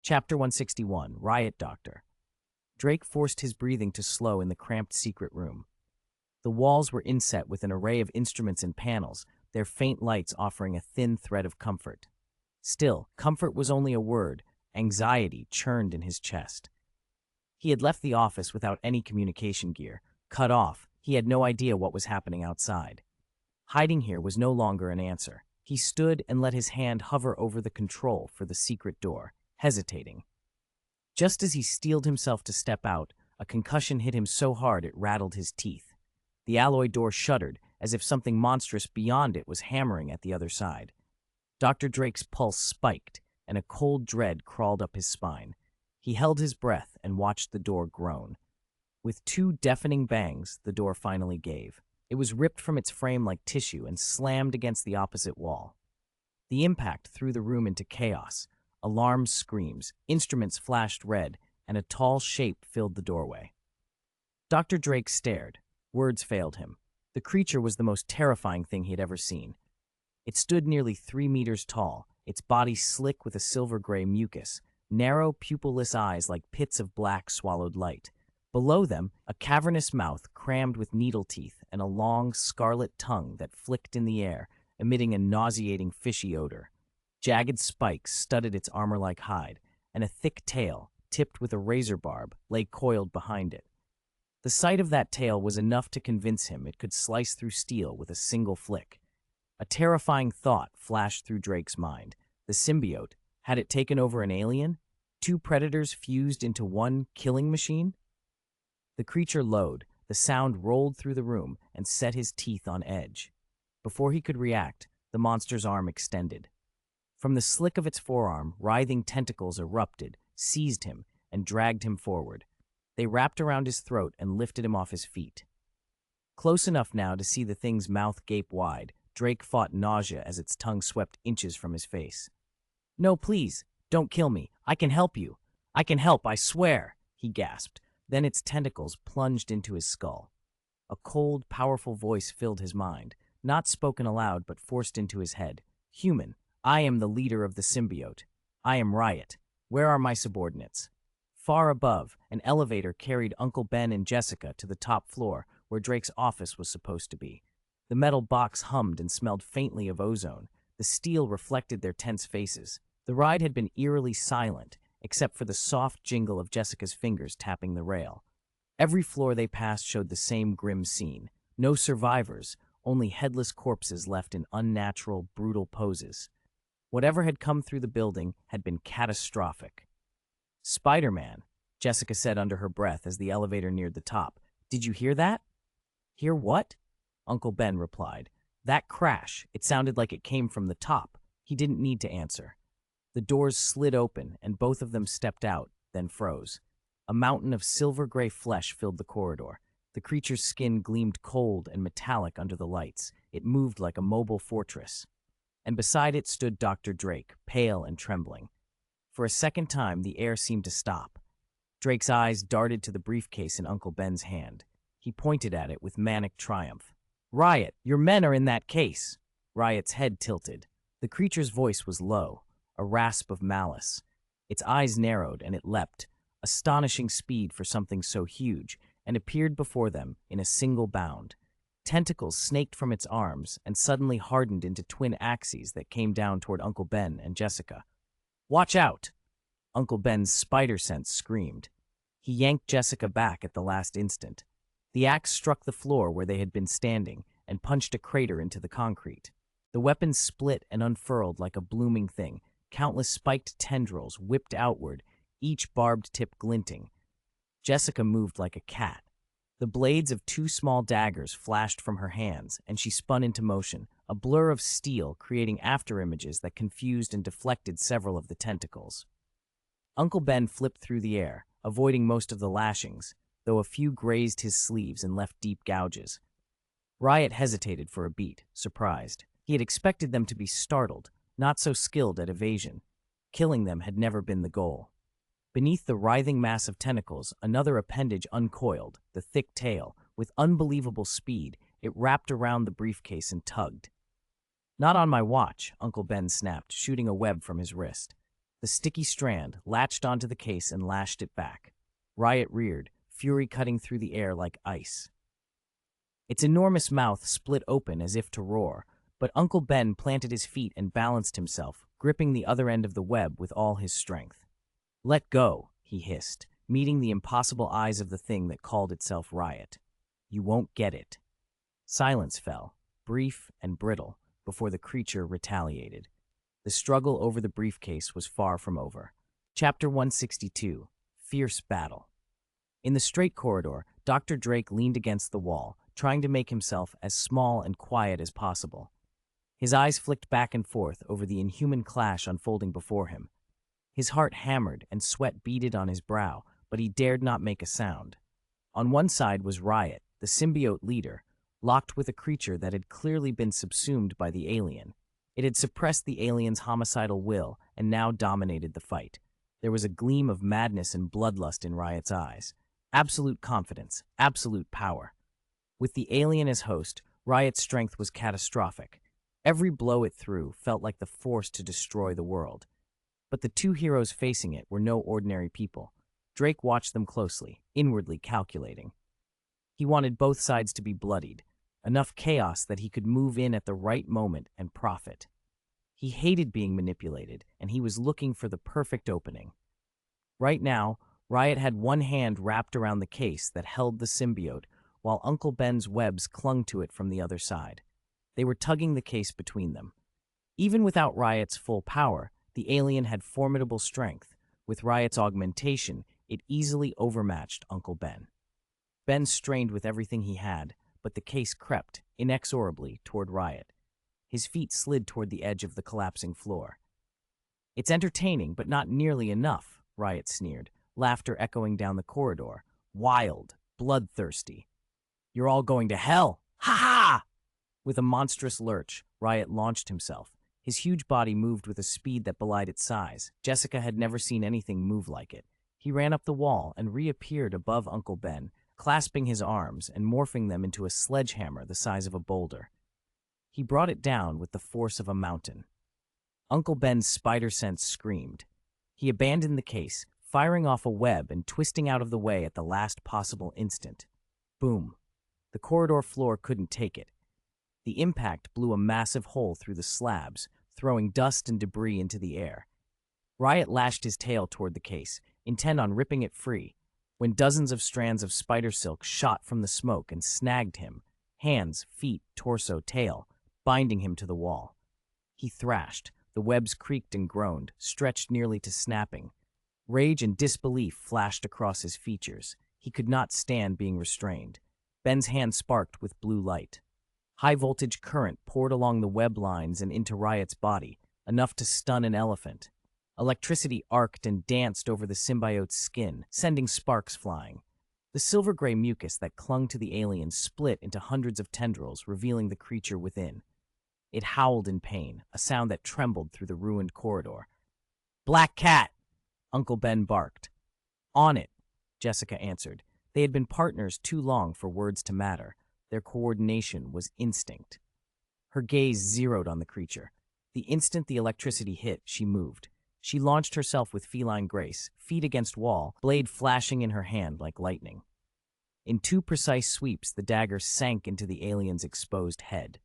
Chapter 161, Riot Doctor. Drake forced his breathing to slow in the cramped secret room. The walls were inset with an array of instruments and panels, their faint lights offering a thin thread of comfort. Still, comfort was only a word. Anxiety churned in his chest. He had left the office without any communication gear. Cut off, he had no idea what was happening outside. Hiding here was no longer an answer. He stood and let his hand hover over the control for the secret door, hesitating. Just as he steeled himself to step out, a concussion hit him so hard it rattled his teeth. The alloy door shuddered, as if something monstrous beyond it was hammering at the other side. Dr. Drake's pulse spiked, and a cold dread crawled up his spine. He held his breath and watched the door groan. With two deafening bangs, the door finally gave. It was ripped from its frame like tissue and slammed against the opposite wall. The impact threw the room into chaos. Alarms, screams, instruments flashed red, and a tall shape filled the doorway. Dr. Drake stared. Words failed him. The creature was the most terrifying thing he had ever seen. It stood nearly 3 meters tall, its body slick with a silver-gray mucus, narrow, pupilless eyes like pits of black swallowed light. Below them, a cavernous mouth crammed with needle teeth and a long, scarlet tongue that flicked in the air, emitting a nauseating fishy odor. Jagged spikes studded its armor-like hide, and a thick tail, tipped with a razor barb, lay coiled behind it. The sight of that tail was enough to convince him it could slice through steel with a single flick. A terrifying thought flashed through Drake's mind. The symbiote, had it taken over an alien? 2 predators fused into one killing machine? The creature lowed, the sound rolled through the room and set his teeth on edge. Before he could react, the monster's arm extended. From the slick of its forearm, writhing tentacles erupted, seized him, and dragged him forward. They wrapped around his throat and lifted him off his feet. Close enough now to see the thing's mouth gape wide, Drake fought nausea as its tongue swept inches from his face. "No, please, don't kill me. I can help you. I can help, I swear," he gasped. Then its tentacles plunged into his skull. A cold, powerful voice filled his mind, not spoken aloud but forced into his head. "Human, I am the leader of the symbiote. I am Riot. Where are my subordinates?" Far above, an elevator carried Uncle Ben and Jessica to the top floor, where Drake's office was supposed to be. The metal box hummed and smelled faintly of ozone. The steel reflected their tense faces. The ride had been eerily silent, except for the soft jingle of Jessica's fingers tapping the rail. Every floor they passed showed the same grim scene. No survivors, only headless corpses left in unnatural, brutal poses. Whatever had come through the building had been catastrophic. "Spider-Man," Jessica said under her breath as the elevator neared the top. "Did you hear that?" "Hear what?" Uncle Ben replied. "That crash. It sounded like it came from the top." He didn't need to answer. The doors slid open, and both of them stepped out, then froze. A mountain of silver-gray flesh filled the corridor. The creature's skin gleamed cold and metallic under the lights. It moved like a mobile fortress. And beside it stood Dr. Drake, pale and trembling. For a second time, the air seemed to stop. Drake's eyes darted to the briefcase in Uncle Ben's hand. He pointed at it with manic triumph. "Riot, your men are in that case." Riot's head tilted. The creature's voice was low, a rasp of malice. Its eyes narrowed and it leapt, astonishing speed for something so huge, and appeared before them in a single bound. Tentacles snaked from its arms and suddenly hardened into twin axes that came down toward Uncle Ben and Jessica. "Watch out!" Uncle Ben's spider sense screamed. He yanked Jessica back at the last instant. The axe struck the floor where they had been standing and punched a crater into the concrete. The weapon split and unfurled like a blooming thing. Countless spiked tendrils whipped outward, each barbed tip glinting. Jessica moved like a cat. The blades of 2 small daggers flashed from her hands, and she spun into motion, a blur of steel creating afterimages that confused and deflected several of the tentacles. Uncle Ben flipped through the air, avoiding most of the lashings, though a few grazed his sleeves and left deep gouges. Riot hesitated for a beat, surprised. He had expected them to be startled, not so skilled at evasion. Killing them had never been the goal. Beneath the writhing mass of tentacles, another appendage uncoiled, the thick tail. With unbelievable speed, it wrapped around the briefcase and tugged. "Not on my watch," Uncle Ben snapped, shooting a web from his wrist. The sticky strand latched onto the case and lashed it back. Riot reared, fury cutting through the air like ice. Its enormous mouth split open as if to roar, but Uncle Ben planted his feet and balanced himself, gripping the other end of the web with all his strength. "Let go," he hissed, meeting the impossible eyes of the thing that called itself Riot. "You won't get it." Silence fell, brief and brittle, before the creature retaliated. The struggle over the briefcase was far from over. Chapter 162, Fierce Battle. In the straight corridor, Dr. Drake leaned against the wall, trying to make himself as small and quiet as possible. His eyes flicked back and forth over the inhuman clash unfolding before him. His heart hammered and sweat beaded on his brow, but he dared not make a sound. On one side was Riot, the symbiote leader, locked with a creature that had clearly been subsumed by the alien. It had suppressed the alien's homicidal will and now dominated the fight. There was a gleam of madness and bloodlust in Riot's eyes. Absolute confidence, absolute power. With the alien as host, Riot's strength was catastrophic. Every blow it threw felt like the force to destroy the world. But the two heroes facing it were no ordinary people. Drake watched them closely, inwardly calculating. He wanted both sides to be bloodied, enough chaos that he could move in at the right moment and profit. He hated being manipulated, and he was looking for the perfect opening. Right now, Riot had one hand wrapped around the case that held the symbiote, while Uncle Ben's webs clung to it from the other side. They were tugging the case between them. Even without Riot's full power, the alien had formidable strength. With Riot's augmentation, it easily overmatched Uncle Ben. Ben strained with everything he had, but the case crept, inexorably, toward Riot. His feet slid toward the edge of the collapsing floor. "It's entertaining, but not nearly enough," Riot sneered, laughter echoing down the corridor. "Wild, bloodthirsty. You're all going to hell! Ha ha!" With a monstrous lurch, Riot launched himself. His huge body moved with a speed that belied its size. Jessica had never seen anything move like it. He ran up the wall and reappeared above Uncle Ben, clasping his arms and morphing them into a sledgehammer the size of a boulder. He brought it down with the force of a mountain. Uncle Ben's spider sense screamed. He abandoned the case, firing off a web and twisting out of the way at the last possible instant. Boom. The corridor floor couldn't take it. The impact blew a massive hole through the slabs, throwing dust and debris into the air. Riot lashed his tail toward the case, intent on ripping it free, when dozens of strands of spider silk shot from the smoke and snagged him, hands, feet, torso, tail, binding him to the wall. He thrashed. The webs creaked and groaned, stretched nearly to snapping. Rage and disbelief flashed across his features. He could not stand being restrained. Ben's hand sparked with blue light. High-voltage current poured along the web lines and into Riot's body, enough to stun an elephant. Electricity arced and danced over the symbiote's skin, sending sparks flying. The silver-gray mucus that clung to the alien split into hundreds of tendrils, revealing the creature within. It howled in pain, a sound that trembled through the ruined corridor. "Black cat!" Uncle Ben barked. "On it," Jessica answered. They had been partners too long for words to matter. Their coordination was instinct. Her gaze zeroed on the creature. The instant the electricity hit, she moved. She launched herself with feline grace, feet against wall, blade flashing in her hand like lightning. In two precise sweeps, the dagger sank into the alien's exposed head.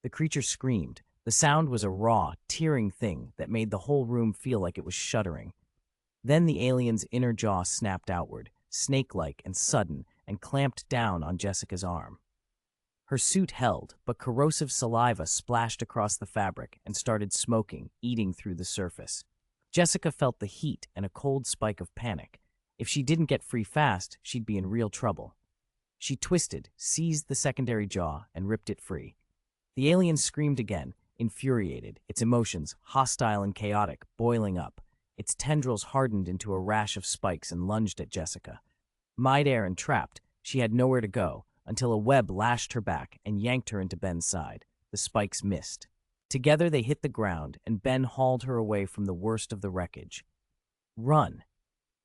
The creature screamed. The sound was a raw, tearing thing that made the whole room feel like it was shuddering. Then the alien's inner jaw snapped outward, snake-like and sudden, and clamped down on Jessica's arm. Her suit held, but corrosive saliva splashed across the fabric and started smoking, eating through the surface. Jessica felt the heat and a cold spike of panic. If she didn't get free fast, she'd be in real trouble. She twisted, seized the secondary jaw, and ripped it free. The alien screamed again, infuriated, its emotions, hostile and chaotic, boiling up. Its tendrils hardened into a rash of spikes and lunged at Jessica. Midair and trapped, she had nowhere to go, until a web lashed her back and yanked her into Ben's side. The spikes missed. Together they hit the ground, and Ben hauled her away from the worst of the wreckage. "Run,"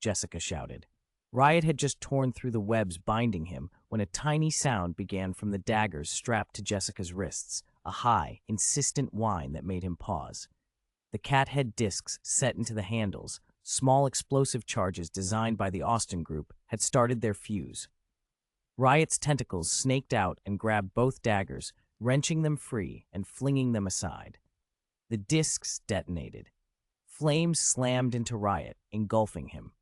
Jessica shouted. Riot had just torn through the webs binding him when a tiny sound began from the daggers strapped to Jessica's wrists, a high, insistent whine that made him pause. The cat head discs set into the handles, small explosive charges designed by the Austin Group, had started their fuse. Riot's tentacles snaked out and grabbed both daggers, wrenching them free and flinging them aside. The discs detonated. Flames slammed into Riot, engulfing him.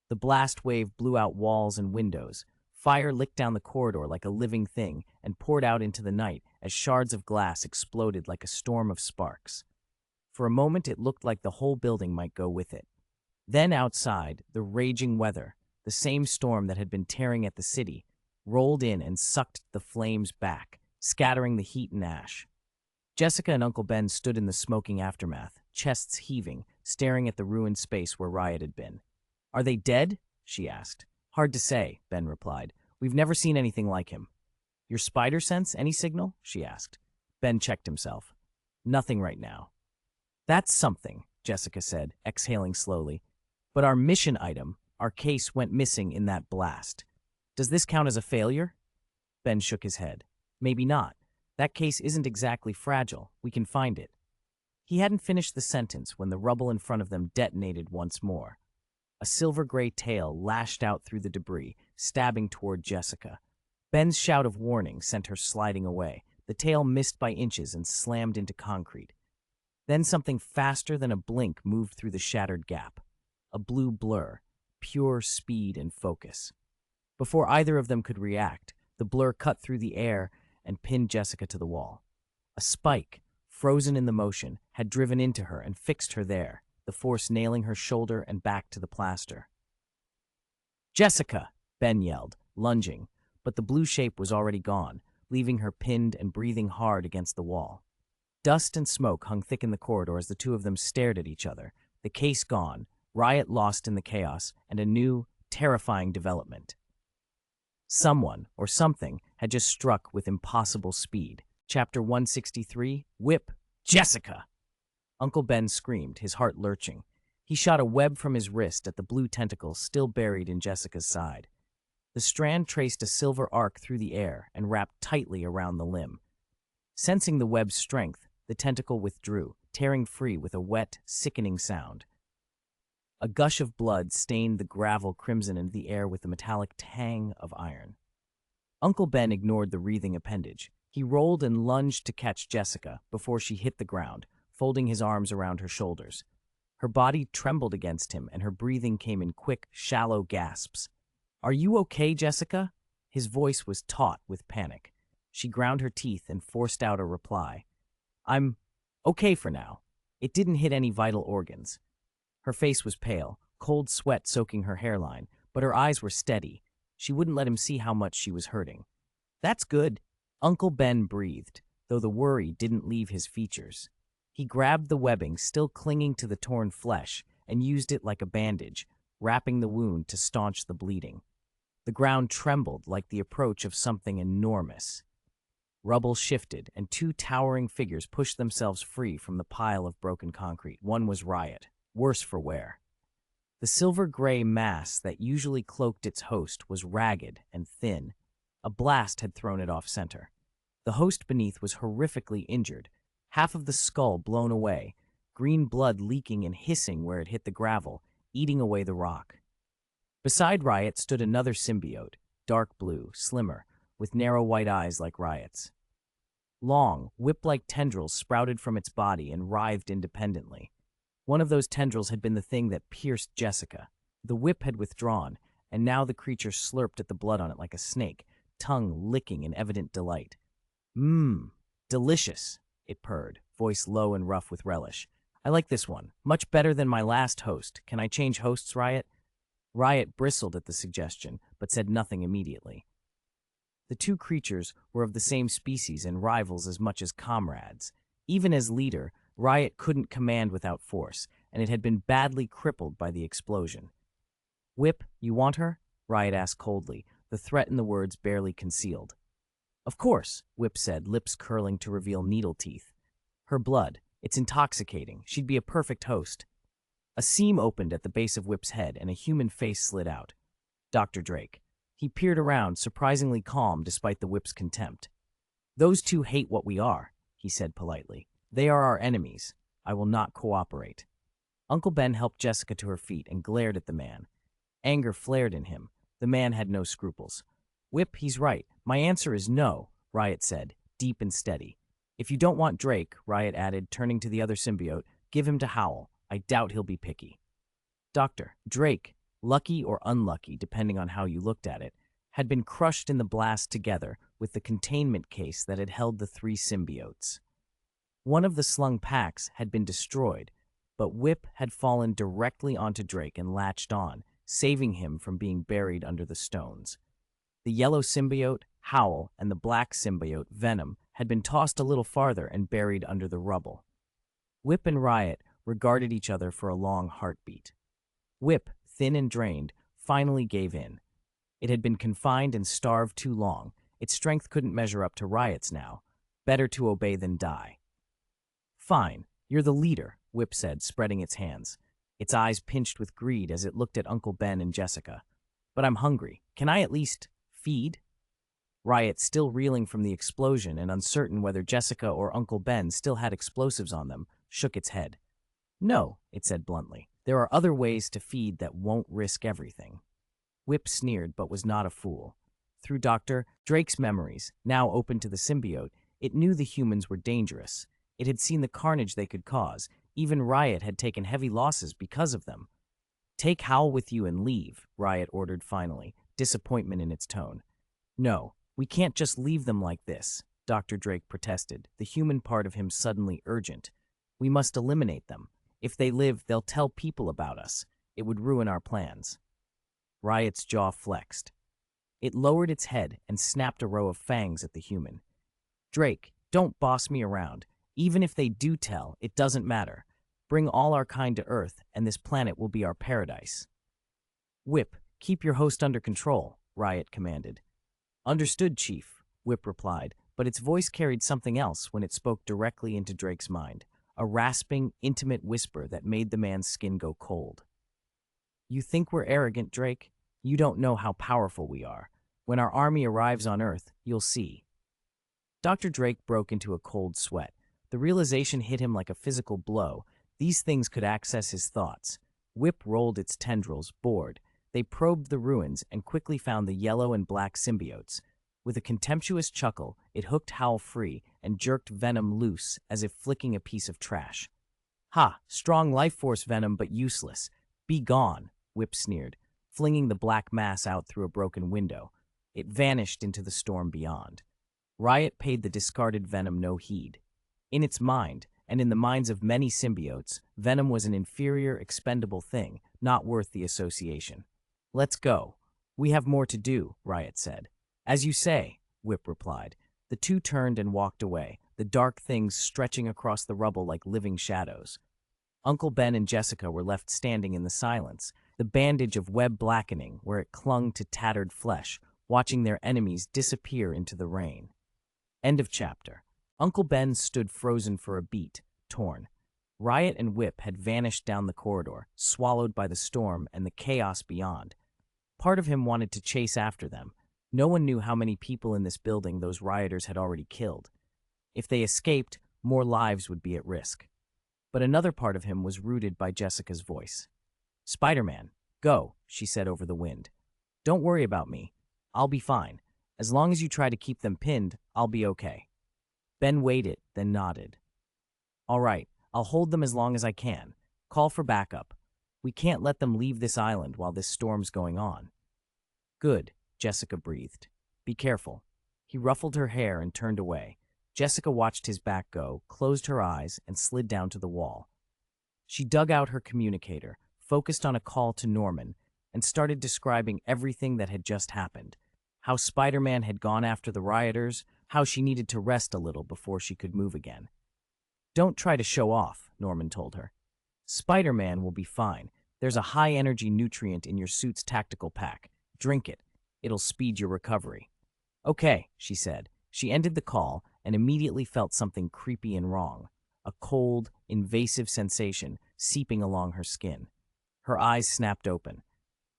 The blast wave blew out walls and windows. Fire licked down the corridor like a living thing and poured out into the night as shards of glass exploded like a storm of sparks. For a moment, it looked like the whole building might go with it. Then outside, the raging weather, the same storm that had been tearing at the city, rolled in and sucked the flames back, scattering the heat and ash. Jessica and Uncle Ben stood in the smoking aftermath, chests heaving, staring at the ruined space where Riot had been. "Are they dead?" she asked. "Hard to say," Ben replied. "We've never seen anything like him." "Your spider sense any signal?" she asked. Ben checked himself. "Nothing right now." "That's something," Jessica said, exhaling slowly. "But our mission item, our case, went missing in that blast. Does this count as a failure?" Ben shook his head. "Maybe not. That case isn't exactly fragile. We can find it." He hadn't finished the sentence when the rubble in front of them detonated once more. A silver-gray tail lashed out through the debris, stabbing toward Jessica. Ben's shout of warning sent her sliding away. The tail missed by inches and slammed into concrete. Then something faster than a blink moved through the shattered gap. A blue blur, pure speed and focus. Before either of them could react, the blur cut through the air and pinned Jessica to the wall. A spike, frozen in the motion, had driven into her and fixed her there, the force nailing her shoulder and back to the plaster. "Jessica!" Ben yelled, lunging, but the blue shape was already gone, leaving her pinned and breathing hard against the wall. Dust and smoke hung thick in the corridor as the two of them stared at each other, the case gone, Riot lost in the chaos, and a new, terrifying development. Someone, or something, had just struck with impossible speed. Chapter 163, Whip Jessica! Uncle Ben screamed, his heart lurching. He shot a web from his wrist at the blue tentacle still buried in Jessica's side. The strand traced a silver arc through the air and wrapped tightly around the limb. Sensing the web's strength, the tentacle withdrew, tearing free with a wet, sickening sound. A gush of blood stained the gravel crimson into the air with the metallic tang of iron. Uncle Ben ignored the wreathing appendage. He rolled and lunged to catch Jessica before she hit the ground, folding his arms around her shoulders. Her body trembled against him, and her breathing came in quick, shallow gasps. "Are you okay, Jessica?" His voice was taut with panic. She ground her teeth and forced out a reply. "I'm okay for now. It didn't hit any vital organs." Her face was pale, cold sweat soaking her hairline, but her eyes were steady. She wouldn't let him see how much she was hurting. "That's good." Uncle Ben breathed, though the worry didn't leave his features. He grabbed the webbing still clinging to the torn flesh and used it like a bandage, wrapping the wound to staunch the bleeding. The ground trembled like the approach of something enormous. Rubble shifted, and two towering figures pushed themselves free from the pile of broken concrete. One was Riot, worse for wear. The silver-gray mass that usually cloaked its host was ragged and thin. A blast had thrown it off-center. The host beneath was horrifically injured, half of the skull blown away, green blood leaking and hissing where it hit the gravel, eating away the rock. Beside Riot stood another symbiote, dark blue, slimmer, with narrow white eyes like Riot's. Long, whip-like tendrils sprouted from its body and writhed independently. One of those tendrils had been the thing that pierced Jessica. The whip had withdrawn, and now the creature slurped at the blood on it like a snake, tongue licking in evident delight. Delicious," it purred, voice low and rough with relish. "I like this one, much better than my last host. Can I change hosts, Riot?" Riot bristled at the suggestion, but said nothing immediately. The two creatures were of the same species and rivals as much as comrades. Even as leader, Riot couldn't command without force, and it had been badly crippled by the explosion. "Whip, you want her?" Riot asked coldly, the threat in the words barely concealed. "Of course," Whip said, lips curling to reveal needle teeth. "Her blood. It's intoxicating. She'd be a perfect host." A seam opened at the base of Whip's head, and a human face slid out. Dr. Drake. He peered around, surprisingly calm despite the Whip's contempt. "Those two hate what we are," he said politely. "They are our enemies. I will not cooperate. Uncle Ben helped Jessica to her feet and glared at the man. Anger flared in him. The man had no scruples. Whip, he's right. My answer is no, Riot said, deep and steady. If you don't want Drake, Riot added, turning to the other symbiote, give him to Howl. I doubt he'll be picky. Doctor, Drake, lucky or unlucky, depending on how you looked at it, had been crushed in the blast together with the containment case that had held the three symbiotes. One of the slung packs had been destroyed, but Whip had fallen directly onto Drake and latched on, saving him from being buried under the stones. The yellow symbiote, Howl, and the black symbiote, Venom, had been tossed a little farther and buried under the rubble. Whip and Riot regarded each other for a long heartbeat. Whip, thin and drained, finally gave in. It had been confined and starved too long. Its strength couldn't measure up to Riot's now. Better to obey than die. Fine, you're the leader, Whip said, spreading its hands. Its eyes pinched with greed as it looked at Uncle Ben and Jessica. But I'm hungry. Can I at least feed? Riot, still reeling from the explosion and uncertain whether Jessica or Uncle Ben still had explosives on them, shook its head. No, it said bluntly. There are other ways to feed that won't risk everything. Whip sneered, but was not a fool. Through Dr. Drake's memories, now open to the symbiote, it knew the humans were dangerous. It had seen the carnage they could cause. Even Riot had taken heavy losses because of them. Take Howl with you and leave, Riot ordered finally, disappointment in its tone. No, we can't just leave them like this, Dr. Drake protested, the human part of him suddenly urgent. We must eliminate them. If they live, they'll tell people about us. It would ruin our plans. Riot's jaw flexed. It lowered its head and snapped a row of fangs at the human. Drake, don't boss me around. Even if they do tell, it doesn't matter. Bring all our kind to Earth, and this planet will be our paradise. Whip, keep your host under control, Riot commanded. Understood, Chief, Whip replied, but its voice carried something else when it spoke directly into Drake's mind, a rasping, intimate whisper that made the man's skin go cold. You think we're arrogant, Drake? You don't know how powerful we are. When our army arrives on Earth, you'll see. Dr. Drake broke into a cold sweat. The realization hit him like a physical blow. These things could access his thoughts. Whip rolled its tendrils, bored. They probed the ruins and quickly found the yellow and black symbiotes. With a contemptuous chuckle, it hooked Howl free and jerked Venom loose as if flicking a piece of trash. Ha! Strong life force, Venom, but useless. Be gone, Whip sneered, flinging the black mass out through a broken window. It vanished into the storm beyond. Riot paid the discarded Venom no heed. In its mind, and in the minds of many symbiotes, Venom was an inferior, expendable thing, not worth the association. Let's go. We have more to do, Riot said. As you say, Whip replied. The two turned and walked away, the dark things stretching across the rubble like living shadows. Uncle Ben and Jessica were left standing in the silence, the bandage of web blackening where it clung to tattered flesh, watching their enemies disappear into the rain. End of chapter. Uncle Ben stood frozen for a beat, torn. Riot and Whip had vanished down the corridor, swallowed by the storm and the chaos beyond. Part of him wanted to chase after them. No one knew how many people in this building those rioters had already killed. If they escaped, more lives would be at risk. But another part of him was rooted by Jessica's voice. Spider-Man, go, she said over the wind. Don't worry about me. I'll be fine. As long as you try to keep them pinned, I'll be okay. Ben waited, then nodded. All right, I'll hold them as long as I can. Call for backup. We can't let them leave this island while this storm's going on. Good, Jessica breathed. Be careful. He ruffled her hair and turned away. Jessica watched his back go, closed her eyes, and slid down to the wall. She dug out her communicator, focused on a call to Norman, and started describing everything that had just happened. How Spider-Man had gone after the rioters, how she needed to rest a little before she could move again. Don't try to show off, Norman told her. Spider-Man will be fine. There's a high-energy nutrient in your suit's tactical pack. Drink it. It'll speed your recovery. Okay, she said. She ended the call and immediately felt something creepy and wrong, a cold, invasive sensation seeping along her skin. Her eyes snapped open.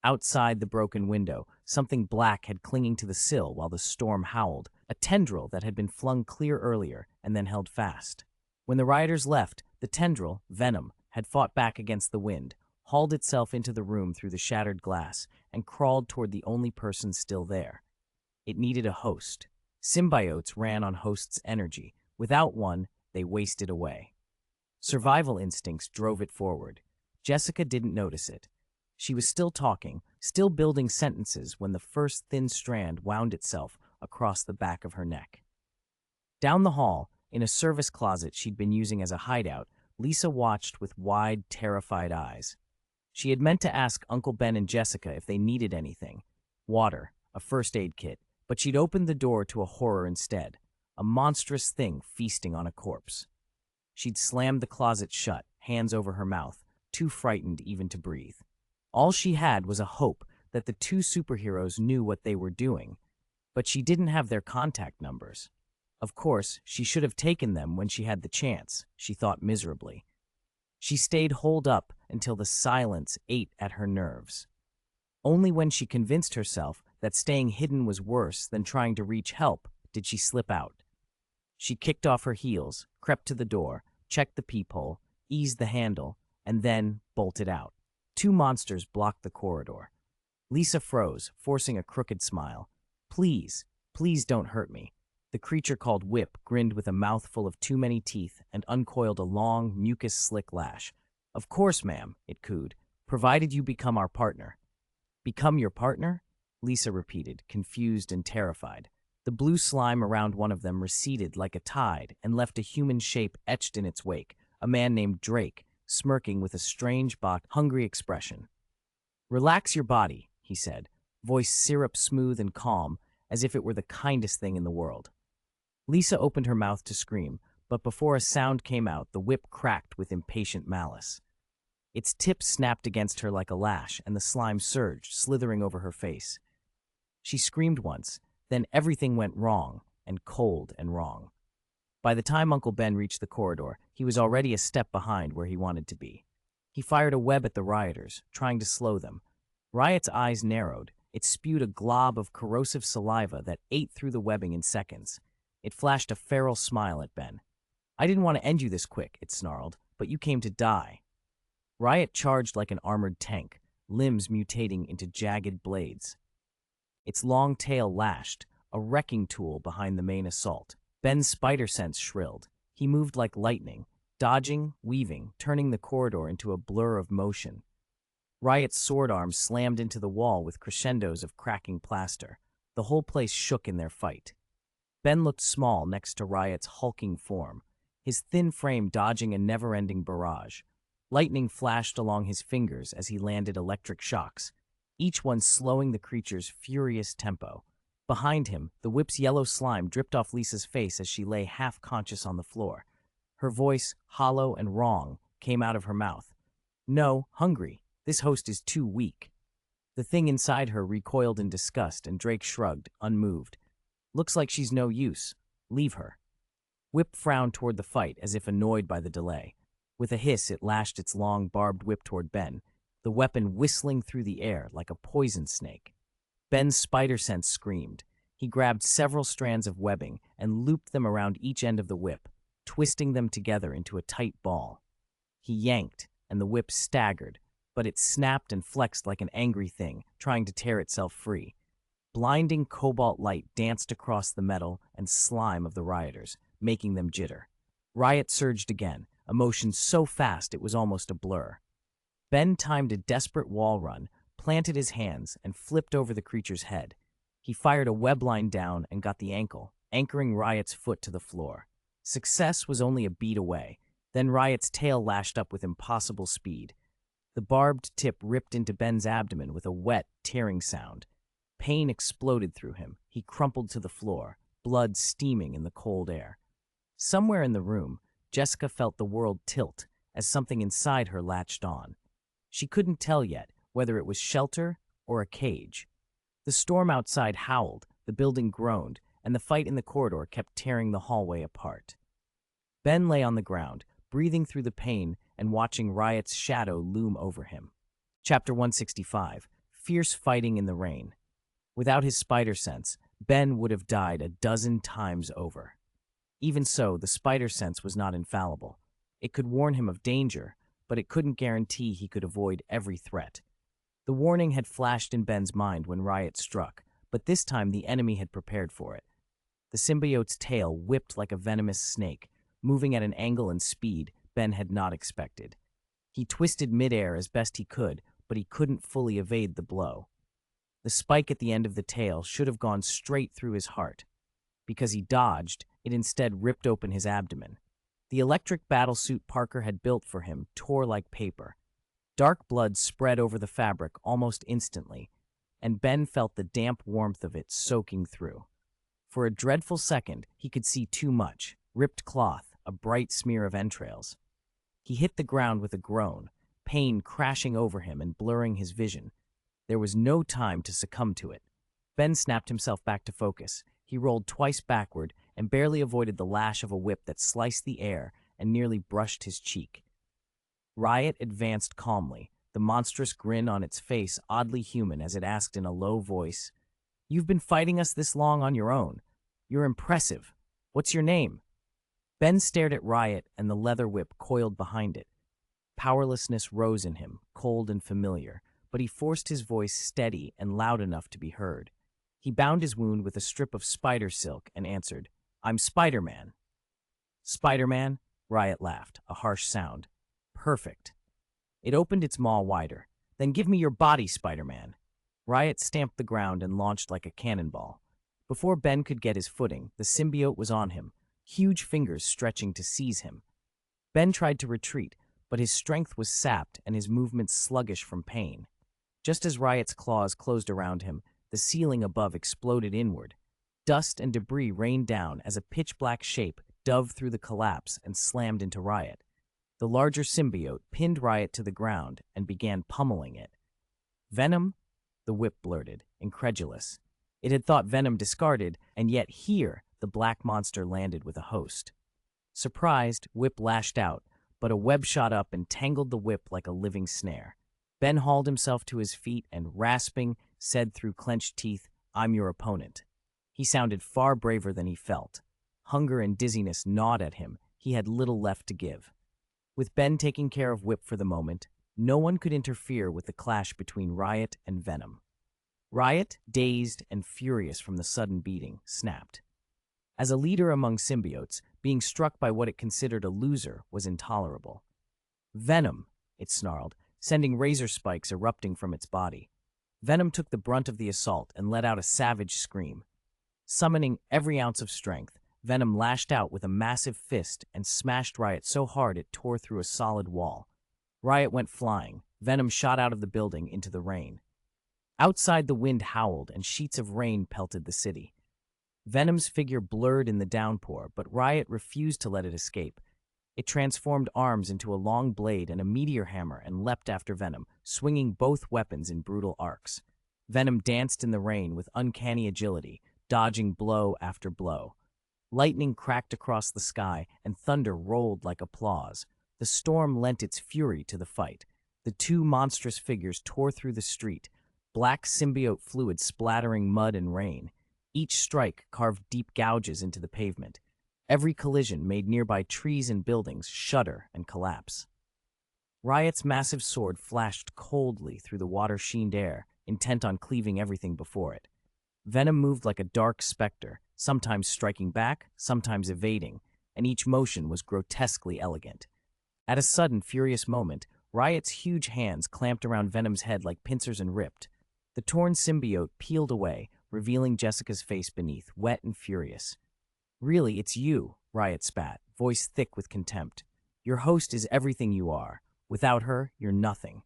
Outside the broken window, something black had clinging to the sill while the storm howled, a tendril that had been flung clear earlier and then held fast. When the rioters left, The tendril, Venom, had fought back against the wind, hauled itself into the room through the shattered glass, and crawled toward the only person still there. It needed a host. Symbiotes ran on hosts' energy. Without one, they wasted away. Survival instincts drove it forward. Jessica didn't notice it. She was still talking, still building sentences when the first thin strand wound itself across the back of her neck. Down the hall, in a service closet she'd been using as a hideout, Lisa watched with wide, terrified eyes. She had meant to ask Uncle Ben and Jessica if they needed anything. Water, a first aid kit, but she'd opened the door to a horror instead, a monstrous thing feasting on a corpse. She'd slammed the closet shut, hands over her mouth, too frightened even to breathe. All she had was a hope that the two superheroes knew what they were doing, but she didn't have their contact numbers. Of course, she should have taken them when she had the chance, she thought miserably. She stayed holed up until the silence ate at her nerves. Only when she convinced herself that staying hidden was worse than trying to reach help did she slip out. She kicked off her heels, crept to the door, checked the peephole, eased the handle, and then bolted out. Two monsters blocked the corridor. Lisa froze, forcing a crooked smile. Please, please don't hurt me. The creature called Whip grinned with a mouthful of too many teeth and uncoiled a long, mucus-slick lash. Of course, ma'am, it cooed, provided you become our partner. Become your partner? Lisa repeated, confused and terrified. The blue slime around one of them receded like a tide and left a human shape etched in its wake, a man named Drake, smirking with a strange, hungry expression. Relax your body, he said, voice syrup smooth and calm, as if it were the kindest thing in the world. Lisa opened her mouth to scream, but before a sound came out, the whip cracked with impatient malice. Its tip snapped against her like a lash, and the slime surged, slithering over her face. She screamed once, then everything went wrong, and cold and wrong. By the time Uncle Ben reached the corridor, he was already a step behind where he wanted to be. He fired a web at the rioters, trying to slow them. Riot's eyes narrowed. It spewed a glob of corrosive saliva that ate through the webbing in seconds. It flashed a feral smile at Ben. I didn't want to end you this quick, it snarled, but you came to die. Riot charged like an armored tank, limbs mutating into jagged blades. Its long tail lashed, a wrecking tool behind the main assault. Ben's spider sense shrilled. He moved like lightning, dodging, weaving, turning the corridor into a blur of motion. Riot's sword arms slammed into the wall with crescendos of cracking plaster. The whole place shook in their fight. Ben looked small next to Riot's hulking form, his thin frame dodging a never-ending barrage. Lightning flashed along his fingers as he landed electric shocks, each one slowing the creature's furious tempo. Behind him, the whip's yellow slime dripped off Lisa's face as she lay half-conscious on the floor. Her voice, hollow and wrong, came out of her mouth. No, hungry. This host is too weak. The thing inside her recoiled in disgust, and Drake shrugged, unmoved. Looks like she's no use. Leave her. Whip frowned toward the fight as if annoyed by the delay. With a hiss, it lashed its long, barbed whip toward Ben, the weapon whistling through the air like a poison snake. Ben's spider sense screamed. He grabbed several strands of webbing and looped them around each end of the whip, twisting them together into a tight ball. He yanked, and the whip staggered, but it snapped and flexed like an angry thing, trying to tear itself free. Blinding cobalt light danced across the metal and slime of the rioters, making them jitter. Riot surged again, a motion so fast it was almost a blur. Ben timed a desperate wall run, planted his hands, and flipped over the creature's head. He fired a web line down and got the ankle, anchoring Riot's foot to the floor. Success was only a beat away. Then Riot's tail lashed up with impossible speed. The barbed tip ripped into Ben's abdomen with a wet, tearing sound. Pain exploded through him. He crumpled to the floor, blood steaming in the cold air. Somewhere in the room, Jessica felt the world tilt as something inside her latched on. She couldn't tell yet whether it was shelter or a cage. The storm outside howled, the building groaned, and the fight in the corridor kept tearing the hallway apart. Ben lay on the ground, breathing through the pain and watching Riot's shadow loom over him. Chapter 165, Fierce Fighting in the Rain. Without his spider sense, Ben would have died a dozen times over. Even so, the spider sense was not infallible. It could warn him of danger, but it couldn't guarantee he could avoid every threat. The warning had flashed in Ben's mind when Riot struck, but this time the enemy had prepared for it. The symbiote's tail whipped like a venomous snake, moving at an angle and speed Ben had not expected. He twisted midair as best he could, but he couldn't fully evade the blow. The spike at the end of the tail should have gone straight through his heart. Because he dodged, it instead ripped open his abdomen. The electric battlesuit Parker had built for him tore like paper. Dark blood spread over the fabric almost instantly, and Ben felt the damp warmth of it soaking through. For a dreadful second, he could see too much: ripped cloth, a bright smear of entrails. He hit the ground with a groan, pain crashing over him and blurring his vision. There was no time to succumb to it. Ben snapped himself back to focus. He rolled twice backward and barely avoided the lash of a whip that sliced the air and nearly brushed his cheek. Riot advanced calmly, the monstrous grin on its face oddly human as it asked in a low voice, "You've been fighting us this long on your own. You're impressive. What's your name?" Ben stared at Riot and the leather whip coiled behind it. Powerlessness rose in him, cold and familiar, but he forced his voice steady and loud enough to be heard. He bound his wound with a strip of spider silk and answered, "I'm Spider-Man." "Spider-Man?" Riot laughed, a harsh sound. "Perfect." It opened its maw wider. "Then give me your body, Spider-Man." Riot stamped the ground and launched like a cannonball. Before Ben could get his footing, the symbiote was on him, huge fingers stretching to seize him. Ben tried to retreat, but his strength was sapped and his movements sluggish from pain. Just as Riot's claws closed around him, the ceiling above exploded inward. Dust and debris rained down as a pitch-black shape dove through the collapse and slammed into Riot. The larger symbiote pinned Riot to the ground and began pummeling it. "Venom?" the whip blurted, incredulous. It had thought Venom discarded, and yet here the black monster landed with a host. Surprised, Whip lashed out, but a web shot up and tangled the whip like a living snare. Ben hauled himself to his feet and, rasping, said through clenched teeth, "I'm your opponent." He sounded far braver than he felt. Hunger and dizziness gnawed at him. He had little left to give. With Ben taking care of Whip for the moment, no one could interfere with the clash between Riot and Venom. Riot, dazed and furious from the sudden beating, snapped. As a leader among symbiotes, being struck by what it considered a loser was intolerable. "Venom," it snarled, sending razor spikes erupting from its body. Venom took the brunt of the assault and let out a savage scream. Summoning every ounce of strength, Venom lashed out with a massive fist and smashed Riot so hard it tore through a solid wall. Riot went flying. Venom shot out of the building into the rain. Outside, the wind howled and sheets of rain pelted the city. Venom's figure blurred in the downpour, but Riot refused to let it escape. It transformed arms into a long blade and a meteor hammer and leapt after Venom, swinging both weapons in brutal arcs. Venom danced in the rain with uncanny agility, dodging blow after blow. Lightning cracked across the sky and thunder rolled like applause. The storm lent its fury to the fight. The two monstrous figures tore through the street, black symbiote fluid splattering mud and rain. Each strike carved deep gouges into the pavement. Every collision made nearby trees and buildings shudder and collapse. Riot's massive sword flashed coldly through the water-sheened air, intent on cleaving everything before it. Venom moved like a dark specter, sometimes striking back, sometimes evading, and each motion was grotesquely elegant. At a sudden, furious moment, Riot's huge hands clamped around Venom's head like pincers and ripped. The torn symbiote peeled away, revealing Jessica's face beneath, wet and furious. "Really, it's you," Riot spat, voice thick with contempt. "Your host is everything you are. Without her, you're nothing."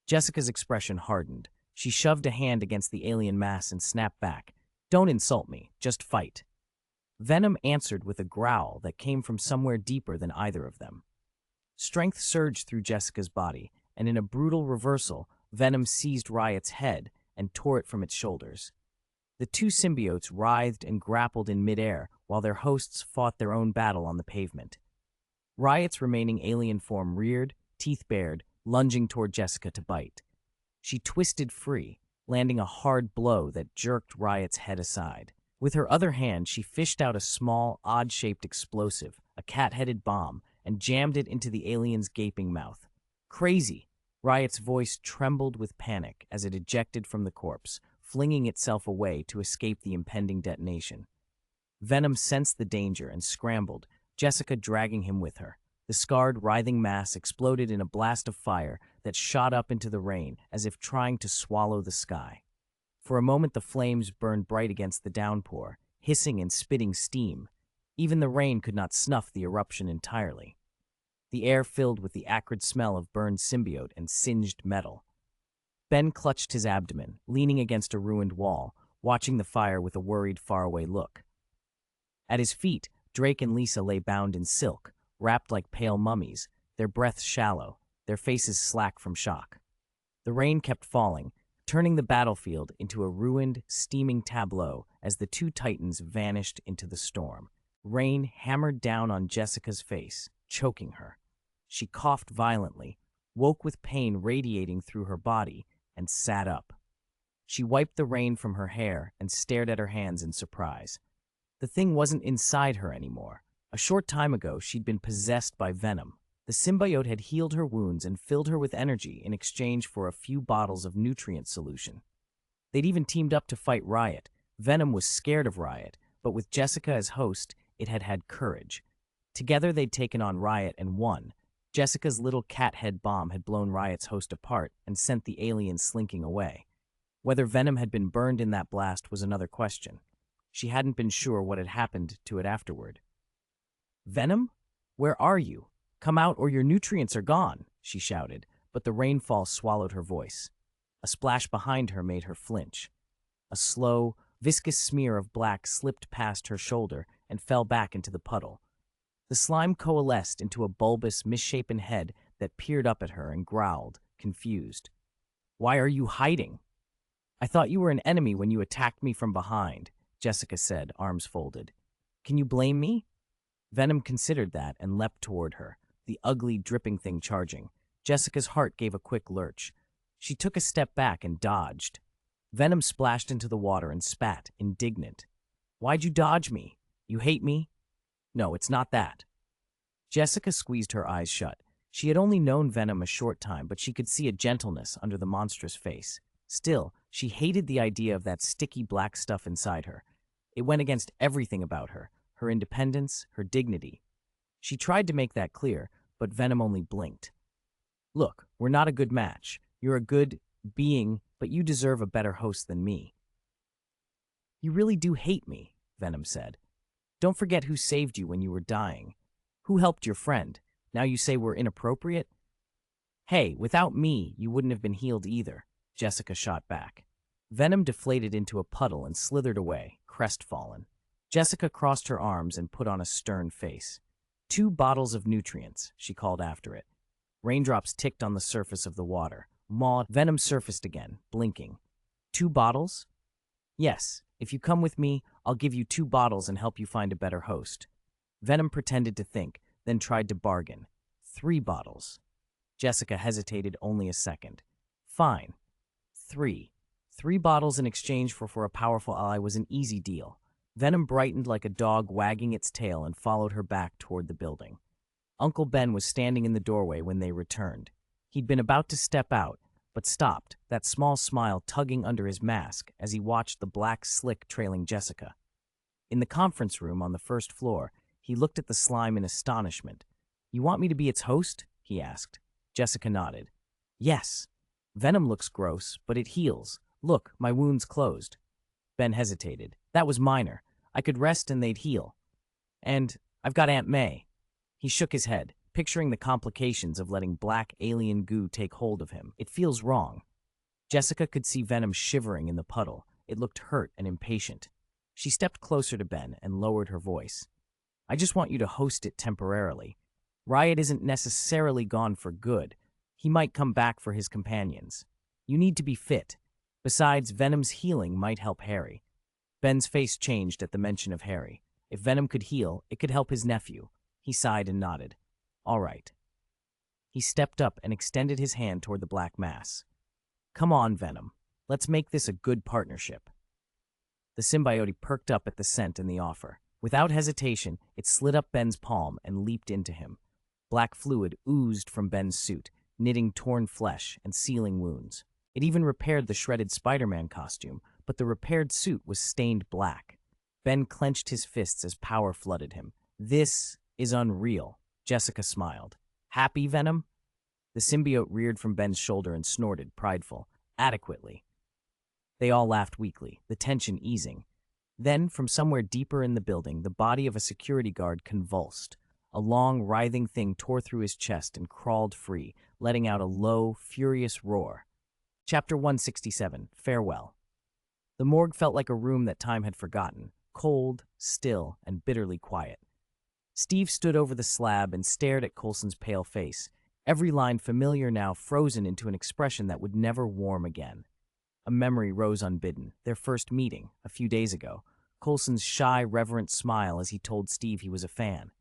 Jessica's expression hardened. She shoved a hand against the alien mass and snapped back. "Don't insult me, just fight." Venom answered with a growl that came from somewhere deeper than either of them. Strength surged through Jessica's body, and in a brutal reversal, Venom seized Riot's head and tore it from its shoulders. The two symbiotes writhed and grappled in midair while their hosts fought their own battle on the pavement. Riot's remaining alien form reared, teeth bared, lunging toward Jessica to bite. She twisted free, landing a hard blow that jerked Riot's head aside. With her other hand, she fished out a small, odd-shaped explosive, a cat-headed bomb, and jammed it into the alien's gaping mouth. Crazy! Riot's voice trembled with panic as it ejected from the corpse, flinging itself away to escape the impending detonation. Venom sensed the danger and scrambled, Jessica dragging him with her. The scarred, writhing mass exploded in a blast of fire that shot up into the rain as if trying to swallow the sky. For a moment the flames burned bright against the downpour, hissing and spitting steam. Even the rain could not snuff the eruption entirely. The air filled with the acrid smell of burned symbiote and singed metal. Ben clutched his abdomen, leaning against a ruined wall, watching the fire with a worried, faraway look. At his feet, Drake and Lisa lay bound in silk, wrapped like pale mummies, their breaths shallow, their faces slack from shock. The rain kept falling, turning the battlefield into a ruined, steaming tableau as the two titans vanished into the storm. Rain hammered down on Jessica's face, choking her. She coughed violently, woke with pain radiating through her body, and sat up. She wiped the rain from her hair and stared at her hands in surprise. The thing wasn't inside her anymore. A short time ago, she'd been possessed by Venom. The symbiote had healed her wounds and filled her with energy in exchange for a few bottles of nutrient solution. They'd even teamed up to fight Riot. Venom was scared of Riot, but with Jessica as host, it had had courage. Together they'd taken on Riot and won. Jessica's little cat head bomb had blown Riot's host apart and sent the alien slinking away. Whether Venom had been burned in that blast was another question. She hadn't been sure what had happened to it afterward. "Venom? Where are you? Come out or your nutrients are gone," she shouted, but the rainfall swallowed her voice. A splash behind her made her flinch. A slow, viscous smear of black slipped past her shoulder and fell back into the puddle. The slime coalesced into a bulbous, misshapen head that peered up at her and growled, confused. "Why are you hiding?" "I thought you were an enemy when you attacked me from behind," Jessica said, arms folded. "Can you blame me?" Venom considered that and leapt toward her, the ugly, dripping thing charging. Jessica's heart gave a quick lurch. She took a step back and dodged. Venom splashed into the water and spat, indignant. "Why'd you dodge me? You hate me?" "No, it's not that." Jessica squeezed her eyes shut. She had only known Venom a short time, but she could see a gentleness under the monstrous face. Still, she hated the idea of that sticky black stuff inside her. It went against everything about her, her independence, her dignity. She tried to make that clear, but Venom only blinked. "Look, we're not a good match. You're a good being, but you deserve a better host than me." "You really do hate me," Venom said. "Don't forget who saved you when you were dying. Who helped your friend. Now you say we're inappropriate?" "Hey, without me, you wouldn't have been healed either," Jessica shot back. Venom deflated into a puddle and slithered away, crestfallen. Jessica crossed her arms and put on a stern face. "2 bottles of nutrients," she called after it. Raindrops ticked on the surface of the water. Venom surfaced again, blinking. "2 bottles?" "Yes. If you come with me, I'll give you 2 bottles and help you find a better host." Venom pretended to think, then tried to bargain. 3 bottles. Jessica hesitated only a second. "Fine. 3. 3 bottles in exchange for a powerful ally was an easy deal." Venom brightened like a dog wagging its tail and followed her back toward the building. Uncle Ben was standing in the doorway when they returned. He'd been about to step out, but stopped, that small smile tugging under his mask as he watched the black slick trailing Jessica. In the conference room on the first floor, he looked at the slime in astonishment. "You want me to be its host?" he asked. Jessica nodded. "Yes. Venom looks gross, but it heals. Look, my wound's closed." Ben hesitated. "That was minor. I could rest and they'd heal. And I've got Aunt May." He shook his head, picturing the complications of letting black alien goo take hold of him. "It feels wrong." Jessica could see Venom shivering in the puddle. It looked hurt and impatient. She stepped closer to Ben and lowered her voice. "I just want you to host it temporarily. Riot isn't necessarily gone for good. He might come back for his companions. You need to be fit. Besides, Venom's healing might help Harry." Ben's face changed at the mention of Harry. If Venom could heal, it could help his nephew. He sighed and nodded. "All right." He stepped up and extended his hand toward the black mass. "Come on, Venom. Let's make this a good partnership." The symbiote perked up at the scent and the offer. Without hesitation, it slid up Ben's palm and leaped into him. Black fluid oozed from Ben's suit, knitting torn flesh and sealing wounds. It even repaired the shredded Spider-Man costume, but the repaired suit was stained black. Ben clenched his fists as power flooded him. "This is unreal," Jessica smiled. "Happy, Venom?" The symbiote reared from Ben's shoulder and snorted, prideful. "Adequately." They all laughed weakly, the tension easing. Then, from somewhere deeper in the building, the body of a security guard convulsed. A long, writhing thing tore through his chest and crawled free, letting out a low, furious roar. Chapter 167, Farewell. The morgue felt like a room that time had forgotten, cold, still, and bitterly quiet. Steve stood over the slab and stared at Coulson's pale face, every line familiar now frozen into an expression that would never warm again. A memory rose unbidden, their first meeting, a few days ago, Coulson's shy, reverent smile as he told Steve he was a fan.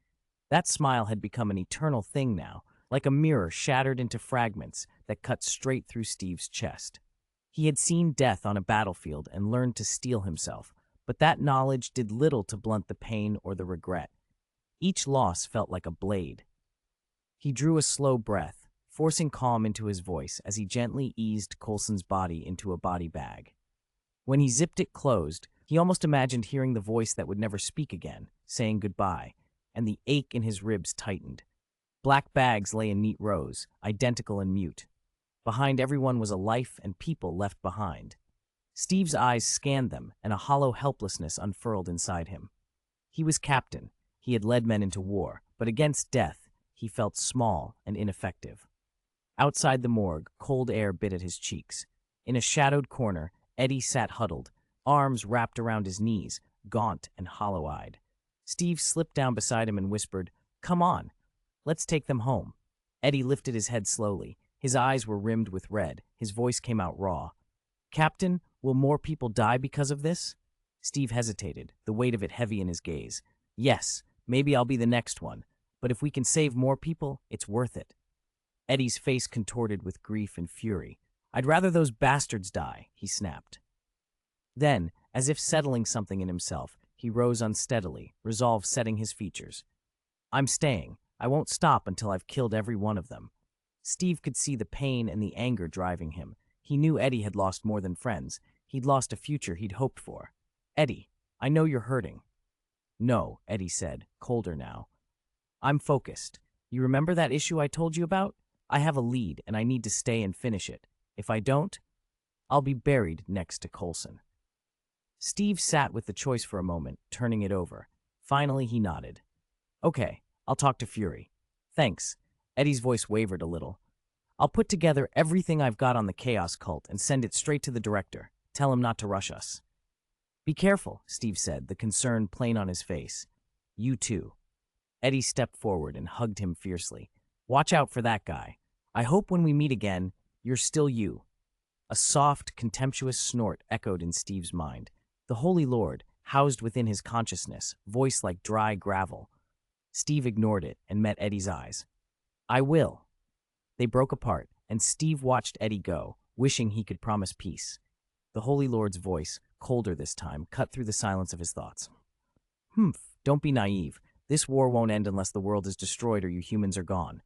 That smile had become an eternal thing now, like a mirror shattered into fragments that cut straight through Steve's chest. He had seen death on a battlefield and learned to steel himself, but that knowledge did little to blunt the pain or the regret. Each loss felt like a blade. He drew a slow breath, forcing calm into his voice as he gently eased Coulson's body into a body bag. When he zipped it closed, he almost imagined hearing the voice that would never speak again, saying goodbye, and the ache in his ribs tightened. Black bags lay in neat rows, identical and mute. Behind everyone was a life and people left behind. Steve's eyes scanned them, and a hollow helplessness unfurled inside him. He was captain. He had led men into war, but against death, he felt small and ineffective. Outside the morgue, cold air bit at his cheeks. In a shadowed corner, Eddie sat huddled, arms wrapped around his knees, gaunt and hollow-eyed. Steve slipped down beside him and whispered, "Come on, let's take them home." Eddie lifted his head slowly. His eyes were rimmed with red. His voice came out raw. "Captain, will more people die because of this?" Steve hesitated, the weight of it heavy in his gaze. "Yes, maybe I'll be the next one, but if we can save more people, it's worth it." Eddie's face contorted with grief and fury. "I'd rather those bastards die," he snapped. Then, as if settling something in himself, he rose unsteadily, resolve setting his features. "I'm staying. I won't stop until I've killed every one of them." Steve could see the pain and the anger driving him. He knew Eddie had lost more than friends. He'd lost a future he'd hoped for. "Eddie, I know you're hurting." "No," Eddie said, colder now. "I'm focused. You remember that issue I told you about? I have a lead, and I need to stay and finish it. If I don't, I'll be buried next to Coulson." Steve sat with the choice for a moment, turning it over. Finally, he nodded. "Okay, I'll talk to Fury." "Thanks." Eddie's voice wavered a little. "I'll put together everything I've got on the Chaos Cult and send it straight to the director. Tell him not to rush us." "Be careful," Steve said, the concern plain on his face. "You too." Eddie stepped forward and hugged him fiercely. "Watch out for that guy. I hope when we meet again, you're still you." A soft, contemptuous snort echoed in Steve's mind. The Holy Lord, housed within his consciousness, voice like dry gravel. Steve ignored it and met Eddie's eyes. "I will." They broke apart, and Steve watched Eddie go, wishing he could promise peace. The Holy Lord's voice, colder this time, cut through the silence of his thoughts. "Humph, don't be naive. This war won't end unless the world is destroyed or you humans are gone."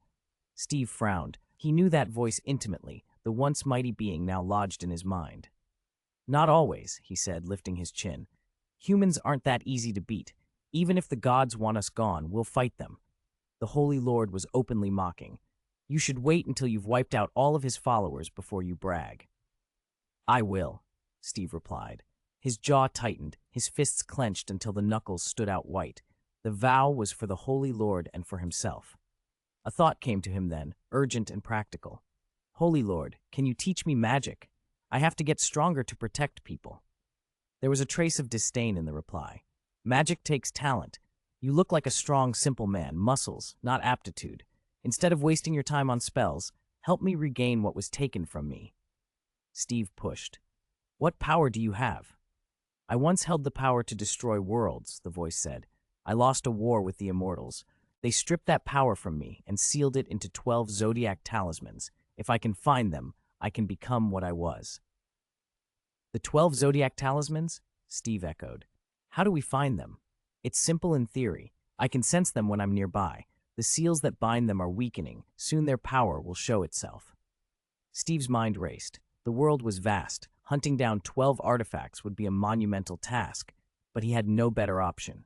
Steve frowned. He knew that voice intimately, the once mighty being now lodged in his mind. "Not always," he said, lifting his chin. "Humans aren't that easy to beat. Even if the gods want us gone, we'll fight them." The Holy Lord was openly mocking. "You should wait until you've wiped out all of his followers before you brag." "I will," Steve replied. His jaw tightened, his fists clenched until the knuckles stood out white. The vow was for the Holy Lord and for himself. A thought came to him then, urgent and practical. "Holy Lord, can you teach me magic? I have to get stronger to protect people." There was a trace of disdain in the reply. "Magic takes talent. You look like a strong, simple man, muscles, not aptitude. Instead of wasting your time on spells, help me regain what was taken from me." Steve pushed. "What power do you have?" "I once held the power to destroy worlds," the voice said. "I lost a war with the immortals. They stripped that power from me and sealed it into 12 zodiac talismans. If I can find them, I can become what I was." "The 12 zodiac talismans?" Steve echoed. "How do we find them?" "It's simple in theory. I can sense them when I'm nearby. The seals that bind them are weakening. Soon their power will show itself. Steve's mind raced. The world was vast. Hunting down 12 artifacts would be a monumental task, but he had no better option.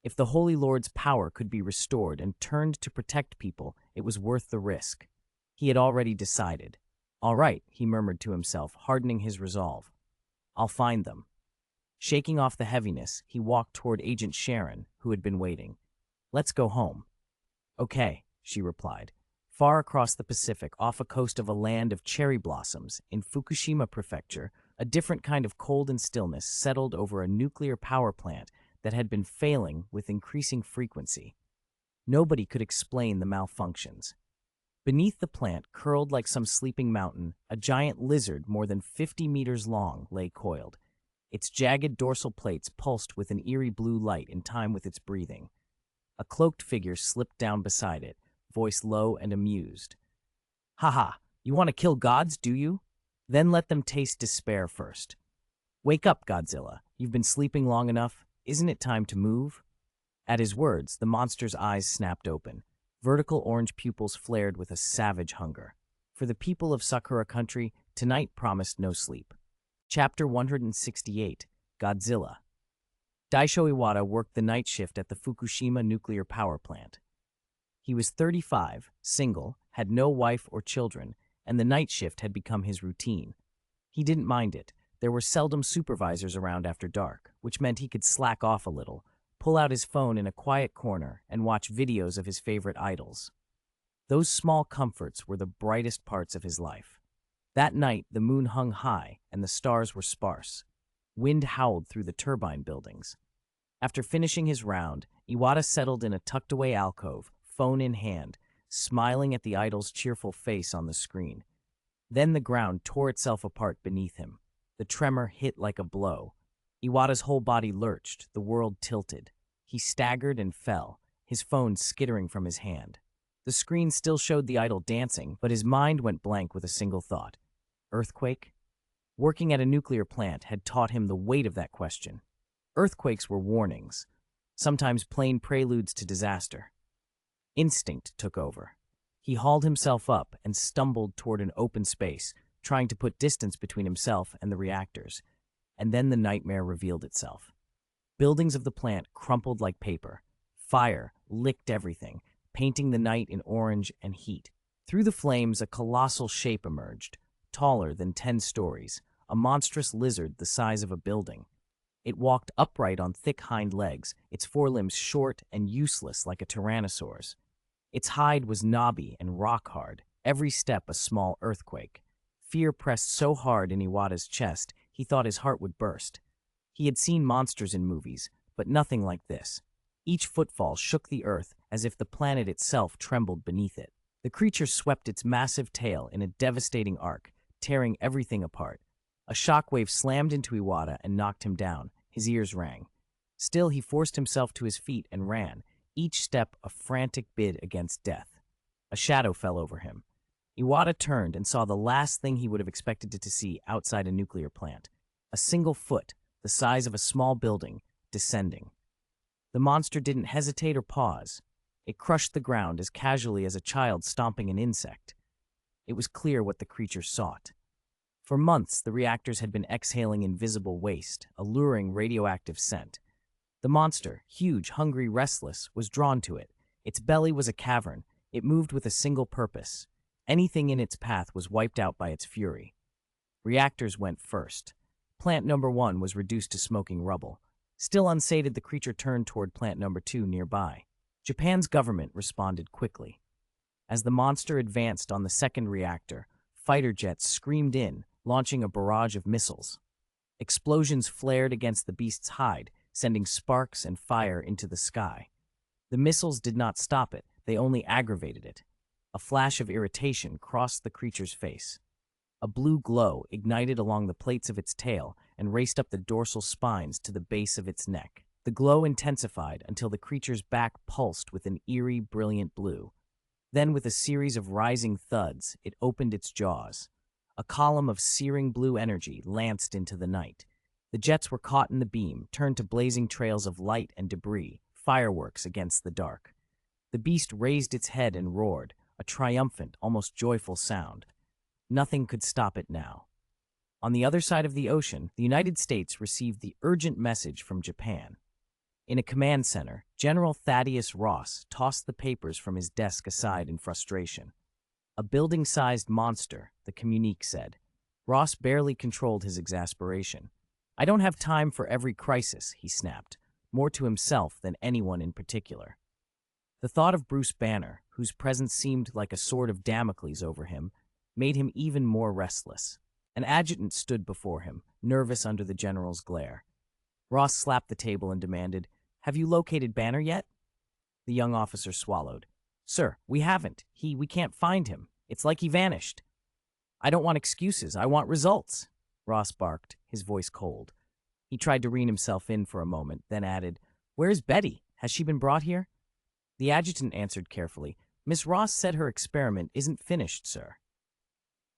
If the Holy Lord's power could be restored and turned to protect people, it was worth the risk. He had already decided. All right, he murmured to himself, hardening his resolve. I'll find them. Shaking off the heaviness, he walked toward Agent Sharon, who had been waiting. Let's go home. Okay, she replied. Far across the Pacific, off a coast of a land of cherry blossoms, in Fukushima Prefecture, a different kind of cold and stillness settled over a nuclear power plant that had been failing with increasing frequency. Nobody could explain the malfunctions. Beneath the plant, curled like some sleeping mountain, a giant lizard more than 50 meters long lay coiled. Its jagged dorsal plates pulsed with an eerie blue light in time with its breathing. A cloaked figure slipped down beside it, voice low and amused. "Haha, you want to kill gods, do you? Then let them taste despair first. Wake up, Godzilla. You've been sleeping long enough. Isn't it time to move?" At his words, the monster's eyes snapped open. Vertical orange pupils flared with a savage hunger. For the people of Sakura Country, tonight promised no sleep. Chapter 168, Godzilla. Daisho Iwata worked the night shift at the Fukushima nuclear power plant. He was 35, single, had no wife or children, and the night shift had become his routine. He didn't mind it. There were seldom supervisors around after dark, which meant he could slack off a little, pull out his phone in a quiet corner, and watch videos of his favorite idols. Those small comforts were the brightest parts of his life. That night, the moon hung high, and the stars were sparse. Wind howled through the turbine buildings. After finishing his round, Iwata settled in a tucked-away alcove, phone in hand, smiling at the idol's cheerful face on the screen. Then the ground tore itself apart beneath him. The tremor hit like a blow. Iwata's whole body lurched, the world tilted. He staggered and fell, his phone skittering from his hand. The screen still showed the idol dancing, but his mind went blank with a single thought. Earthquake? Working at a nuclear plant had taught him the weight of that question. Earthquakes were warnings, sometimes plain preludes to disaster. Instinct took over. He hauled himself up and stumbled toward an open space, trying to put distance between himself and the reactors. And then the nightmare revealed itself. Buildings of the plant crumpled like paper. Fire licked everything, painting the night in orange and heat. Through the flames, a colossal shape emerged, taller than 10 stories, a monstrous lizard the size of a building. It walked upright on thick hind legs, its forelimbs short and useless like a tyrannosaur's. Its hide was knobby and rock-hard, every step a small earthquake. Fear pressed so hard in Iwata's chest, he thought his heart would burst. He had seen monsters in movies, but nothing like this. Each footfall shook the earth as if the planet itself trembled beneath it. The creature swept its massive tail in a devastating arc, tearing everything apart. A shockwave slammed into Iwata and knocked him down. His ears rang. Still, he forced himself to his feet and ran, each step a frantic bid against death. A shadow fell over him. Iwata turned and saw the last thing he would have expected to see outside a nuclear plant. A single foot, the size of a small building, descending. The monster didn't hesitate or pause. It crushed the ground as casually as a child stomping an insect. It was clear what the creature sought. For months, the reactors had been exhaling invisible waste, a luring radioactive scent. The monster, huge, hungry, restless, was drawn to it. Its belly was a cavern. It moved with a single purpose. Anything in its path was wiped out by its fury. Reactors went first. Plant number 1 was reduced to smoking rubble. Still unsated, the creature turned toward plant number 2 nearby. Japan's government responded quickly. As the monster advanced on the second reactor, fighter jets screamed in, launching a barrage of missiles. Explosions flared against the beast's hide, sending sparks and fire into the sky. The missiles did not stop it, they only aggravated it. A flash of irritation crossed the creature's face. A blue glow ignited along the plates of its tail and raced up the dorsal spines to the base of its neck. The glow intensified until the creature's back pulsed with an eerie, brilliant blue. Then, with a series of rising thuds, it opened its jaws. A column of searing blue energy lanced into the night. The jets were caught in the beam, turned to blazing trails of light and debris, fireworks against the dark. The beast raised its head and roared, a triumphant, almost joyful sound. Nothing could stop it now. On the other side of the ocean, the United States received the urgent message from Japan. In a command center, General Thaddeus Ross tossed the papers from his desk aside in frustration. A building-sized monster, the communique said. Ross barely controlled his exasperation. I don't have time for every crisis, he snapped, more to himself than anyone in particular. The thought of Bruce Banner, whose presence seemed like a sword of Damocles over him, made him even more restless. An adjutant stood before him, nervous under the general's glare. Ross slapped the table and demanded, "Have you located Banner yet?" The young officer swallowed. "Sir, we haven't. We can't find him. It's like he vanished." "I don't want excuses. I want results," Ross barked, his voice cold. He tried to rein himself in for a moment, then added, "Where's Betty? Has she been brought here?" The adjutant answered carefully, "Miss Ross said her experiment isn't finished, sir."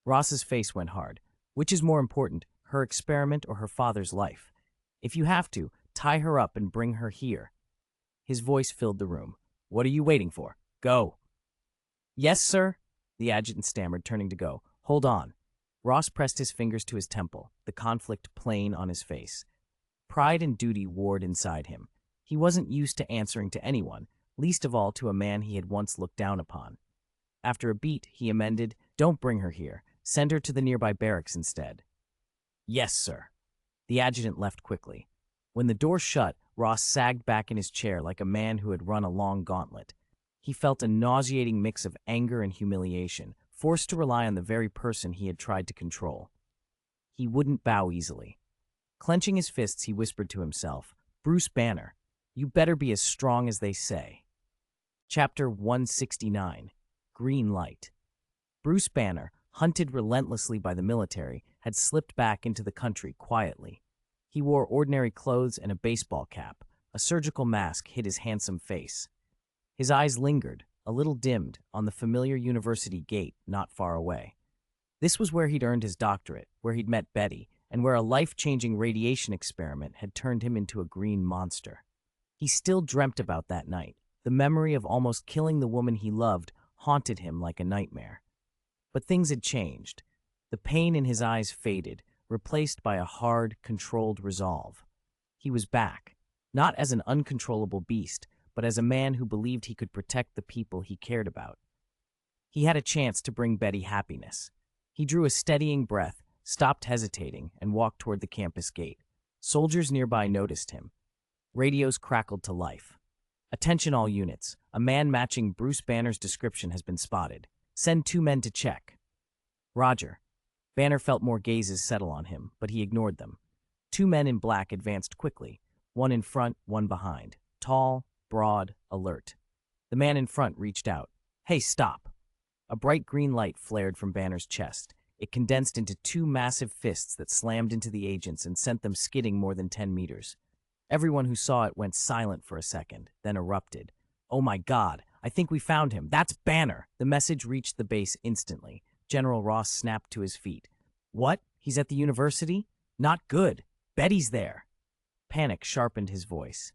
Ross's face went hard. Which is more important, her experiment or her father's life? If you have to, tie her up and bring her here. His voice filled the room. "What are you waiting for? Go." "Yes, sir," the adjutant stammered, turning to go. "Hold on." Ross pressed his fingers to his temple, the conflict plain on his face. Pride and duty warred inside him. He wasn't used to answering to anyone, least of all to a man he had once looked down upon. After a beat, he amended, "Don't bring her here. Send her to the nearby barracks instead." "Yes, sir." The adjutant left quickly. When the door shut, Ross sagged back in his chair like a man who had run a long gauntlet. He felt a nauseating mix of anger and humiliation, forced to rely on the very person he had tried to control. He wouldn't bow easily. Clenching his fists, he whispered to himself, "Bruce Banner, you better be as strong as they say." Chapter 169. Green Light. Bruce Banner, hunted relentlessly by the military, had slipped back into the country quietly. He wore ordinary clothes and a baseball cap. A surgical mask hid his handsome face. His eyes lingered, a little dimmed, on the familiar university gate not far away. This was where he'd earned his doctorate, where he'd met Betty, and where a life-changing radiation experiment had turned him into a green monster. He still dreamt about that night. The memory of almost killing the woman he loved haunted him like a nightmare. But things had changed. The pain in his eyes faded, replaced by a hard, controlled resolve. He was back, not as an uncontrollable beast, but as a man who believed he could protect the people he cared about. He had a chance to bring Betty happiness. He drew a steadying breath, stopped hesitating, and walked toward the campus gate. Soldiers nearby noticed him. Radios crackled to life. "Attention all units. A man matching Bruce Banner's description has been spotted. Send 2 men to check." "Roger." Banner felt more gazes settle on him, but he ignored them. 2 men in black advanced quickly, one in front, one behind. Tall, broad, alert. The man in front reached out. "Hey, stop." A bright green light flared from Banner's chest. It condensed into 2 massive fists that slammed into the agents and sent them skidding more than 10 meters. Everyone who saw it went silent for a second, then erupted. "Oh my God, I think we found him. That's Banner." The message reached the base instantly. General Ross snapped to his feet. "What? He's at the university? Not good. Betty's there." Panic sharpened his voice.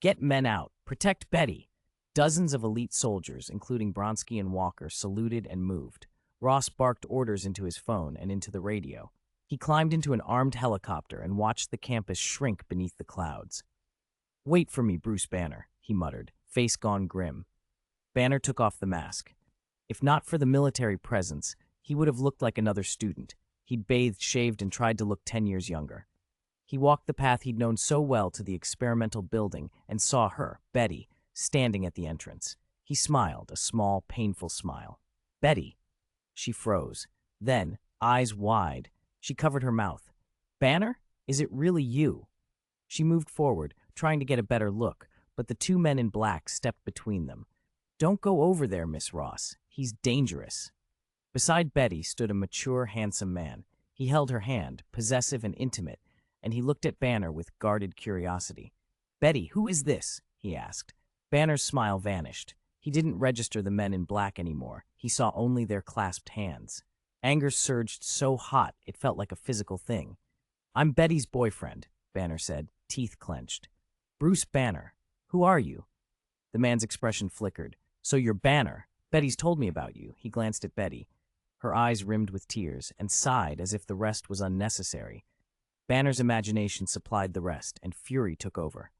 "Get men out. Protect Betty." Dozens of elite soldiers, including Bronsky and Walker, saluted and moved. Ross barked orders into his phone and into the radio. He climbed into an armed helicopter and watched the campus shrink beneath the clouds. "Wait for me, Bruce Banner," he muttered, face gone grim. Banner took off the mask. If not for the military presence, he would have looked like another student. He'd bathed, shaved, and tried to look 10 years younger. He walked the path he'd known so well to the experimental building and saw her, Betty, standing at the entrance. He smiled, a small, painful smile. "Betty." She froze. Then, eyes wide, she covered her mouth. "Banner? Is it really you?" She moved forward, trying to get a better look, but the 2 men in black stepped between them. "Don't go over there, Miss Ross. He's dangerous." Beside Betty stood a mature, handsome man. He held her hand, possessive and intimate, and he looked at Banner with guarded curiosity. "Betty, who is this?" he asked. Banner's smile vanished. He didn't register the men in black anymore. He saw only their clasped hands. Anger surged so hot it felt like a physical thing. "I'm Betty's boyfriend," Banner said, teeth clenched. "Bruce Banner. Who are you?" The man's expression flickered. So you're Banner. Betty's told me about you. He glanced at Betty. Her eyes rimmed with tears, and sighed as if the rest was unnecessary. Banner's imagination supplied the rest, and fury took over.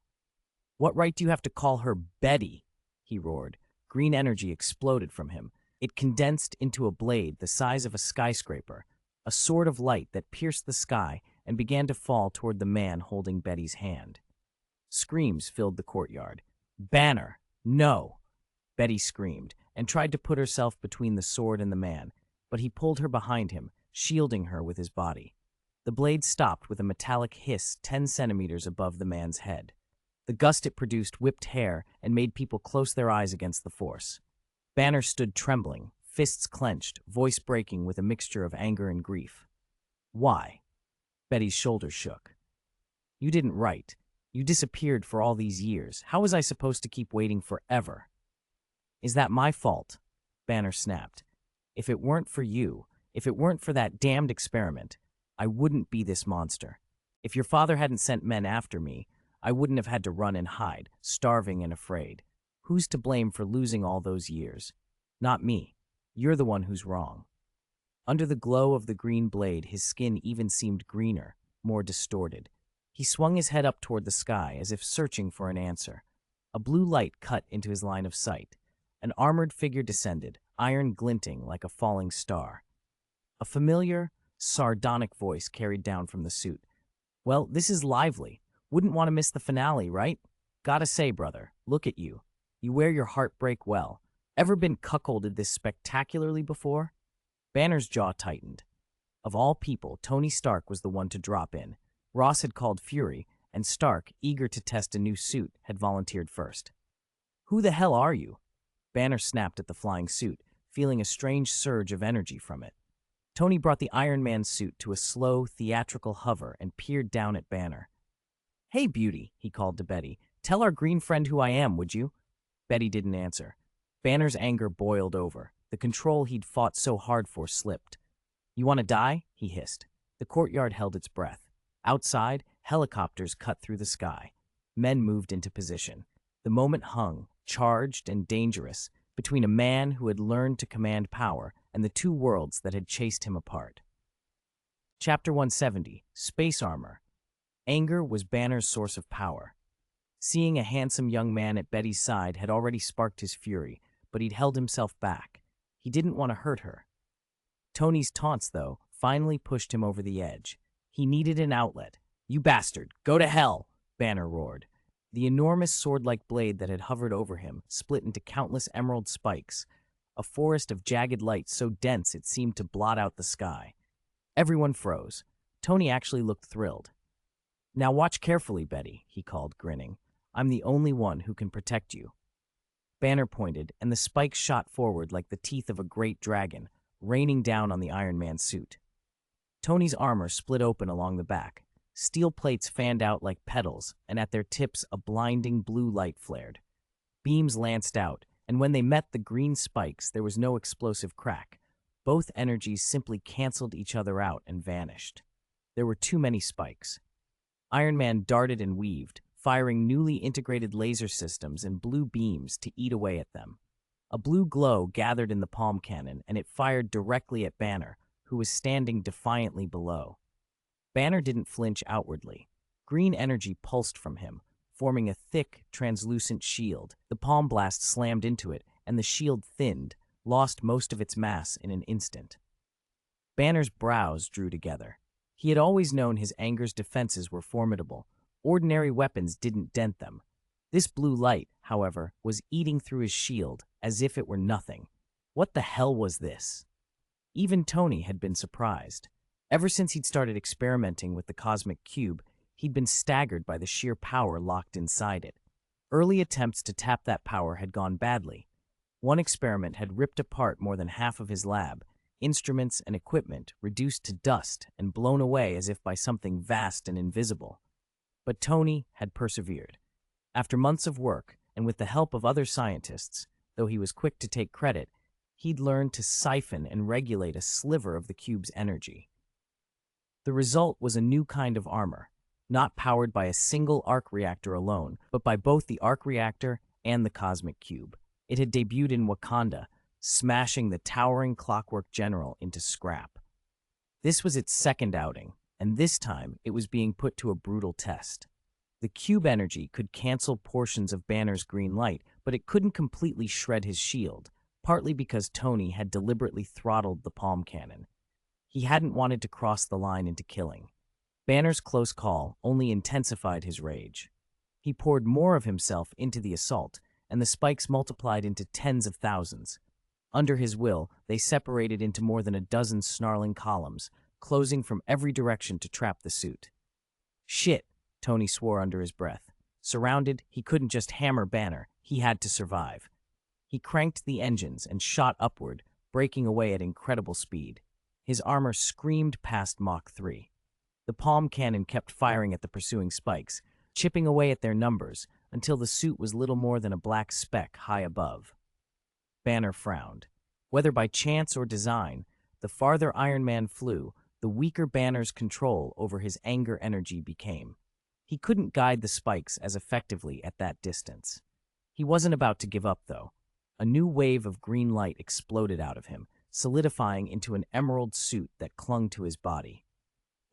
What right do you have to call her Betty? He roared. Green energy exploded from him. It condensed into a blade the size of a skyscraper, a sword of light that pierced the sky and began to fall toward the man holding Betty's hand. Screams filled the courtyard. Banner! No! Betty screamed and tried to put herself between the sword and the man, but he pulled her behind him, shielding her with his body. The blade stopped with a metallic hiss 10 centimeters above the man's head. The gust it produced whipped hair and made people close their eyes against the force. Banner stood trembling, fists clenched, voice breaking with a mixture of anger and grief. Why? Betty's shoulders shook. You didn't write. You disappeared for all these years. How was I supposed to keep waiting forever? Is that my fault? Banner snapped. If it weren't for you, if it weren't for that damned experiment, I wouldn't be this monster. If your father hadn't sent men after me, I wouldn't have had to run and hide, starving and afraid. Who's to blame for losing all those years? Not me. You're the one who's wrong. Under the glow of the green blade, his skin even seemed greener, more distorted. He swung his head up toward the sky as if searching for an answer. A blue light cut into his line of sight. An armored figure descended, iron glinting like a falling star. A familiar, sardonic voice carried down from the suit. Well, this is lively. Wouldn't want to miss the finale, right? Gotta say, brother, look at you. You wear your heartbreak well. Ever been cuckolded this spectacularly before? Banner's jaw tightened. Of all people, Tony Stark was the one to drop in. Ross had called Fury, and Stark, eager to test a new suit, had volunteered first. Who the hell are you? Banner snapped at the flying suit, feeling a strange surge of energy from it. Tony brought the Iron Man suit to a slow, theatrical hover and peered down at Banner. Hey, beauty, he called to Betty. Tell our green friend who I am, would you? Betty didn't answer. Banner's anger boiled over. The control he'd fought so hard for slipped. You want to die? He hissed. The courtyard held its breath. Outside, helicopters cut through the sky. Men moved into position. The moment hung, charged and dangerous, between a man who had learned to command power and the two worlds that had chased him apart. Chapter 170, Space Armor. Anger was Banner's source of power. Seeing a handsome young man at Betty's side had already sparked his fury, but he'd held himself back. He didn't want to hurt her. Tony's taunts, though, finally pushed him over the edge. He needed an outlet. You bastard, go to hell, Banner roared. The enormous sword-like blade that had hovered over him split into countless emerald spikes, a forest of jagged light so dense it seemed to blot out the sky. Everyone froze. Tony actually looked thrilled. Now watch carefully, Betty, he called, grinning. I'm the only one who can protect you. Banner pointed, and the spikes shot forward like the teeth of a great dragon, raining down on the Iron Man suit. Tony's armor split open along the back. Steel plates fanned out like petals, and at their tips a blinding blue light flared. Beams lanced out, and when they met the green spikes, there was no explosive crack. Both energies simply canceled each other out and vanished. There were too many spikes. Iron Man darted and weaved, firing newly integrated laser systems and blue beams to eat away at them. A blue glow gathered in the palm cannon, and it fired directly at Banner, who was standing defiantly below. Banner didn't flinch outwardly. Green energy pulsed from him, forming a thick, translucent shield. The palm blast slammed into it, and the shield thinned, lost most of its mass in an instant. Banner's brows drew together. He had always known his anger's defenses were formidable. Ordinary weapons didn't dent them. This blue light, however, was eating through his shield as if it were nothing. What the hell was this? Even Tony had been surprised. Ever since he'd started experimenting with the cosmic cube, he'd been staggered by the sheer power locked inside it. Early attempts to tap that power had gone badly. One experiment had ripped apart more than half of his lab, instruments and equipment reduced to dust and blown away as if by something vast and invisible. But Tony had persevered. After months of work, and with the help of other scientists, though he was quick to take credit, he'd learned to siphon and regulate a sliver of the cube's energy. The result was a new kind of armor, not powered by a single arc reactor alone, but by both the arc reactor and the cosmic cube. It had debuted in Wakanda, smashing the towering Clockwork General into scrap. This was its second outing, and this time it was being put to a brutal test. The cube energy could cancel portions of Banner's green light, but it couldn't completely shred his shield, partly because Tony had deliberately throttled the palm cannon. He hadn't wanted to cross the line into killing. Banner's close call only intensified his rage. He poured more of himself into the assault, and the spikes multiplied into tens of thousands. Under his will, they separated into more than a dozen snarling columns, closing from every direction to trap the suit. Shit, Tony swore under his breath. Surrounded, he couldn't just hammer Banner, he had to survive. He cranked the engines and shot upward, breaking away at incredible speed. His armor screamed past Mach 3. The palm cannon kept firing at the pursuing spikes, chipping away at their numbers until the suit was little more than a black speck high above. Banner frowned. Whether by chance or design, the farther Iron Man flew, the weaker Banner's control over his anger energy became. He couldn't guide the spikes as effectively at that distance. He wasn't about to give up, though. A new wave of green light exploded out of him, solidifying into an emerald suit that clung to his body.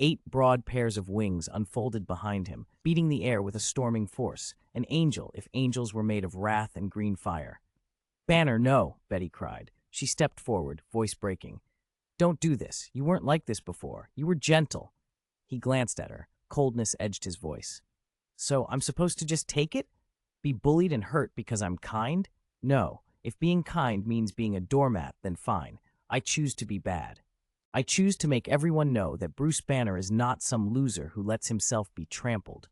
8 broad pairs of wings unfolded behind him, beating the air with a storming force, an angel if angels were made of wrath and green fire. "Banner, no," Betty cried. She stepped forward, voice breaking. "Don't do this. You weren't like this before. You were gentle." He glanced at her. Coldness edged his voice. "So I'm supposed to just take it? Be bullied and hurt because I'm kind? No. If being kind means being a doormat, then fine. I choose to be bad. I choose to make everyone know that Bruce Banner is not some loser who lets himself be trampled."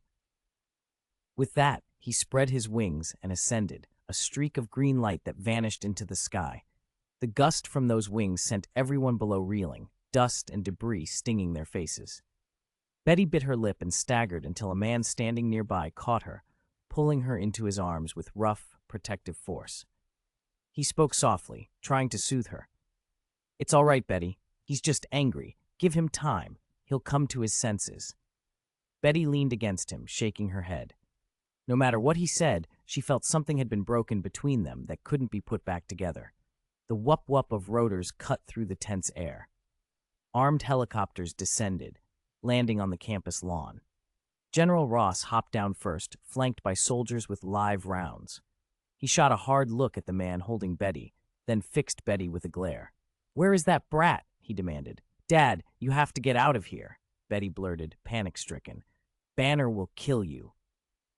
With that, he spread his wings and ascended, a streak of green light that vanished into the sky. The gust from those wings sent everyone below reeling, dust and debris stinging their faces. Betty bit her lip and staggered until a man standing nearby caught her, pulling her into his arms with rough, protective force. He spoke softly, trying to soothe her. "It's all right, Betty. He's just angry. Give him time. He'll come to his senses." Betty leaned against him, shaking her head. No matter what he said, she felt something had been broken between them that couldn't be put back together. The whup-whup of rotors cut through the tense air. Armed helicopters descended, landing on the campus lawn. General Ross hopped down first, flanked by soldiers with live rounds. He shot a hard look at the man holding Betty, then fixed Betty with a glare. "Where is that brat?" he demanded. "Dad, you have to get out of here," Betty blurted, panic-stricken. "Banner will kill you."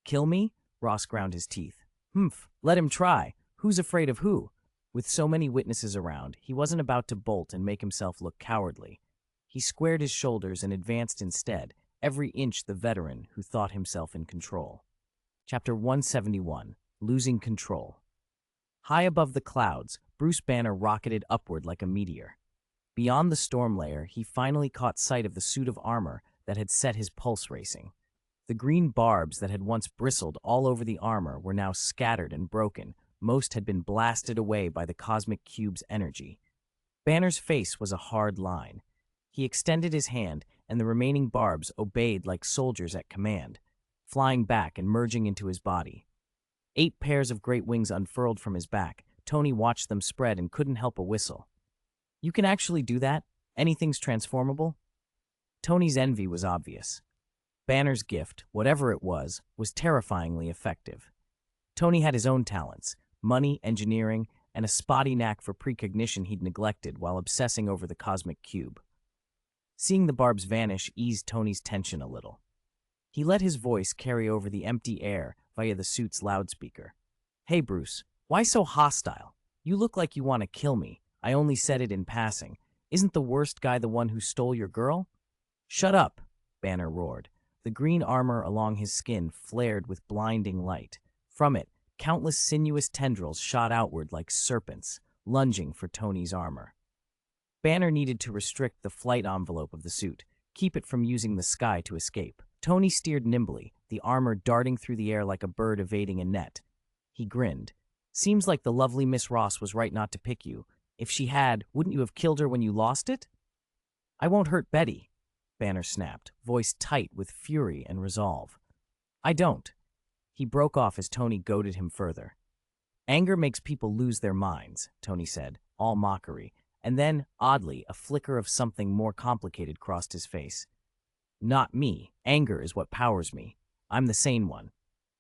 "Kill me?" Ross ground his teeth. "Humph, let him try. Who's afraid of who?" With so many witnesses around, he wasn't about to bolt and make himself look cowardly. He squared his shoulders and advanced instead, every inch the veteran who thought himself in control. Chapter 171, Losing Control. High above the clouds, Bruce Banner rocketed upward like a meteor. Beyond the storm layer, he finally caught sight of the suit of armor that had set his pulse racing. The green barbs that had once bristled all over the armor were now scattered and broken. Most had been blasted away by the cosmic cube's energy. Banner's face was a hard line. He extended his hand, and the remaining barbs obeyed like soldiers at command, flying back and merging into his body. 8 pairs of great wings unfurled from his back. Tony watched them spread and couldn't help a whistle. "You can actually do that? Anything's transformable?" Tony's envy was obvious. Banner's gift, whatever it was terrifyingly effective. Tony had his own talents, money, engineering, and a spotty knack for precognition he'd neglected while obsessing over the cosmic cube. Seeing the barbs vanish eased Tony's tension a little. He let his voice carry over the empty air via the suit's loudspeaker. "Hey, Bruce, why so hostile? You look like you want to kill me. I only said it in passing. Isn't the worst guy the one who stole your girl?" "Shut up," Banner roared. The green armor along his skin flared with blinding light. From it, countless sinuous tendrils shot outward like serpents, lunging for Tony's armor. Banner needed to restrict the flight envelope of the suit, keep it from using the sky to escape. Tony steered nimbly, the armor darting through the air like a bird evading a net. He grinned. "Seems like the lovely Miss Ross was right not to pick you. If she had, wouldn't you have killed her when you lost it?" "I won't hurt Betty," Banner snapped, voice tight with fury and resolve. "I don't." He broke off as Tony goaded him further. Anger makes people lose their minds, Tony said, all mockery. And then, oddly, a flicker of something more complicated crossed his face. Not me. Anger is what powers me. I'm the sane one.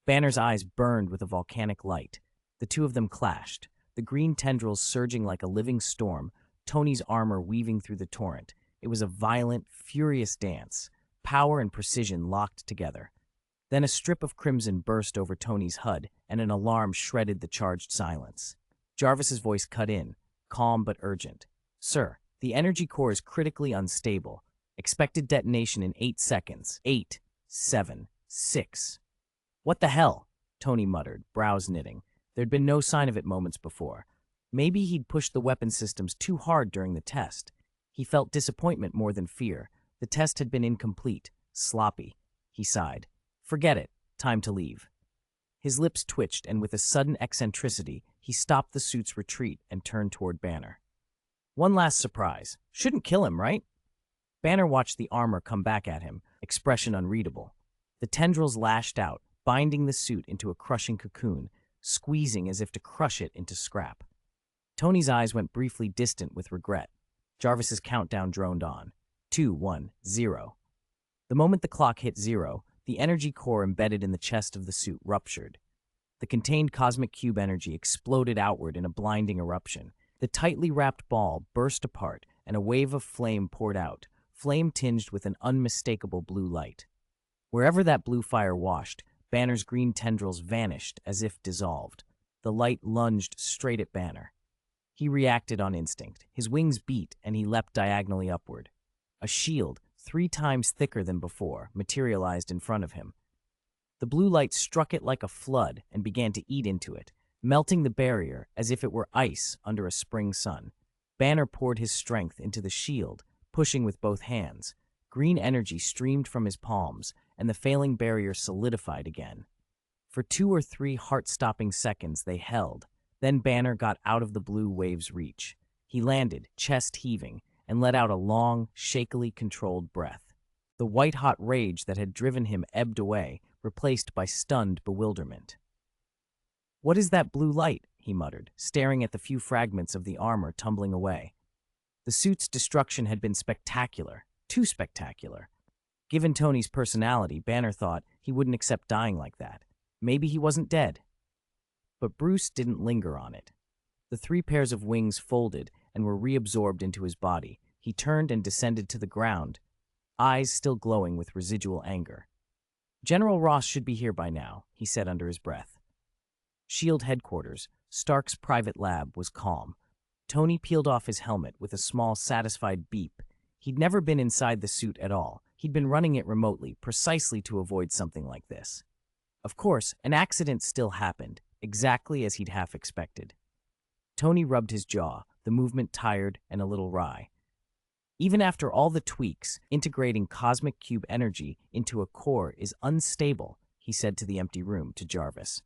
Banner's eyes burned with a volcanic light. The two of them clashed, the green tendrils surging like a living storm, Tony's armor weaving through the torrent. It was a violent, furious dance, power and precision locked together. Then a strip of crimson burst over Tony's HUD, and an alarm shredded the charged silence. Jarvis's voice cut in, calm but urgent. Sir, the energy core is critically unstable. Expected detonation in 8 seconds. 8, 7, 6. What the hell? Tony muttered, brows knitting. There'd been no sign of it moments before. Maybe he'd pushed the weapon systems too hard during the test. He felt disappointment more than fear. The test had been incomplete, sloppy. He sighed. Forget it. Time to leave. His lips twitched, and with a sudden eccentricity, he stopped the suit's retreat and turned toward Banner. One last surprise. Shouldn't kill him, right? Banner watched the armor come back at him, expression unreadable. The tendrils lashed out, binding the suit into a crushing cocoon, squeezing as if to crush it into scrap. Tony's eyes went briefly distant with regret. Jarvis's countdown droned on. 2, 1, 0. The moment the clock hit 0, the energy core embedded in the chest of the suit ruptured. The contained cosmic cube energy exploded outward in a blinding eruption. The tightly wrapped ball burst apart, and a wave of flame poured out, flame tinged with an unmistakable blue light. Wherever that blue fire washed, Banner's green tendrils vanished as if dissolved. The light lunged straight at Banner. He reacted on instinct. His wings beat, and he leapt diagonally upward. A shield, 3 times thicker than before, materialized in front of him. The blue light struck it like a flood and began to eat into it, melting the barrier as if it were ice under a spring sun. Banner poured his strength into the shield, pushing with both hands. Green energy streamed from his palms, and the failing barrier solidified again. For 2 or 3 heart-stopping seconds they held. Then Banner got out of the blue wave's reach. He landed, chest heaving, and let out a long, shakily controlled breath. The white-hot rage that had driven him ebbed away, replaced by stunned bewilderment. "What is that blue light?" he muttered, staring at the few fragments of the armor tumbling away. The suit's destruction had been spectacular, too spectacular. Given Tony's personality, Banner thought he wouldn't accept dying like that. Maybe he wasn't dead. But Bruce didn't linger on it. The 3 pairs of wings folded and were reabsorbed into his body. He turned and descended to the ground, eyes still glowing with residual anger. "General Ross should be here by now," he said under his breath. SHIELD headquarters, Stark's private lab, was calm. Tony peeled off his helmet with a small, satisfied beep. He'd never been inside the suit at all. He'd been running it remotely, precisely to avoid something like this. Of course, an accident still happened, exactly as he'd half expected. Tony rubbed his jaw, the movement tired and a little wry. Even after all the tweaks, integrating cosmic cube energy into a core is unstable, he said to the empty room, to Jarvis.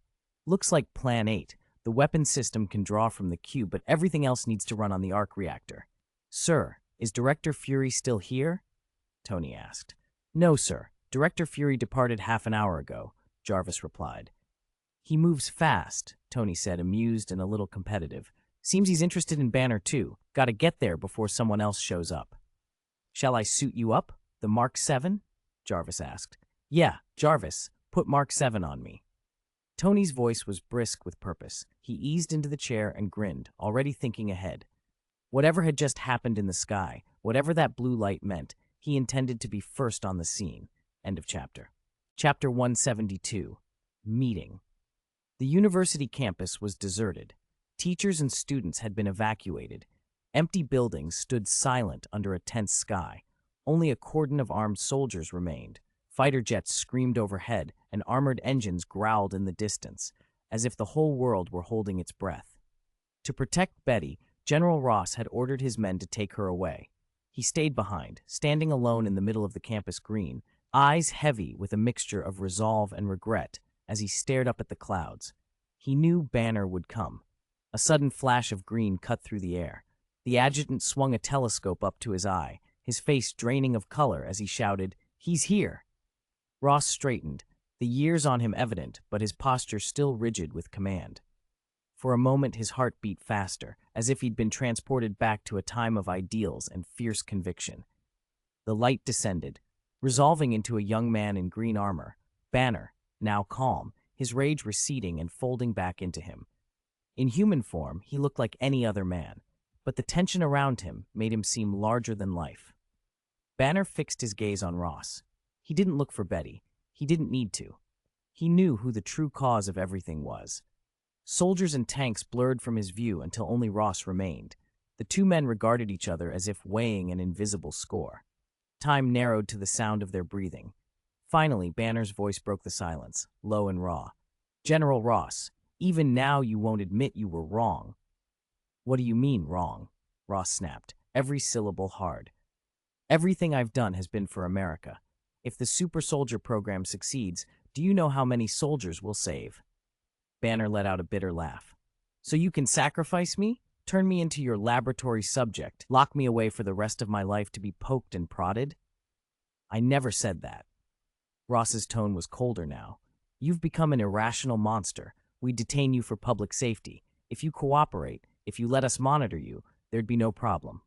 Looks like Plan 8. The weapon system can draw from the cube, but everything else needs to run on the arc reactor. "Sir, is Director Fury still here?" Tony asked. "No, sir. Director Fury departed half an hour ago," Jarvis replied. "He moves fast," Tony said, amused and a little competitive. "Seems he's interested in Banner too. Gotta get there before someone else shows up." "Shall I suit you up? The Mark 7? Jarvis asked. "Yeah, Jarvis, put Mark 7 on me." Tony's voice was brisk with purpose. He eased into the chair and grinned, already thinking ahead. Whatever had just happened in the sky, whatever that blue light meant, he intended to be first on the scene. End of chapter. Chapter 172. Meeting. The university campus was deserted. Teachers and students had been evacuated. Empty buildings stood silent under a tense sky. Only a cordon of armed soldiers remained. Fighter jets screamed overhead, and armored engines growled in the distance, as if the whole world were holding its breath. To protect Betty, General Ross had ordered his men to take her away. He stayed behind, standing alone in the middle of the campus green, eyes heavy with a mixture of resolve and regret as he stared up at the clouds. He knew Banner would come. A sudden flash of green cut through the air. The adjutant swung a telescope up to his eye, his face draining of color as he shouted, "He's here!" Ross straightened, the years on him evident, but his posture still rigid with command. For a moment, his heart beat faster, as if he'd been transported back to a time of ideals and fierce conviction. The light descended, resolving into a young man in green armor. Banner, now calm, his rage receding and folding back into him. In human form, he looked like any other man, but the tension around him made him seem larger than life. Banner fixed his gaze on Ross. He didn't look for Betty. He didn't need to. He knew who the true cause of everything was. Soldiers and tanks blurred from his view until only Ross remained. The two men regarded each other as if weighing an invisible score. Time narrowed to the sound of their breathing. Finally, Banner's voice broke the silence, low and raw. "General Ross, even now you won't admit you were wrong." "What do you mean, wrong?" Ross snapped, every syllable hard. "Everything I've done has been for America. If the super soldier program succeeds, do you know how many soldiers we'll save?" Banner let out a bitter laugh. "So you can sacrifice me? Turn me into your laboratory subject? Lock me away for the rest of my life to be poked and prodded?" "I never said that." Ross's tone was colder now. "You've become an irrational monster. We detain you for public safety. If you cooperate, if you let us monitor you, there'd be no problem."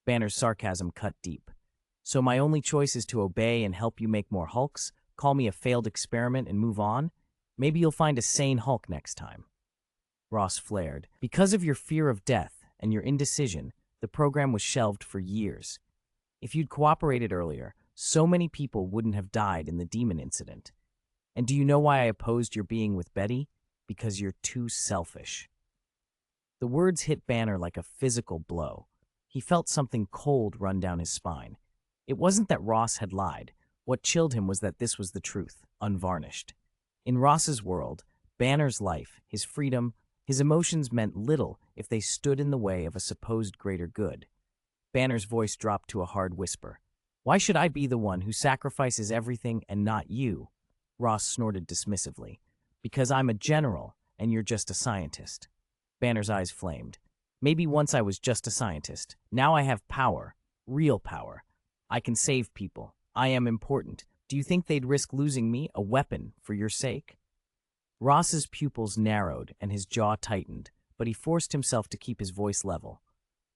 Banner's sarcasm cut deep. "So my only choice is to obey and help you make more Hulks? Call me a failed experiment and move on? Maybe you'll find a sane Hulk next time." Ross flared. "Because of your fear of death and your indecision, the program was shelved for years. If you'd cooperated earlier, so many people wouldn't have died in the demon incident. And do you know why I opposed your being with Betty? Because you're too selfish." The words hit Banner like a physical blow. He felt something cold run down his spine. It wasn't that Ross had lied. What chilled him was that this was the truth, unvarnished. In Ross's world, Banner's life, his freedom, his emotions meant little if they stood in the way of a supposed greater good. Banner's voice dropped to a hard whisper. "Why should I be the one who sacrifices everything and not you?" Ross snorted dismissively. "Because I'm a general and you're just a scientist." Banner's eyes flamed. "Maybe once I was just a scientist. Now I have power, real power. I can save people. I am important. Do you think they'd risk losing me, a weapon, for your sake?" Ross's pupils narrowed and his jaw tightened, but he forced himself to keep his voice level.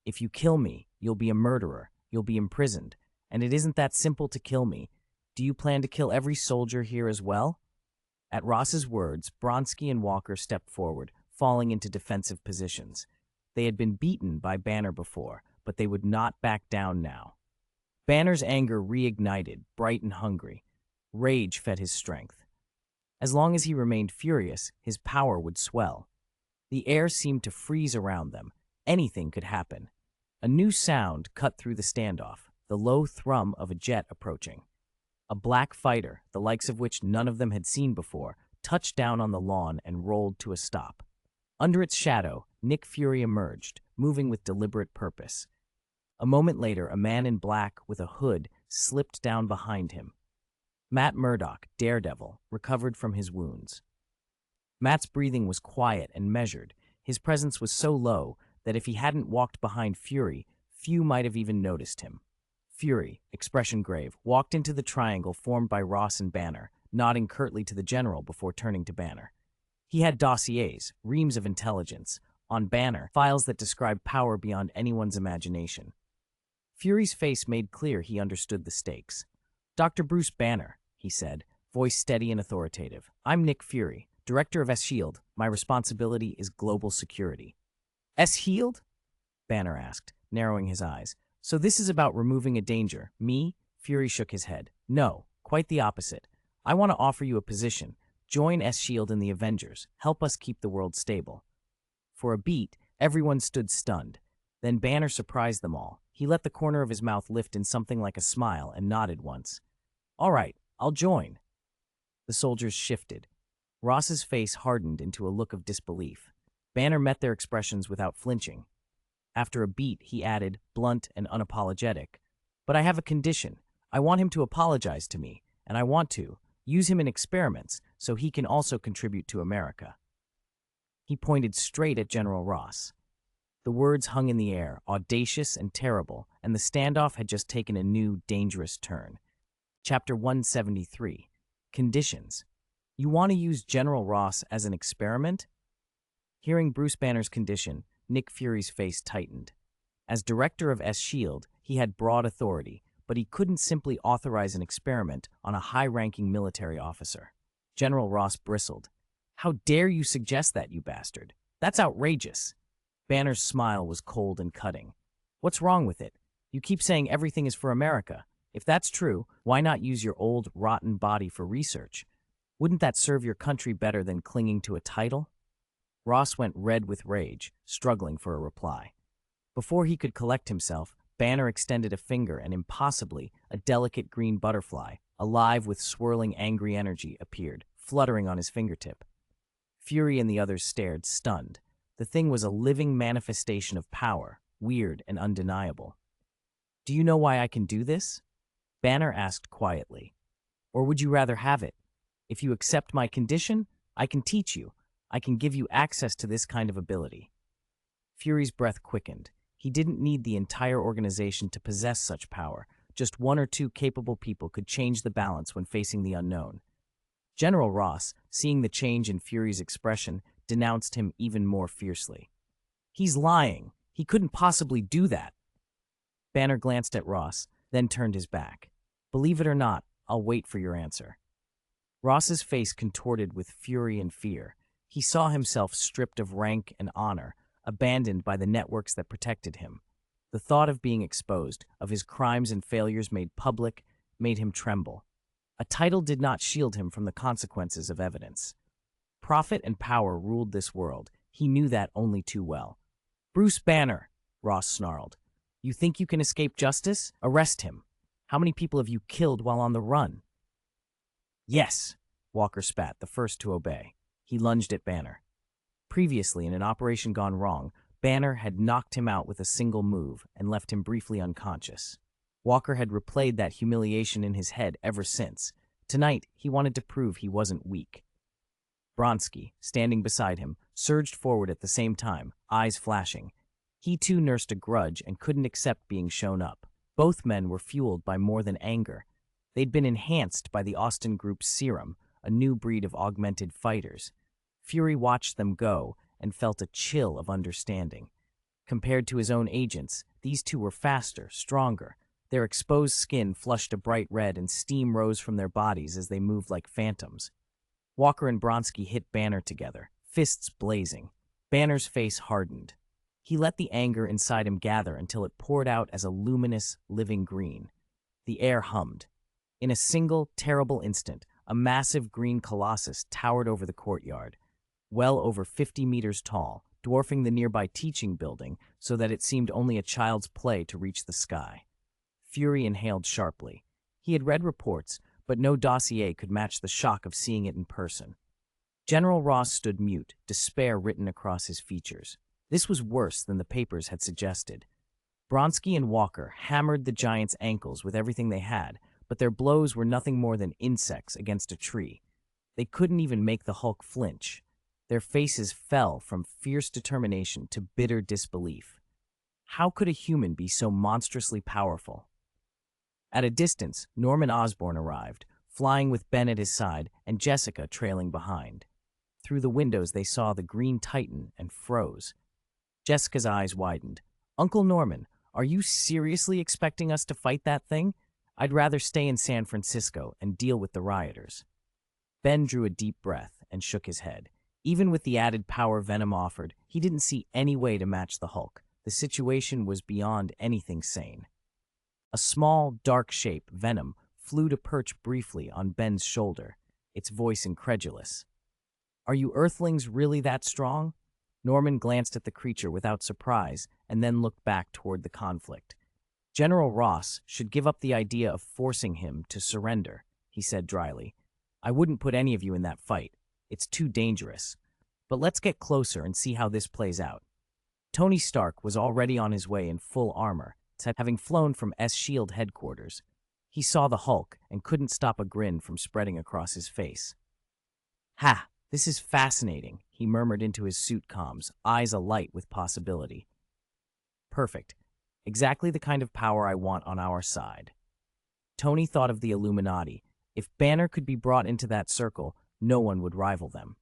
"If you kill me, you'll be a murderer. You'll be imprisoned. And it isn't that simple to kill me. Do you plan to kill every soldier here as well?" At Ross's words, Bronsky and Walker stepped forward, falling into defensive positions. They had been beaten by Banner before, but they would not back down now. Banner's anger reignited, bright and hungry. Rage fed his strength. As long as he remained furious, his power would swell. The air seemed to freeze around them. Anything could happen. A new sound cut through the standoff, the low thrum of a jet approaching. A black fighter, the likes of which none of them had seen before, touched down on the lawn and rolled to a stop. Under its shadow, Nick Fury emerged, moving with deliberate purpose. A moment later, a man in black with a hood slipped down behind him. Matt Murdock, Daredevil, recovered from his wounds. Matt's breathing was quiet and measured. His presence was so low that if he hadn't walked behind Fury, few might have even noticed him. Fury, expression grave, walked into the triangle formed by Ross and Banner, nodding curtly to the general before turning to Banner. He had dossiers, reams of intelligence. On Banner, files that described power beyond anyone's imagination. Fury's face made clear he understood the stakes. "Dr. Bruce Banner," he said, voice steady and authoritative. "I'm Nick Fury, director of S.H.I.E.L.D. My responsibility is global security." "S.H.I.E.L.D.?" Banner asked, narrowing his eyes. "So this is about removing a danger, me?" Fury shook his head. "No, quite the opposite. I want to offer you a position. Join S.H.I.E.L.D. in the Avengers. Help us keep the world stable." For a beat, everyone stood stunned. Then Banner surprised them all. He let the corner of his mouth lift in something like a smile and nodded once. "All right, I'll join." The soldiers shifted. Ross's face hardened into a look of disbelief. Banner met their expressions without flinching. After a beat, he added, blunt and unapologetic, "But I have a condition. I want him to apologize to me, and I want to use him in experiments so he can also contribute to America." He pointed straight at General Ross. The words hung in the air, audacious and terrible, and the standoff had just taken a new, dangerous turn. Chapter 173. Conditions. "You want to use General Ross as an experiment?" Hearing Bruce Banner's condition, Nick Fury's face tightened. As director of S.H.I.E.L.D., he had broad authority, but he couldn't simply authorize an experiment on a high-ranking military officer. General Ross bristled. "How dare you suggest that, you bastard? That's outrageous." Banner's smile was cold and cutting. "What's wrong with it? You keep saying everything is for America. If that's true, why not use your old, rotten body for research? Wouldn't that serve your country better than clinging to a title?" Ross went red with rage, struggling for a reply. Before he could collect himself, Banner extended a finger and impossibly, a delicate green butterfly, alive with swirling angry energy, appeared, fluttering on his fingertip. Fury and the others stared, stunned. The thing was a living manifestation of power, weird and undeniable. "Do you know why I can do this?" Banner asked quietly. "Or would you rather have it? If you accept my condition, I can teach you. I can give you access to this kind of ability." Fury's breath quickened. He didn't need the entire organization to possess such power. Just one or two capable people could change the balance when facing the unknown. General Ross, seeing the change in Fury's expression, denounced him even more fiercely. "He's lying. He couldn't possibly do that." Banner glanced at Ross, then turned his back. "Believe it or not, I'll wait for your answer." Ross's face contorted with fury and fear. He saw himself stripped of rank and honor, abandoned by the networks that protected him. The thought of being exposed, of his crimes and failures made public, made him tremble. A title did not shield him from the consequences of evidence. Profit and power ruled this world. He knew that only too well. "Bruce Banner," Ross snarled. "You think you can escape justice? Arrest him. How many people have you killed while on the run?" "Yes," Walker spat, the first to obey. He lunged at Banner. Previously, in an operation gone wrong, Banner had knocked him out with a single move and left him briefly unconscious. Walker had replayed that humiliation in his head ever since. Tonight, he wanted to prove he wasn't weak. Bronsky, standing beside him, surged forward at the same time, eyes flashing. He too nursed a grudge and couldn't accept being shown up. Both men were fueled by more than anger. They'd been enhanced by the Austin Group's serum, a new breed of augmented fighters. Fury watched them go and felt a chill of understanding. Compared to his own agents, these two were faster, stronger. Their exposed skin flushed a bright red and steam rose from their bodies as they moved like phantoms. Walker and Bronsky hit Banner together, fists blazing. Banner's face hardened. He let the anger inside him gather until it poured out as a luminous, living green. The air hummed. In a single, terrible instant, a massive green colossus towered over the courtyard, well over 50 meters tall, dwarfing the nearby teaching building so that it seemed only a child's play to reach the sky. Fury inhaled sharply. He had read reports, but no dossier could match the shock of seeing it in person. General Ross stood mute, despair written across his features. This was worse than the papers had suggested. Bronsky and Walker hammered the giant's ankles with everything they had, but their blows were nothing more than insects against a tree. They couldn't even make the Hulk flinch. Their faces fell from fierce determination to bitter disbelief. How could a human be so monstrously powerful? At a distance, Norman Osborn arrived, flying with Ben at his side and Jessica trailing behind. Through the windows they saw the Green Titan and froze. Jessica's eyes widened. "Uncle Norman, are you seriously expecting us to fight that thing? I'd rather stay in San Francisco and deal with the rioters." Ben drew a deep breath and shook his head. Even with the added power Venom offered, he didn't see any way to match the Hulk. The situation was beyond anything sane. A small, dark shape, Venom, flew to perch briefly on Ben's shoulder, its voice incredulous. "Are you Earthlings really that strong?" Norman glanced at the creature without surprise and then looked back toward the conflict. "General Ross should give up the idea of forcing him to surrender," he said dryly. "I wouldn't put any of you in that fight. It's too dangerous. But let's get closer and see how this plays out." Tony Stark was already on his way in full armor, having flown from S.H.I.E.L.D. headquarters. He saw the Hulk and couldn't stop a grin from spreading across his face. "Ha! This is fascinating," he murmured into his suit comms, eyes alight with possibility. "Perfect. Exactly the kind of power I want on our side." Tony thought of the Illuminati. If Banner could be brought into that circle, no one would rival them.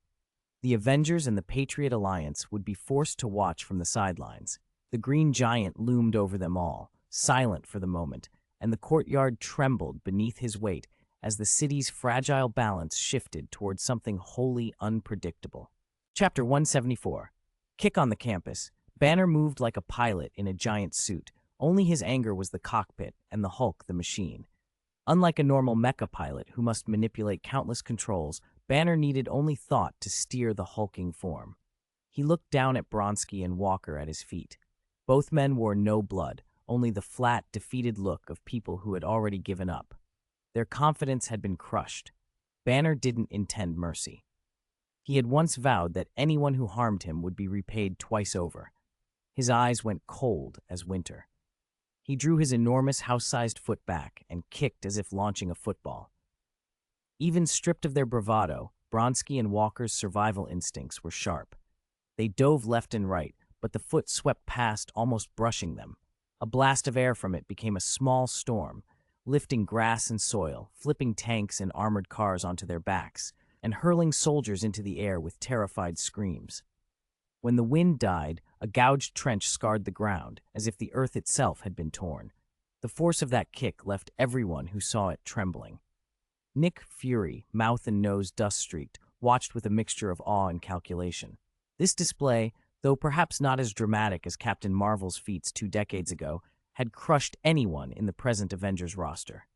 The Avengers and the Patriot Alliance would be forced to watch from the sidelines. The green giant loomed over them all, silent for the moment, and the courtyard trembled beneath his weight as the city's fragile balance shifted towards something wholly unpredictable. Chapter 174. Kick on the campus. Banner moved like a pilot in a giant suit. Only his anger was the cockpit, and the Hulk the machine. Unlike a normal mecha pilot who must manipulate countless controls, Banner needed only thought to steer the hulking form. He looked down at Bronski and Walker at his feet. Both men wore no blood, only the flat, defeated look of people who had already given up. Their confidence had been crushed. Banner didn't intend mercy. He had once vowed that anyone who harmed him would be repaid twice over. His eyes went cold as winter. He drew his enormous house-sized foot back and kicked as if launching a football. Even stripped of their bravado, Bronski and Walker's survival instincts were sharp. They dove left and right, but the foot swept past, almost brushing them. A blast of air from it became a small storm, lifting grass and soil, flipping tanks and armored cars onto their backs, and hurling soldiers into the air with terrified screams. When the wind died, a gouged trench scarred the ground, as if the earth itself had been torn. The force of that kick left everyone who saw it trembling. Nick Fury, mouth and nose dust-streaked, watched with a mixture of awe and calculation. This display, though perhaps not as dramatic as Captain Marvel's feats 2 decades ago, had crushed anyone in the present Avengers roster.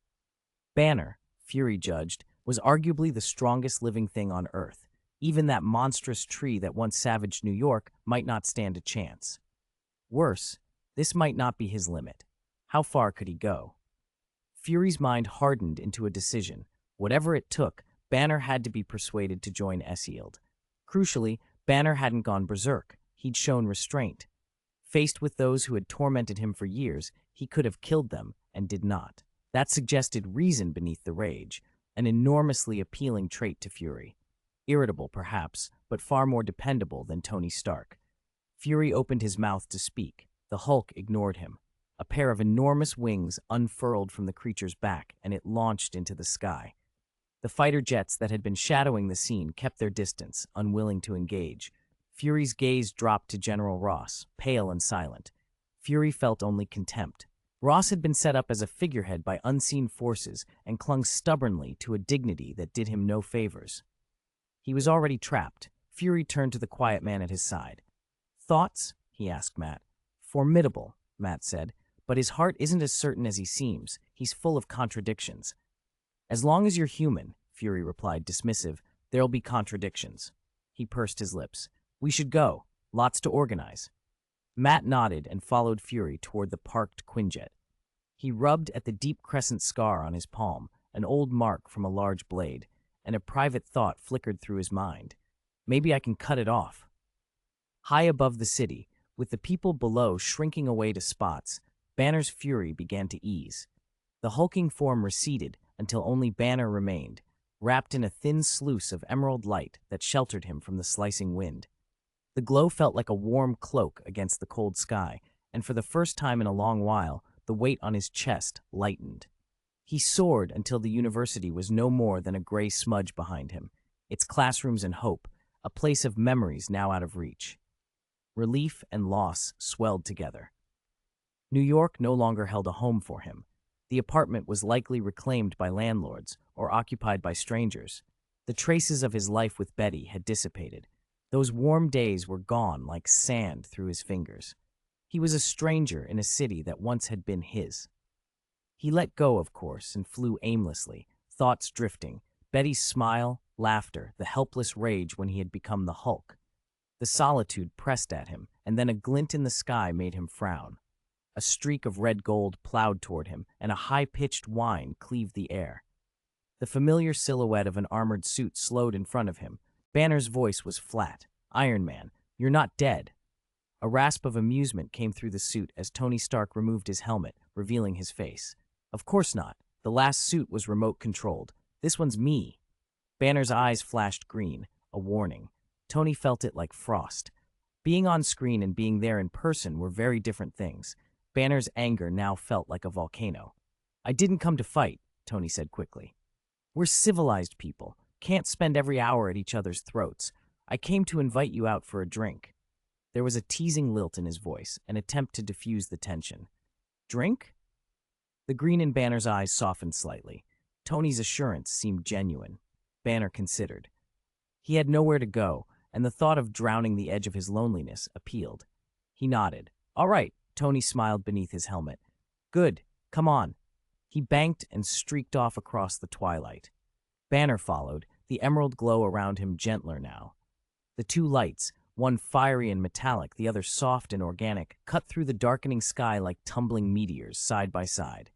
Banner, Fury judged, was arguably the strongest living thing on Earth. Even that monstrous tree that once savaged New York might not stand a chance. Worse, this might not be his limit. How far could he go? Fury's mind hardened into a decision. Whatever it took, Banner had to be persuaded to join Esield. Crucially, Banner hadn't gone berserk. He'd shown restraint. Faced with those who had tormented him for years, he could have killed them, and did not. That suggested reason beneath the rage, an enormously appealing trait to Fury. Irritable, perhaps, but far more dependable than Tony Stark. Fury opened his mouth to speak. The Hulk ignored him. A pair of enormous wings unfurled from the creature's back, and it launched into the sky. The fighter jets that had been shadowing the scene kept their distance, unwilling to engage. Fury's gaze dropped to General Ross, pale and silent. Fury felt only contempt. Ross had been set up as a figurehead by unseen forces and clung stubbornly to a dignity that did him no favors. He was already trapped. Fury turned to the quiet man at his side. "Thoughts?" he asked Matt. "Formidable," Matt said, "but his heart isn't as certain as he seems. He's full of contradictions." "As long as you're human," Fury replied, dismissive, "there'll be contradictions." He pursed his lips. "We should go. Lots to organize." Matt nodded and followed Fury toward the parked Quinjet. He rubbed at the deep crescent scar on his palm, an old mark from a large blade, and a private thought flickered through his mind. Maybe I can cut it off. High above the city, with the people below shrinking away to spots, Banner's fury began to ease. The hulking form receded until only Banner remained, wrapped in a thin sluice of emerald light that sheltered him from the slicing wind. The glow felt like a warm cloak against the cold sky, and for the first time in a long while, the weight on his chest lightened. He soared until the university was no more than a gray smudge behind him, its classrooms and hope, a place of memories now out of reach. Relief and loss swelled together. New York no longer held a home for him. The apartment was likely reclaimed by landlords or occupied by strangers. The traces of his life with Betty had dissipated. Those warm days were gone like sand through his fingers. He was a stranger in a city that once had been his. He let go, of course, and flew aimlessly, thoughts drifting, Betty's smile, laughter, the helpless rage when he had become the Hulk. The solitude pressed at him, and then a glint in the sky made him frown. A streak of red gold plowed toward him, and a high-pitched whine cleaved the air. The familiar silhouette of an armored suit slowed in front of him. Banner's voice was flat. "Iron Man, you're not dead." A rasp of amusement came through the suit as Tony Stark removed his helmet, revealing his face. "Of course not. The last suit was remote-controlled. This one's me." Banner's eyes flashed green, a warning. Tony felt it like frost. Being on screen and being there in person were very different things. Banner's anger now felt like a volcano. "I didn't come to fight," Tony said quickly. "We're civilized people. Can't spend every hour at each other's throats. I came to invite you out for a drink. There was a teasing lilt in his voice, an attempt to diffuse the tension. Drink? The green in Banner's eyes softened slightly. Tony's assurance seemed genuine. Banner considered. He had nowhere to go, and the thought of drowning the edge of his loneliness appealed. He nodded. All right, Tony smiled beneath his helmet. Good, come on. He banked and streaked off across the twilight. Banner followed, the emerald glow around him gentler now. The two lights, one fiery and metallic, the other soft and organic, cut through the darkening sky like tumbling meteors side by side.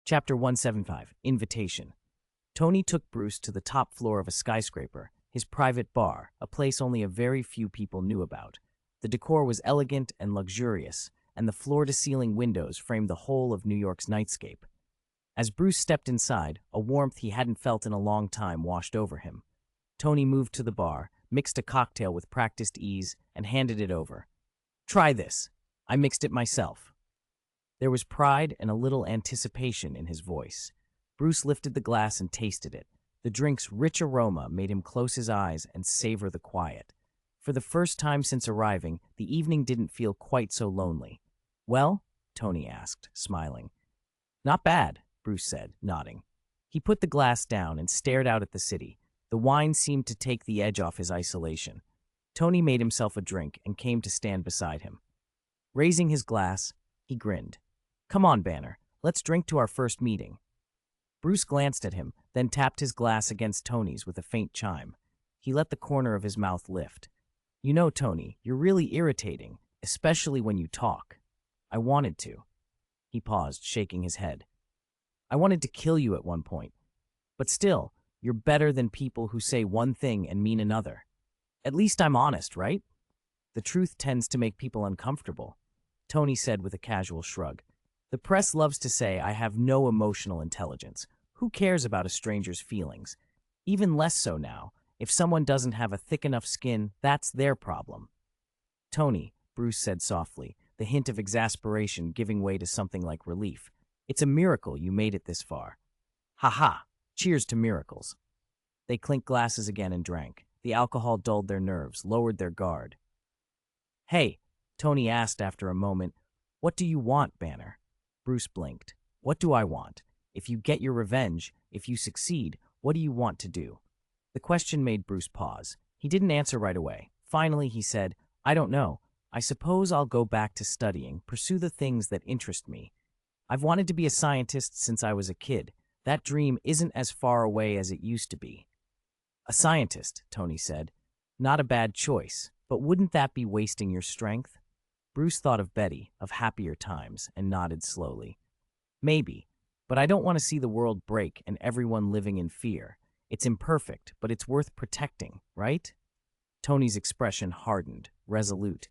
Chapter 175, Invitation. Tony took Bruce to the top floor of a skyscraper, his private bar, a place only a very few people knew about. The decor was elegant and luxurious, and the floor-to-ceiling windows framed the whole of New York's nightscape. As Bruce stepped inside, a warmth he hadn't felt in a long time washed over him. Tony moved to the bar, mixed a cocktail with practiced ease, and handed it over. Try this. I mixed it myself. There was pride and a little anticipation in his voice. Bruce lifted the glass and tasted it. The drink's rich aroma made him close his eyes and savor the quiet. For the first time since arriving, the evening didn't feel quite so lonely. Well? Tony asked, smiling. Not bad, Bruce said, nodding. He put the glass down and stared out at the city. The wine seemed to take the edge off his isolation. Tony made himself a drink and came to stand beside him. Raising his glass, he grinned. Come on, Banner, let's drink to our first meeting. Bruce glanced at him, then tapped his glass against Tony's with a faint chime. He let the corner of his mouth lift. You know, Tony, you're really irritating, especially when you talk. I wanted to. He paused, shaking his head. I wanted to kill you at one point. But still, you're better than people who say one thing and mean another. At least I'm honest, right? The truth tends to make people uncomfortable, Tony said with a casual shrug. The press loves to say I have no emotional intelligence. Who cares about a stranger's feelings? Even less so now. If someone doesn't have a thick enough skin, that's their problem. Tony, Bruce said softly, the hint of exasperation giving way to something like relief. It's a miracle you made it this far. Ha ha! Cheers to miracles. They clinked glasses again and drank. The alcohol dulled their nerves, lowered their guard. Hey, Tony asked after a moment, what do you want, Banner? Bruce blinked. What do I want? If you get your revenge, if you succeed, what do you want to do? The question made Bruce pause. He didn't answer right away. Finally, he said, I don't know. I suppose I'll go back to studying, pursue the things that interest me. I've wanted to be a scientist since I was a kid. That dream isn't as far away as it used to be. A scientist, Tony said. Not a bad choice, but wouldn't that be wasting your strength? Bruce thought of Betty, of happier times, and nodded slowly. Maybe, but I don't want to see the world break and everyone living in fear. It's imperfect, but it's worth protecting, right? Tony's expression hardened, resolute.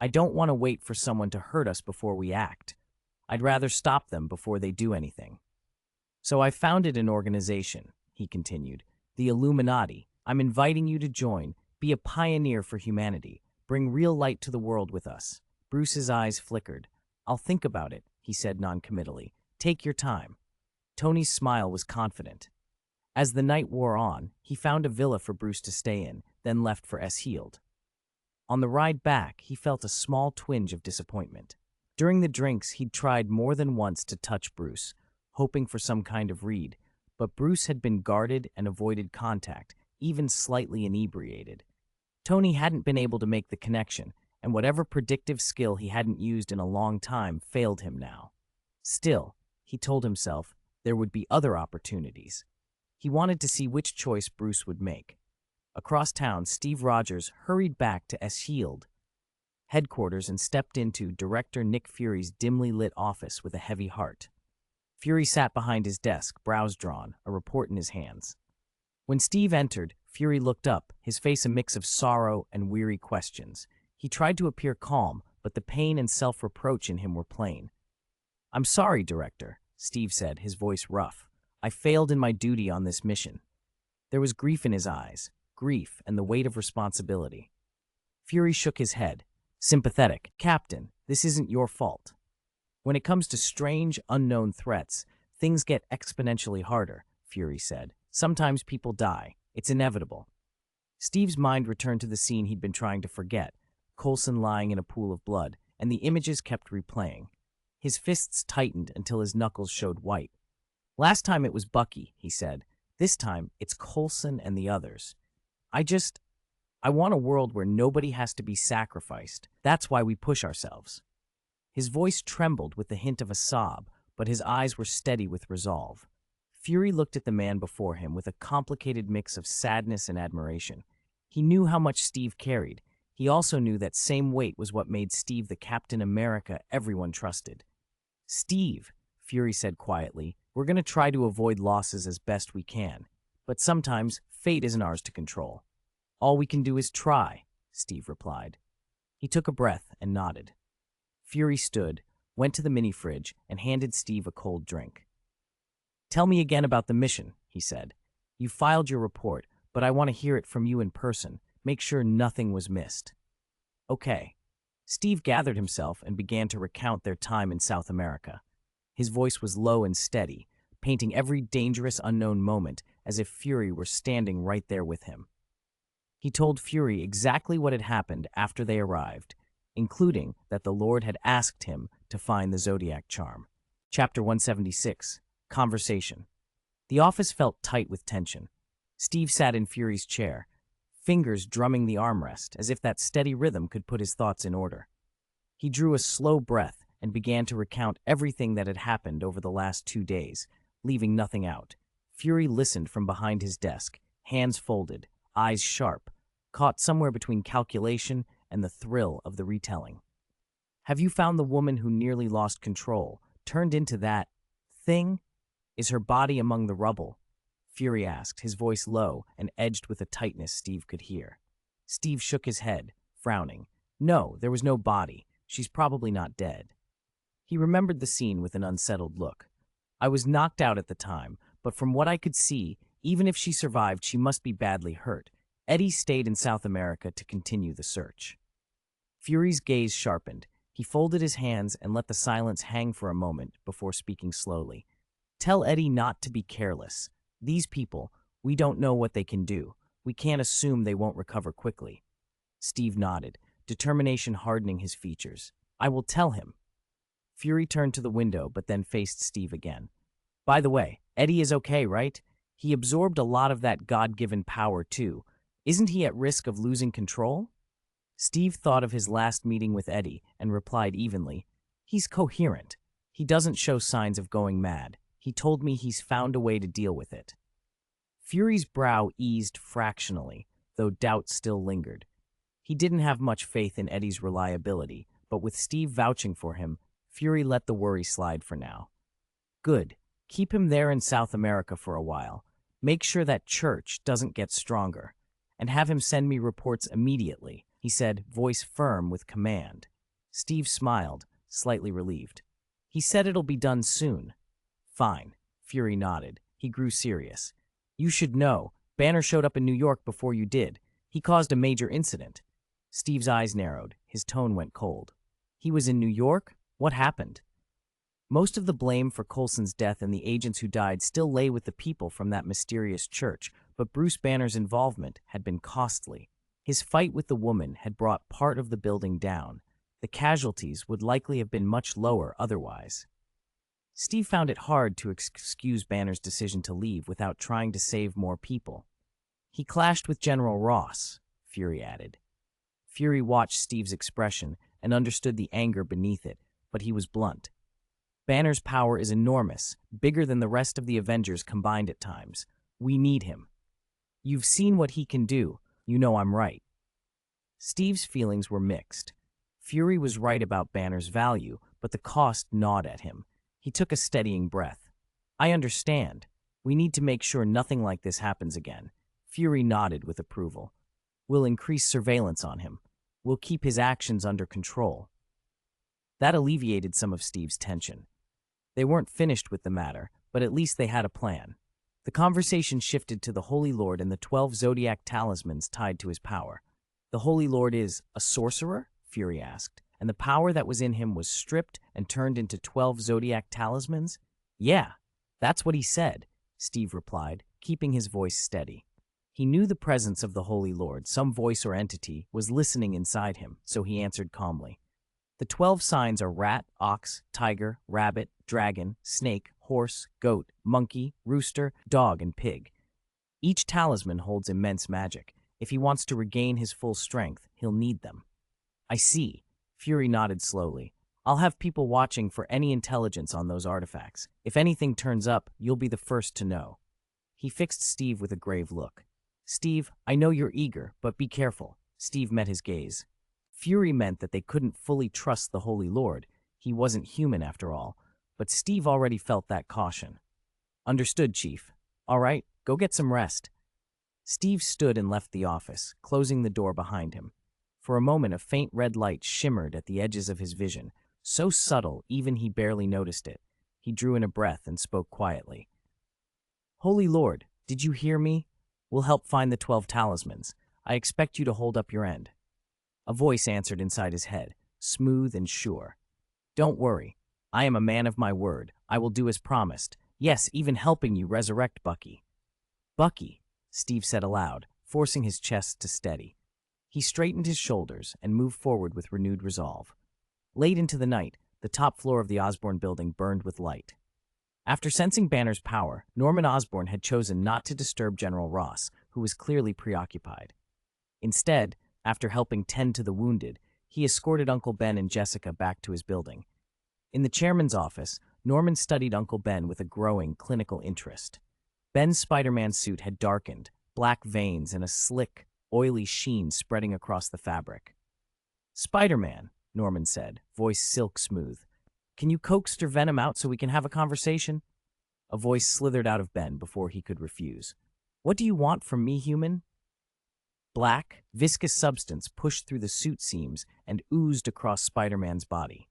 I don't want to wait for someone to hurt us before we act. I'd rather stop them before they do anything. So I founded an organization, he continued, the Illuminati. I'm inviting you to join, be a pioneer for humanity, bring real light to the world with us. Bruce's eyes flickered. I'll think about it, he said noncommittally. Take your time. Tony's smile was confident. As the night wore on, he found a villa for Bruce to stay in, then left for Esheald. On the ride back, he felt a small twinge of disappointment. During the drinks, he'd tried more than once to touch Bruce, hoping for some kind of read, but Bruce had been guarded and avoided contact, even slightly inebriated. Tony hadn't been able to make the connection, and whatever predictive skill he hadn't used in a long time failed him now. Still, he told himself, there would be other opportunities. He wanted to see which choice Bruce would make. Across town, Steve Rogers hurried back to Esheald headquarters and stepped into Director Nick Fury's dimly lit office with a heavy heart. Fury sat behind his desk, brows drawn, a report in his hands. When Steve entered, Fury looked up, his face a mix of sorrow and weary questions. He tried to appear calm, but the pain and self-reproach in him were plain. I'm sorry, Director, Steve said, his voice rough. I failed in my duty on this mission. There was grief in his eyes, grief and the weight of responsibility. Fury shook his head. Sympathetic. Captain, this isn't your fault. When it comes to strange, unknown threats, things get exponentially harder, Fury said. Sometimes people die. It's inevitable. Steve's mind returned to the scene he'd been trying to forget, Coulson lying in a pool of blood, and the images kept replaying. His fists tightened until his knuckles showed white. Last time it was Bucky, he said. This time it's Coulson and the others. I want a world where nobody has to be sacrificed. That's why we push ourselves. His voice trembled with the hint of a sob, but his eyes were steady with resolve. Fury looked at the man before him with a complicated mix of sadness and admiration. He knew how much Steve carried. He also knew that same weight was what made Steve the Captain America everyone trusted. "Steve," Fury said quietly, "we're going to try to avoid losses as best we can. But sometimes fate isn't ours to control." "All we can do is try," Steve replied. He took a breath and nodded. Fury stood, went to the mini-fridge, and handed Steve a cold drink. "Tell me again about the mission," he said. "You filed your report, but I want to hear it from you in person. Make sure nothing was missed." "Okay." Steve gathered himself and began to recount their time in South America. His voice was low and steady, painting every dangerous unknown moment as if Fury were standing right there with him. He told Fury exactly what had happened after they arrived, including that the Lord had asked him to find the Zodiac charm. Chapter 176, Conversation. The office felt tight with tension. Steve sat in Fury's chair, fingers drumming the armrest as if that steady rhythm could put his thoughts in order. He drew a slow breath and began to recount everything that had happened over the last 2 days, leaving nothing out. Fury listened from behind his desk, hands folded, eyes sharp, caught somewhere between calculation and the thrill of the retelling. "Have you found the woman who nearly lost control, turned into that thing? Is her body among the rubble?" Fury asked, his voice low and edged with a tightness Steve could hear. Steve shook his head, frowning. "No, there was no body. She's probably not dead." He remembered the scene with an unsettled look. "I was knocked out at the time, but from what I could see, even if she survived, she must be badly hurt. Eddie stayed in South America to continue the search." Fury's gaze sharpened. He folded his hands and let the silence hang for a moment before speaking slowly. "Tell Eddie not to be careless. These people, we don't know what they can do. We can't assume they won't recover quickly." Steve nodded, determination hardening his features. "I will tell him." Fury turned to the window, but then faced Steve again. "By the way, Eddie is okay, right? He absorbed a lot of that God-given power, too. Isn't he at risk of losing control?" Steve thought of his last meeting with Eddie and replied evenly, "He's coherent. He doesn't show signs of going mad. He told me he's found a way to deal with it." Fury's brow eased fractionally, though doubt still lingered. He didn't have much faith in Eddie's reliability, but with Steve vouching for him, Fury let the worry slide for now. "Good. Keep him there in South America for a while. Make sure that church doesn't get stronger. And have him send me reports immediately," he said, voice firm with command. Steve smiled, slightly relieved. "He said it'll be done soon." "Fine." Fury nodded. He grew serious. "You should know, Banner showed up in New York before you did. He caused a major incident." Steve's eyes narrowed. His tone went cold. "He was in New York? What happened?" Most of the blame for Coulson's death and the agents who died still lay with the people from that mysterious church, but Bruce Banner's involvement had been costly. His fight with the woman had brought part of the building down. The casualties would likely have been much lower otherwise. Steve found it hard to excuse Banner's decision to leave without trying to save more people. "He clashed with General Ross," Fury added. Fury watched Steve's expression and understood the anger beneath it, but he was blunt. "Banner's power is enormous, bigger than the rest of the Avengers combined at times. We need him. You've seen what he can do. You know I'm right." Steve's feelings were mixed. Fury was right about Banner's value, but the cost gnawed at him. He took a steadying breath. "I understand. We need to make sure nothing like this happens again." Fury nodded with approval. "We'll increase surveillance on him. We'll keep his actions under control." That alleviated some of Steve's tension. They weren't finished with the matter, but at least they had a plan. The conversation shifted to the Holy Lord and the 12 Zodiac talismans tied to his power. "The Holy Lord is a sorcerer?" Fury asked. "And the power that was in him was stripped and turned into 12 Zodiac talismans?" "Yeah, that's what he said," Steve replied, keeping his voice steady. He knew the presence of the Holy Lord, some voice or entity, was listening inside him, so he answered calmly. The 12 signs are rat, ox, tiger, rabbit, dragon, snake, horse, goat, monkey, rooster, dog, and pig. Each talisman holds immense magic. If he wants to regain his full strength, he'll need them. I see. Fury nodded slowly. I'll have people watching for any intelligence on those artifacts. If anything turns up, you'll be the first to know. He fixed Steve with a grave look. Steve, I know you're eager, but be careful. Steve met his gaze. Fury meant that they couldn't fully trust the Holy Lord. He wasn't human after all, but Steve already felt that caution. Understood, Chief. All right, go get some rest. Steve stood and left the office, closing the door behind him. For a moment, a faint red light shimmered at the edges of his vision, so subtle even he barely noticed it. He drew in a breath and spoke quietly. Holy Lord, did you hear me? We'll help find the 12 talismans. I expect you to hold up your end. A voice answered inside his head, smooth and sure. Don't worry. I am a man of my word. I will do as promised. Yes, even helping you resurrect Bucky. Bucky, Steve said aloud, forcing his chest to steady. He straightened his shoulders and moved forward with renewed resolve. Late into the night, the top floor of the Osborn building burned with light. After sensing Banner's power, Norman Osborn had chosen not to disturb General Ross, who was clearly preoccupied. Instead, after helping tend to the wounded, he escorted Uncle Ben and Jessica back to his building. In the chairman's office, Norman studied Uncle Ben with a growing clinical interest. Ben's Spider-Man suit had darkened, black veins and a slick, oily sheen spreading across the fabric. Spider-Man, Norman said, voice silk smooth. Can you coax your venom out so we can have a conversation? A voice slithered out of Ben before he could refuse. What do you want from me, human? Black, viscous substance pushed through the suit seams and oozed across Spider-Man's body.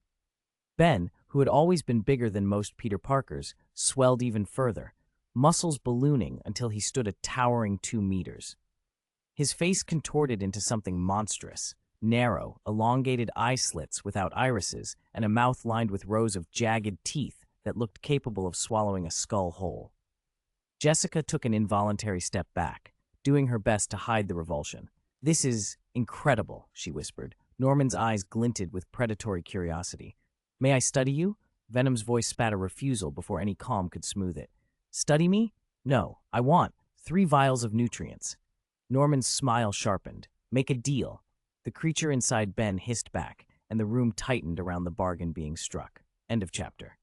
Ben, who had always been bigger than most Peter Parkers, swelled even further, muscles ballooning until he stood a towering 2 meters. His face contorted into something monstrous, narrow, elongated eye slits without irises, and a mouth lined with rows of jagged teeth that looked capable of swallowing a skull whole. Jessica took an involuntary step back, doing her best to hide the revulsion. This is incredible, she whispered. Norman's eyes glinted with predatory curiosity. May I study you? Venom's voice spat a refusal before any calm could smooth it. Study me? No, I want 3 vials of nutrients. Norman's smile sharpened. Make a deal. The creature inside Ben hissed back, and the room tightened around the bargain being struck. End of chapter.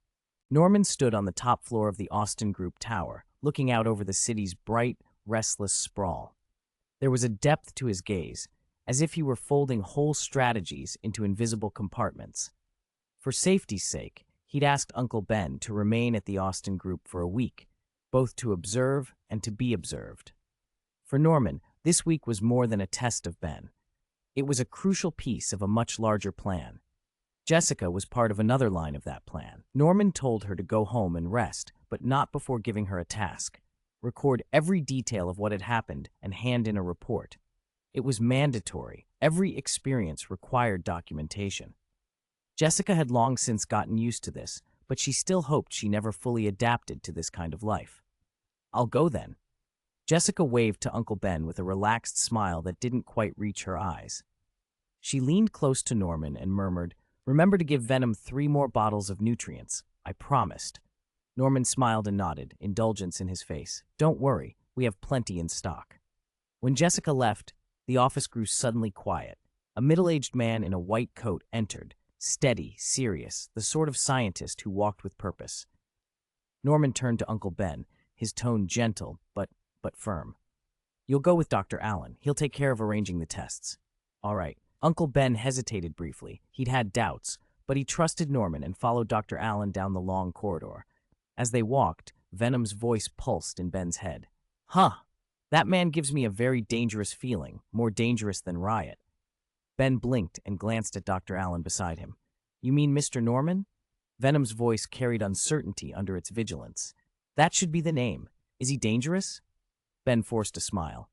Norman stood on the top floor of the Austin Group Tower, looking out over the city's bright, restless sprawl. There was a depth to his gaze, as if he were folding whole strategies into invisible compartments. For safety's sake, he'd asked Uncle Ben to remain at the Austin Group for a week, both to observe and to be observed. For Norman, this week was more than a test of Ben. It was a crucial piece of a much larger plan. Jessica was part of another line of that plan. Norman told her to go home and rest, but not before giving her a task. Record every detail of what had happened and hand in a report. It was mandatory. Every experience required documentation. Jessica had long since gotten used to this, but she still hoped she never fully adapted to this kind of life. I'll go then. Jessica waved to Uncle Ben with a relaxed smile that didn't quite reach her eyes. She leaned close to Norman and murmured, Remember to give Venom 3 more bottles of nutrients. I promised. Norman smiled and nodded, indulgence in his face. Don't worry, we have plenty in stock. When Jessica left, the office grew suddenly quiet. A middle-aged man in a white coat entered, steady, serious, the sort of scientist who walked with purpose. Norman turned to Uncle Ben, his tone gentle but firm. You'll go with Dr. Allen. He'll take care of arranging the tests. All right. Uncle Ben hesitated briefly. He'd had doubts, but he trusted Norman and followed Dr. Allen down the long corridor. As they walked, Venom's voice pulsed in Ben's head. Huh, that man gives me a very dangerous feeling, more dangerous than Riot. Ben blinked and glanced at Dr. Allen beside him. You mean Mr. Norman? Venom's voice carried uncertainty under its vigilance. That should be the name. Is he dangerous? Ben forced a smile.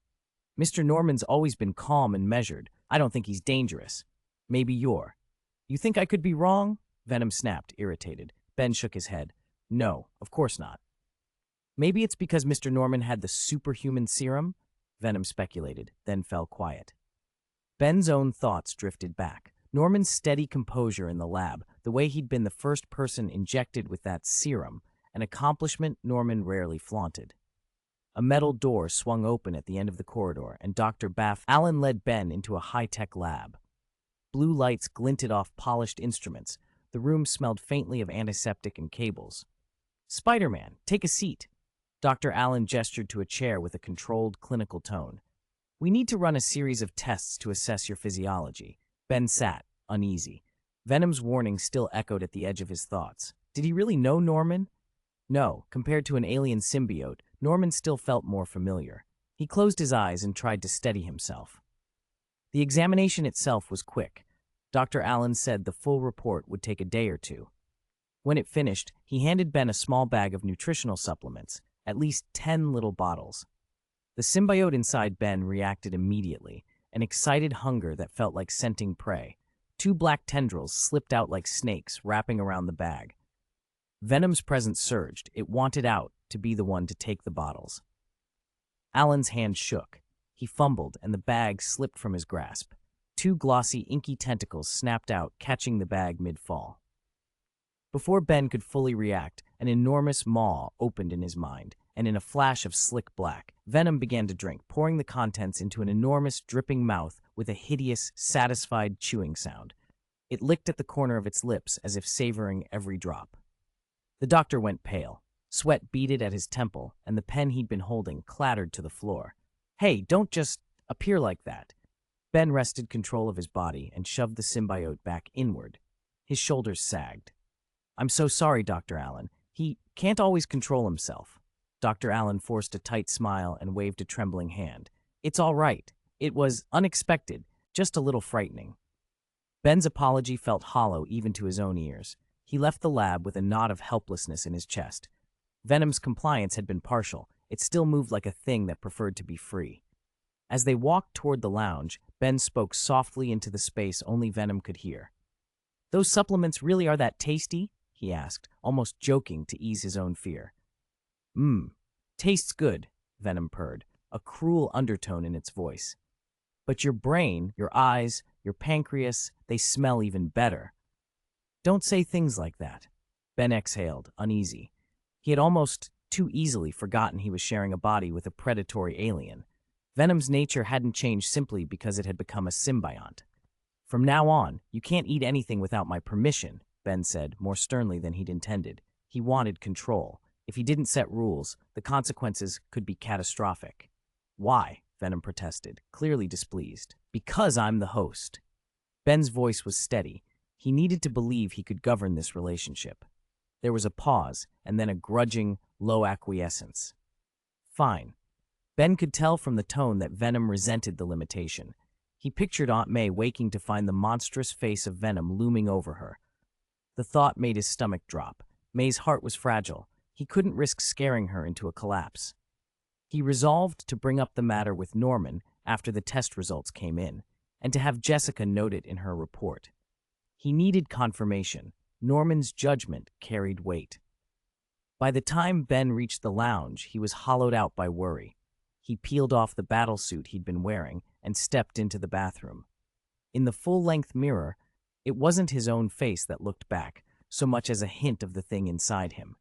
Mr. Norman's always been calm and measured. I don't think he's dangerous. Maybe you're. You think I could be wrong? Venom snapped, irritated. Ben shook his head. No, of course not. Maybe it's because Mr. Norman had the superhuman serum? Venom speculated, then fell quiet. Ben's own thoughts drifted back. Norman's steady composure in the lab, the way he'd been the first person injected with that serum, an accomplishment Norman rarely flaunted. A metal door swung open at the end of the corridor, and Dr. Baff Allen led Ben into a high-tech lab. Blue lights glinted off polished instruments. The room smelled faintly of antiseptic and cables. "Spider-Man, take a seat." Dr. Allen gestured to a chair with a controlled, clinical tone. "We need to run a series of tests to assess your physiology." Ben sat, uneasy. Venom's warning still echoed at the edge of his thoughts. Did he really know Norman? No, compared to an alien symbiote, Norman still felt more familiar. He closed his eyes and tried to steady himself. The examination itself was quick. Dr. Allen said the full report would take a day or two. When it finished, he handed Ben a small bag of nutritional supplements, at least 10 little bottles. The symbiote inside Ben reacted immediately, an excited hunger that felt like scenting prey. 2 black tendrils slipped out like snakes, wrapping around the bag. Venom's presence surged. It wanted out to be the one to take the bottles. Allen's hand shook. He fumbled, and the bag slipped from his grasp. 2 glossy, inky tentacles snapped out, catching the bag mid-fall. Before Ben could fully react, an enormous maw opened in his mind, and in a flash of slick black, Venom began to drink, pouring the contents into an enormous, dripping mouth with a hideous, satisfied chewing sound. It licked at the corner of its lips as if savoring every drop. The doctor went pale. Sweat beaded at his temple, and the pen he'd been holding clattered to the floor. "Hey, don't just appear like that." Ben wrested control of his body and shoved the symbiote back inward. His shoulders sagged. "I'm so sorry, Dr. Allen. He can't always control himself." Dr. Allen forced a tight smile and waved a trembling hand. "It's all right. It was unexpected, just a little frightening." Ben's apology felt hollow even to his own ears. He left the lab with a knot of helplessness in his chest. Venom's compliance had been partial. It still moved like a thing that preferred to be free. As they walked toward the lounge, Ben spoke softly into the space only Venom could hear. "Those supplements really are that tasty?" he asked, almost joking to ease his own fear. Tastes good," Venom purred, a cruel undertone in its voice. "But your brain, your eyes, your pancreas, they smell even better." "Don't say things like that." Ben exhaled, uneasy. He had almost too easily forgotten he was sharing a body with a predatory alien. Venom's nature hadn't changed simply because it had become a symbiont. "From now on, you can't eat anything without my permission," Ben said, more sternly than he'd intended. He wanted control. If he didn't set rules, the consequences could be catastrophic. "Why?" Venom protested, clearly displeased. "Because I'm the host." Ben's voice was steady. He needed to believe he could govern this relationship. There was a pause, and then a grudging, low acquiescence. "Fine." Ben could tell from the tone that Venom resented the limitation. He pictured Aunt May waking to find the monstrous face of Venom looming over her. The thought made his stomach drop. May's heart was fragile. He couldn't risk scaring her into a collapse. He resolved to bring up the matter with Norman after the test results came in, and to have Jessica note it in her report. He needed confirmation. Norman's judgment carried weight. By the time Ben reached the lounge, he was hollowed out by worry. He peeled off the battlesuit he'd been wearing and stepped into the bathroom. In the full-length mirror, it wasn't his own face that looked back, so much as a hint of the thing inside him.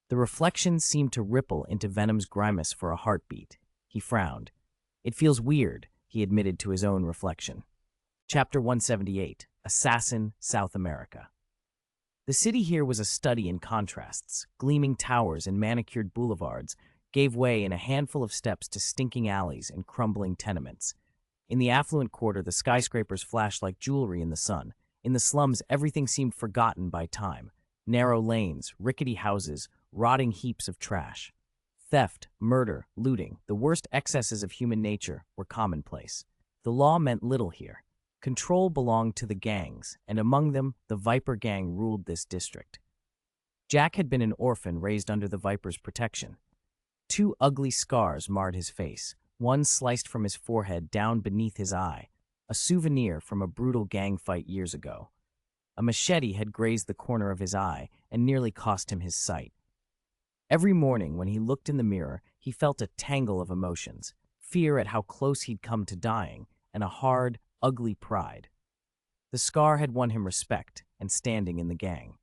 The reflection seemed to ripple into Venom's grimace for a heartbeat. He frowned. "It feels weird," he admitted to his own reflection. Chapter 178, Assassin, South America. The city here was a study in contrasts. Gleaming towers and manicured boulevards gave way in a handful of steps to stinking alleys and crumbling tenements. In the affluent quarter, the skyscrapers flashed like jewelry in the sun. In the slums, everything seemed forgotten by time. Narrow lanes, rickety houses, rotting heaps of trash. Theft, murder, looting, the worst excesses of human nature were commonplace. The law meant little here. Control belonged to the gangs, and among them, the Viper gang ruled this district. Jack had been an orphan raised under the Viper's protection. 2 ugly scars marred his face, one sliced from his forehead down beneath his eye, a souvenir from a brutal gang fight years ago. A machete had grazed the corner of his eye and nearly cost him his sight. Every morning when he looked in the mirror, he felt a tangle of emotions: fear at how close he'd come to dying, and a hard, ugly pride. The scar had won him respect and standing in the gang.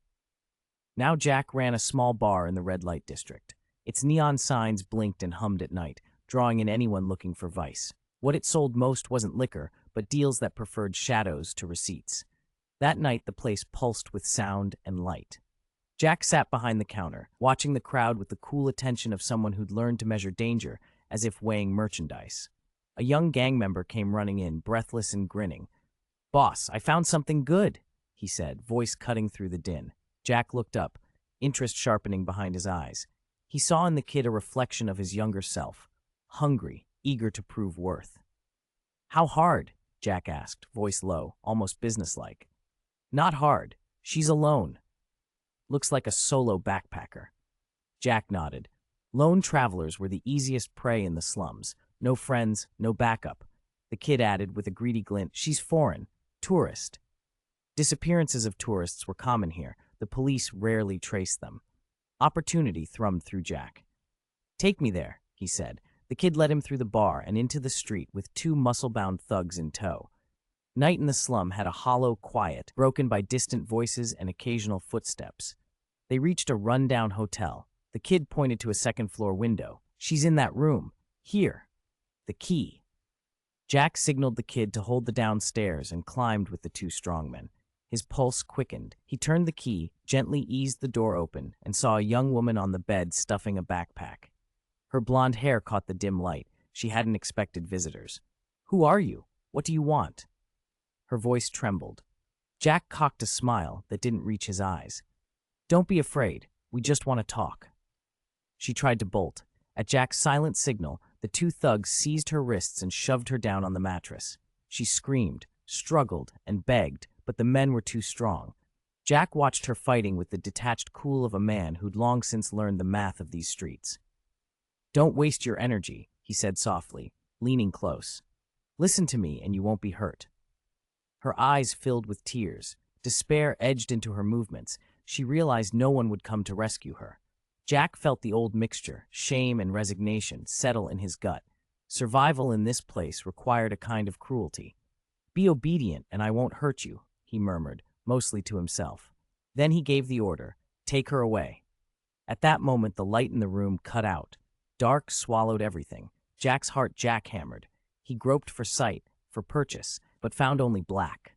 Now Jack ran a small bar in the red light district. Its neon signs blinked and hummed at night, drawing in anyone looking for vice. What it sold most wasn't liquor, but deals that preferred shadows to receipts. That night, the place pulsed with sound and light. Jack sat behind the counter, watching the crowd with the cool attention of someone who'd learned to measure danger, as if weighing merchandise. A young gang member came running in, breathless and grinning. "Boss, I found something good," he said, voice cutting through the din. Jack looked up, interest sharpening behind his eyes. He saw in the kid a reflection of his younger self, hungry, eager to prove worth. "How hard?" Jack asked, voice low, almost businesslike. "Not hard. She's alone. Looks like a solo backpacker." Jack nodded. Lone travelers were the easiest prey in the slums. No friends, no backup. The kid added with a greedy glint, "She's foreign. Tourist." Disappearances of tourists were common here. The police rarely traced them. Opportunity thrummed through Jack. "Take me there," he said. The kid led him through the bar and into the street with two muscle-bound thugs in tow. Night in the slum had a hollow quiet, broken by distant voices and occasional footsteps. They reached a run-down hotel. The kid pointed to a second-floor window. "She's in that room. Here. The key." Jack signaled the kid to hold the downstairs and climbed with the two strongmen. His pulse quickened. He turned the key, gently eased the door open, and saw a young woman on the bed stuffing a backpack. Her blonde hair caught the dim light. She hadn't expected visitors. "Who are you? What do you want?" Her voice trembled. Jack cocked a smile that didn't reach his eyes. "Don't be afraid. We just want to talk." She tried to bolt. At Jack's silent signal, the two thugs seized her wrists and shoved her down on the mattress. She screamed, struggled, and begged, but the men were too strong. Jack watched her fighting with the detached cool of a man who'd long since learned the math of these streets. "Don't waste your energy," he said softly, leaning close. "Listen to me and you won't be hurt." Her eyes filled with tears. Despair edged into her movements. She realized no one would come to rescue her. Jack felt the old mixture, shame and resignation, settle in his gut. Survival in this place required a kind of cruelty. "Be obedient and I won't hurt you," he murmured, mostly to himself. Then he gave the order, "Take her away." At that moment, the light in the room cut out. Dark swallowed everything. Jack's heart jackhammered. He groped for sight, for purchase, but found only black.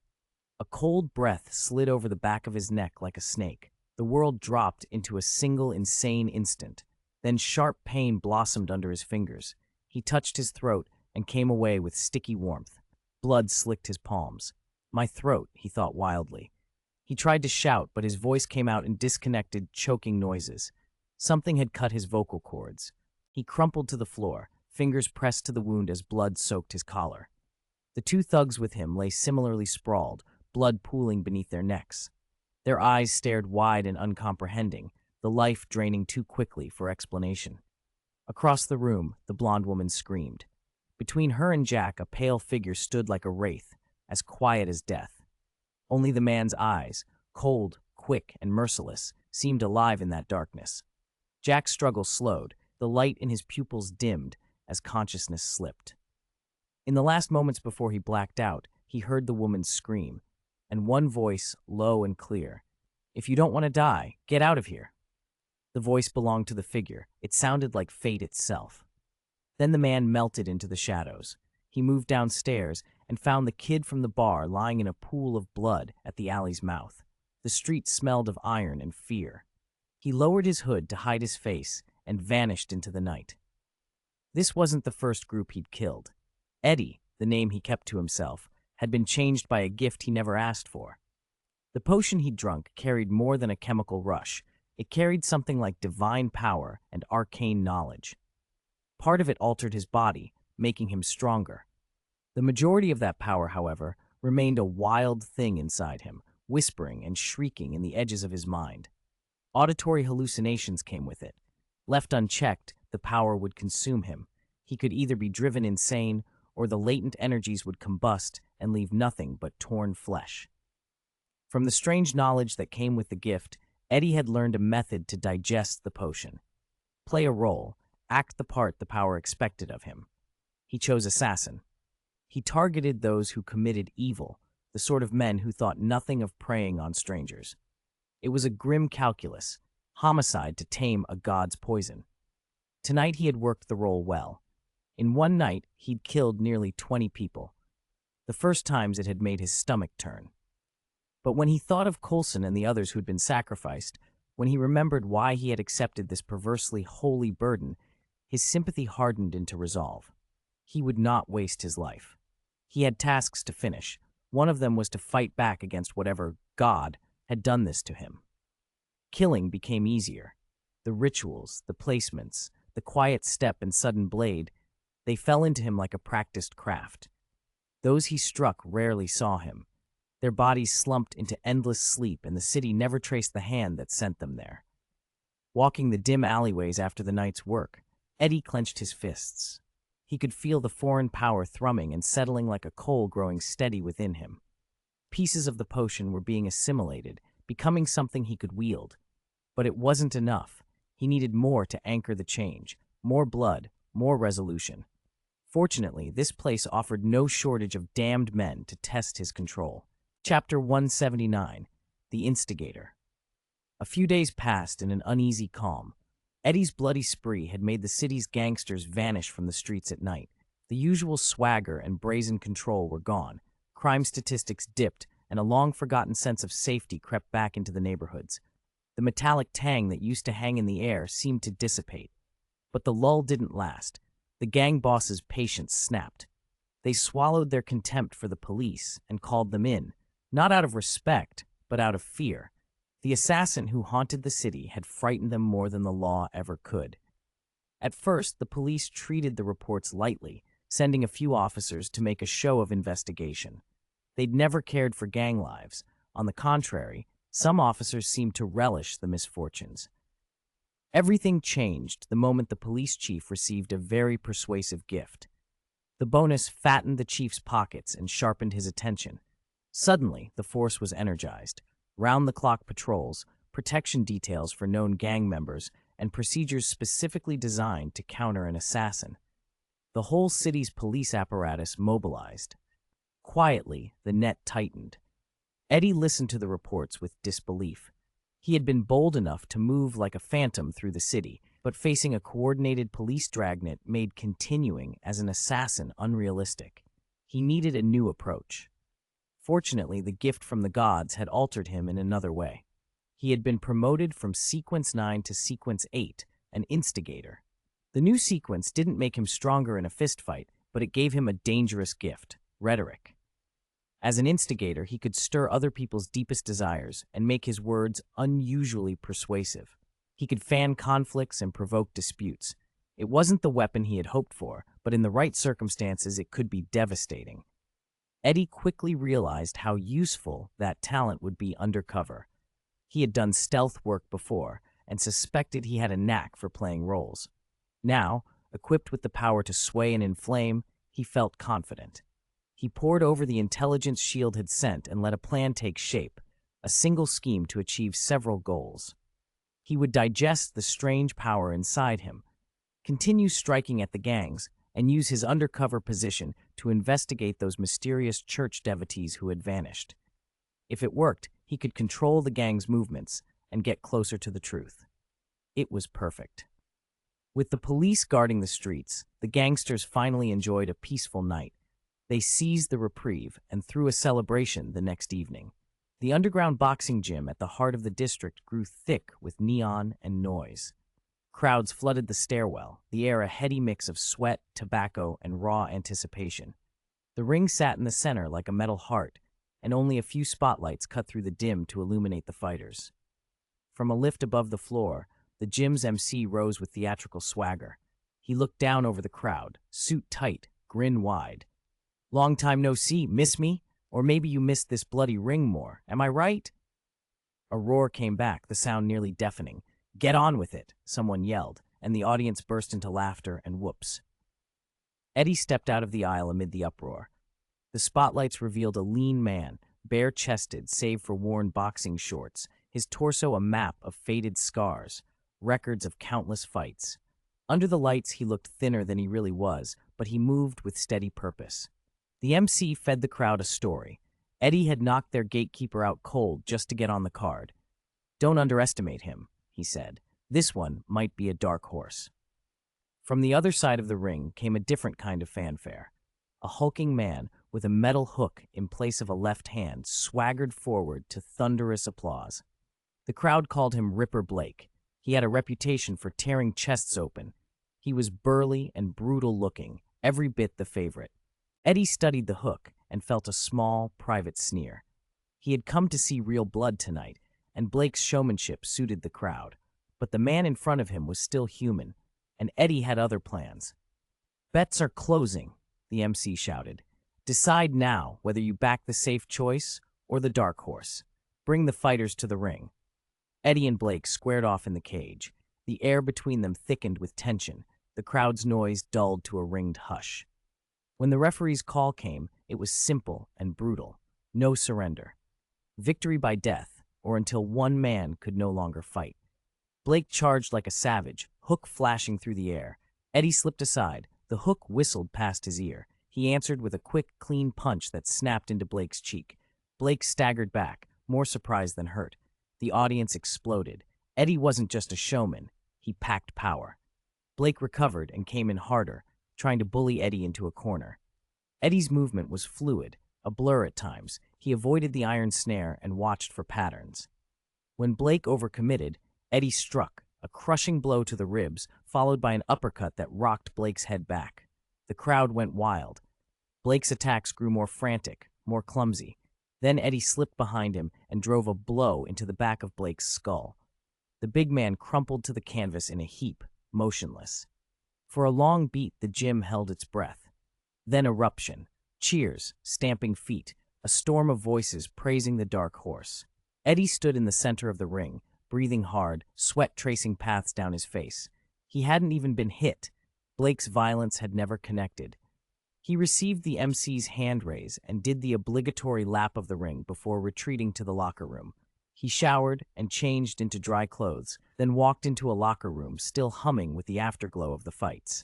A cold breath slid over the back of his neck like a snake. The world dropped into a single insane instant. Then sharp pain blossomed under his fingers. He touched his throat and came away with sticky warmth. Blood slicked his palms. "My throat," he thought wildly. He tried to shout, but his voice came out in disconnected, choking noises. Something had cut his vocal cords. He crumpled to the floor, fingers pressed to the wound as blood soaked his collar. The two thugs with him lay similarly sprawled, blood pooling beneath their necks. Their eyes stared wide and uncomprehending, the life draining too quickly for explanation. Across the room, the blonde woman screamed. Between her and Jack, a pale figure stood like a wraith, as quiet as death. Only the man's eyes, cold, quick, and merciless, seemed alive in that darkness. Jack's struggle slowed, the light in his pupils dimmed as consciousness slipped. In the last moments before he blacked out, he heard the woman scream, and one voice, low and clear, "If you don't want to die, get out of here." The voice belonged to the figure. It sounded like fate itself. Then the man melted into the shadows. He moved downstairs and found the kid from the bar lying in a pool of blood at the alley's mouth. The street smelled of iron and fear. He lowered his hood to hide his face and vanished into the night. This wasn't the first group he'd killed. Eddie, the name he kept to himself, had been changed by a gift he never asked for. The potion he'd drunk carried more than a chemical rush. It carried something like divine power and arcane knowledge. Part of it altered his body, making him stronger. The majority of that power, however, remained a wild thing inside him, whispering and shrieking in the edges of his mind. Auditory hallucinations came with it. Left unchecked, the power would consume him. He could either be driven insane, or the latent energies would combust and leave nothing but torn flesh. From the strange knowledge that came with the gift, Eddie had learned a method to digest the potion. Play a role, act the part the power expected of him. He chose assassin. He targeted those who committed evil, the sort of men who thought nothing of preying on strangers. It was a grim calculus, homicide to tame a god's poison. Tonight he had worked the role well. In one night, he'd killed nearly 20 people. The first times it had made his stomach turn. But when he thought of Coulson and the others who'd been sacrificed, when he remembered why he had accepted this perversely holy burden, his sympathy hardened into resolve. He would not waste his life. He had tasks to finish. One of them was to fight back against whatever God had done this to him. Killing became easier. The rituals, the placements, the quiet step and sudden blade, they fell into him like a practiced craft. Those he struck rarely saw him. Their bodies slumped into endless sleep, and the city never traced the hand that sent them there. Walking the dim alleyways after the night's work, Eddie clenched his fists. He could feel the foreign power thrumming and settling like a coal growing steady within him. Pieces of the potion were being assimilated, becoming something he could wield. But it wasn't enough. He needed more to anchor the change, more blood, more resolution. Fortunately, this place offered no shortage of damned men to test his control. Chapter 179, The Instigator. A few days passed in an uneasy calm. Eddie's bloody spree had made the city's gangsters vanish from the streets at night. The usual swagger and brazen control were gone. Crime statistics dipped, and a long-forgotten sense of safety crept back into the neighborhoods. The metallic tang that used to hang in the air seemed to dissipate. But the lull didn't last. The gang bosses' patience snapped. They swallowed their contempt for the police and called them in, not out of respect, but out of fear. The assassin who haunted the city had frightened them more than the law ever could. At first, the police treated the reports lightly, sending a few officers to make a show of investigation. They'd never cared for gang lives. On the contrary, some officers seemed to relish the misfortunes. Everything changed the moment the police chief received a very persuasive gift. The bonus fattened the chief's pockets and sharpened his attention. Suddenly, the force was energized. Round-the-clock patrols, protection details for known gang members, and procedures specifically designed to counter an assassin. The whole city's police apparatus mobilized. Quietly, the net tightened. Eddie listened to the reports with disbelief. He had been bold enough to move like a phantom through the city, but facing a coordinated police dragnet made continuing as an assassin unrealistic. He needed a new approach. Fortunately, the gift from the gods had altered him in another way. He had been promoted from Sequence 9 to Sequence 8, an instigator. The new sequence didn't make him stronger in a fistfight, but it gave him a dangerous gift, rhetoric. As an instigator, he could stir other people's deepest desires and make his words unusually persuasive. He could fan conflicts and provoke disputes. It wasn't the weapon he had hoped for, but in the right circumstances it could be devastating. Eddie quickly realized how useful that talent would be undercover. He had done stealth work before and suspected he had a knack for playing roles. Now, equipped with the power to sway and inflame, he felt confident. He pored over the intelligence S.H.I.E.L.D. had sent and let a plan take shape, a single scheme to achieve several goals. He would digest the strange power inside him, continue striking at the gangs, and use his undercover position to investigate those mysterious church devotees who had vanished. If it worked, he could control the gang's movements and get closer to the truth. It was perfect. With the police guarding the streets, the gangsters finally enjoyed a peaceful night. They seized the reprieve and threw a celebration the next evening. The underground boxing gym at the heart of the district grew thick with neon and noise. Crowds flooded the stairwell, the air a heady mix of sweat, tobacco, and raw anticipation. The ring sat in the center like a metal heart, and only a few spotlights cut through the dim to illuminate the fighters. From a lift above the floor, the gym's MC rose with theatrical swagger. He looked down over the crowd, suit tight, grin wide. "Long time no see, miss me? Or maybe you missed this bloody ring more, am I right?" A roar came back, the sound nearly deafening. "Get on with it," someone yelled, and the audience burst into laughter and whoops. Eddie stepped out of the aisle amid the uproar. The spotlights revealed a lean man, bare-chested save for worn boxing shorts, his torso a map of faded scars, records of countless fights. Under the lights, he looked thinner than he really was, but he moved with steady purpose. The MC fed the crowd a story. Eddie had knocked their gatekeeper out cold just to get on the card. "Don't underestimate him," he said. "This one might be a dark horse." From the other side of the ring came a different kind of fanfare. A hulking man with a metal hook in place of a left hand swaggered forward to thunderous applause. The crowd called him Ripper Blake. He had a reputation for tearing chests open. He was burly and brutal-looking, every bit the favorite. Eddie studied the hook and felt a small, private sneer. He had come to see real blood tonight, and Blake's showmanship suited the crowd. But the man in front of him was still human, and Eddie had other plans. "Bets are closing," the MC shouted. "Decide now whether you back the safe choice or the dark horse. Bring the fighters to the ring." Eddie and Blake squared off in the cage. The air between them thickened with tension. The crowd's noise dulled to a ringed hush. When the referee's call came, it was simple and brutal. No surrender. Victory by death, or until one man could no longer fight. Blake charged like a savage, hook flashing through the air. Eddie slipped aside. The hook whistled past his ear. He answered with a quick, clean punch that snapped into Blake's cheek. Blake staggered back, more surprised than hurt. The audience exploded. Eddie wasn't just a showman. He packed power. Blake recovered and came in harder, trying to bully Eddie into a corner. Eddie's movement was fluid, a blur at times. He avoided the iron snare and watched for patterns. When Blake overcommitted, Eddie struck, a crushing blow to the ribs, followed by an uppercut that rocked Blake's head back. The crowd went wild. Blake's attacks grew more frantic, more clumsy. Then Eddie slipped behind him and drove a blow into the back of Blake's skull. The big man crumpled to the canvas in a heap, motionless. For a long beat, the gym held its breath. Then eruption, cheers, stamping feet, a storm of voices praising the dark horse. Eddie stood in the center of the ring, breathing hard, sweat tracing paths down his face. He hadn't even been hit. Blake's violence had never connected. He received the MC's hand raise and did the obligatory lap of the ring before retreating to the locker room. He showered and changed into dry clothes, then walked into a locker room, still humming with the afterglow of the fights.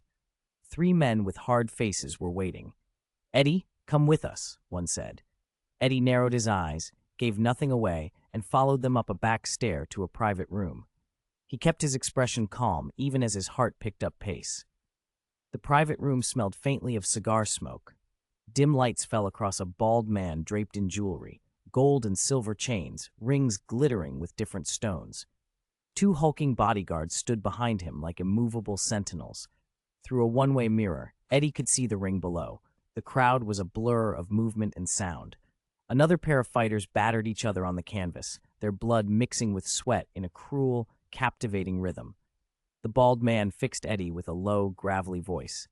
3 men with hard faces were waiting. "Eddie, come with us," one said. Eddie narrowed his eyes, gave nothing away, and followed them up a back stair to a private room. He kept his expression calm, even as his heart picked up pace. The private room smelled faintly of cigar smoke. Dim lights fell across a bald man draped in jewelry, gold and silver chains, rings glittering with different stones. 2 hulking bodyguards stood behind him like immovable sentinels. Through a one-way mirror, Eddie could see the ring below. The crowd was a blur of movement and sound. Another pair of fighters battered each other on the canvas, their blood mixing with sweat in a cruel, captivating rhythm. The bald man fixed Eddie with a low, gravelly voice.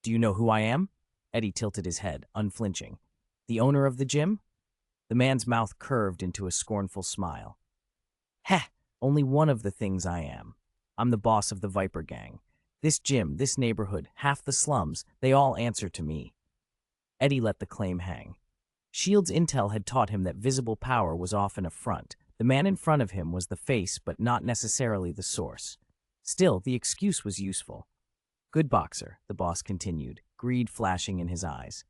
"Do you know who I am?" Eddie tilted his head, unflinching. "The owner of the gym?" The man's mouth curved into a scornful smile. "Heh, only one of the things I am. I'm the boss of the Viper Gang. This gym, this neighborhood, half the slums, they all answer to me." Eddie let the claim hang. S.H.I.E.L.D.'s intel had taught him that visible power was often a front. The man in front of him was the face, but not necessarily the source. Still, the excuse was useful. "Good boxer," the boss continued, greed flashing in his eyes.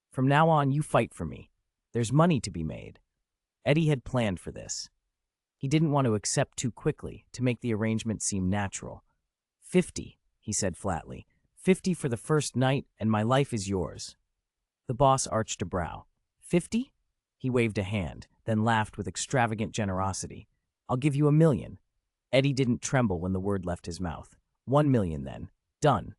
"From now on, you fight for me. There's money to be made." Eddie had planned for this. He didn't want to accept too quickly, to make the arrangement seem natural. 50, he said flatly. 50 for the first night, and my life is yours. The boss arched a brow. 50? He waved a hand, then laughed with extravagant generosity. "I'll give you $1 million. Eddie didn't tremble when the word left his mouth. 1 million, then. Done.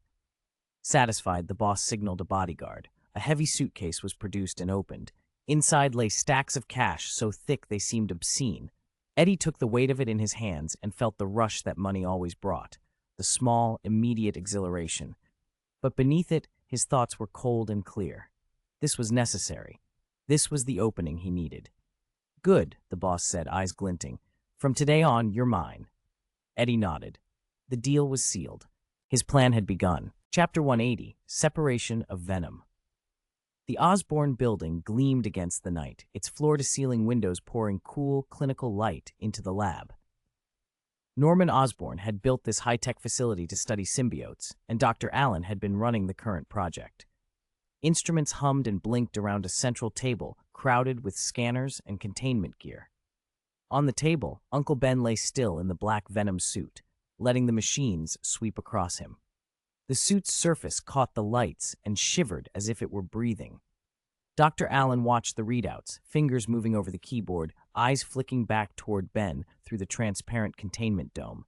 Satisfied, the boss signaled a bodyguard. A heavy suitcase was produced and opened. Inside lay stacks of cash so thick they seemed obscene. Eddie took the weight of it in his hands and felt the rush that money always brought, the small, immediate exhilaration. But beneath it, his thoughts were cold and clear. This was necessary. This was the opening he needed. "Good," the boss said, eyes glinting. "From today on, you're mine." Eddie nodded. The deal was sealed. His plan had begun. Chapter 180, Separation of Venom. The Osborne building gleamed against the night, its floor-to-ceiling windows pouring cool, clinical light into the lab. Norman Osborn had built this high-tech facility to study symbiotes, and Dr. Allen had been running the current project. Instruments hummed and blinked around a central table crowded with scanners and containment gear. On the table, Uncle Ben lay still in the black Venom suit, letting the machines sweep across him. The suit's surface caught the lights and shivered as if it were breathing. Dr. Allen watched the readouts, fingers moving over the keyboard, eyes flicking back toward Ben through the transparent containment dome.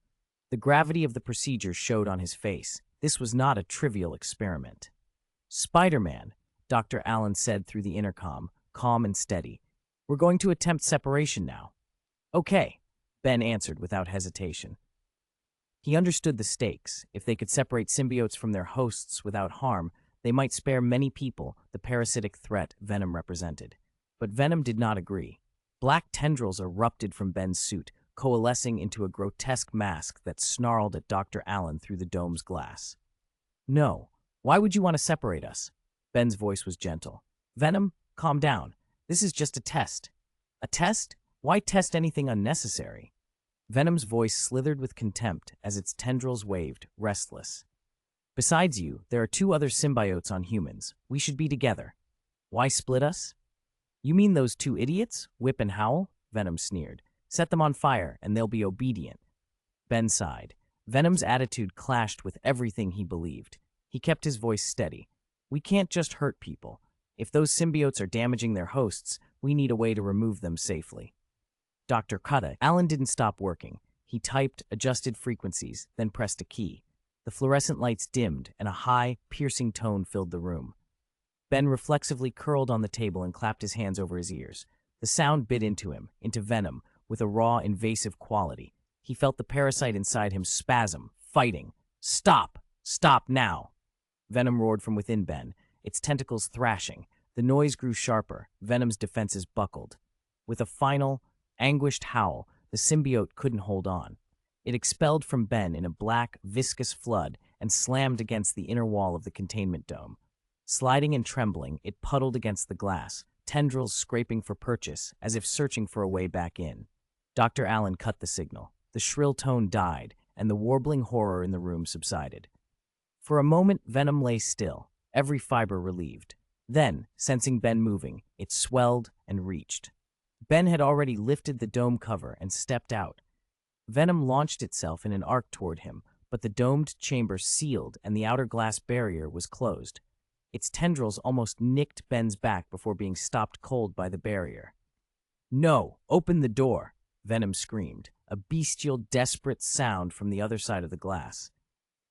The gravity of the procedure showed on his face. This was not a trivial experiment. "Spider-Man," Dr. Allen said through the intercom, calm and steady. "We're going to attempt separation now." "Okay," Ben answered without hesitation. He understood the stakes. If they could separate symbiotes from their hosts without harm, they might spare many people the parasitic threat Venom represented. But Venom did not agree. Black tendrils erupted from Ben's suit, coalescing into a grotesque mask that snarled at Dr. Allen through the dome's glass. "No. Why would you want to separate us?" Ben's voice was gentle. "Venom, calm down. This is just a test." "A test? Why test anything unnecessary?" Venom's voice slithered with contempt as its tendrils waved, restless. "Besides you, there are 2 other symbiotes on humans. We should be together. Why split us?" "You mean those 2 idiots, Whip and Howl?" Venom sneered. "Set them on fire, and they'll be obedient." Ben sighed. Venom's attitude clashed with everything he believed. He kept his voice steady. "We can't just hurt people. If those symbiotes are damaging their hosts, we need a way to remove them safely." Dr. Allen didn't stop working. He typed, adjusted frequencies, then pressed a key. The fluorescent lights dimmed, and a high, piercing tone filled the room. Ben reflexively curled on the table and clapped his hands over his ears. The sound bit into him, into Venom, with a raw, invasive quality. He felt the parasite inside him spasm, fighting. "Stop! Stop now!" Venom roared from within Ben, its tentacles thrashing. The noise grew sharper. Venom's defenses buckled. With a final, anguished howl, the symbiote couldn't hold on. It expelled from Ben in a black, viscous flood and slammed against the inner wall of the containment dome. Sliding and trembling, it puddled against the glass, tendrils scraping for purchase, as if searching for a way back in. Dr. Allen cut the signal. The shrill tone died, and the warbling horror in the room subsided. For a moment, Venom lay still, every fiber relieved. Then, sensing Ben moving, it swelled and reached. Ben had already lifted the dome cover and stepped out. Venom launched itself in an arc toward him, but the domed chamber sealed and the outer glass barrier was closed. Its tendrils almost nicked Ben's back before being stopped cold by the barrier. "No, open the door," Venom screamed, a bestial, desperate sound from the other side of the glass.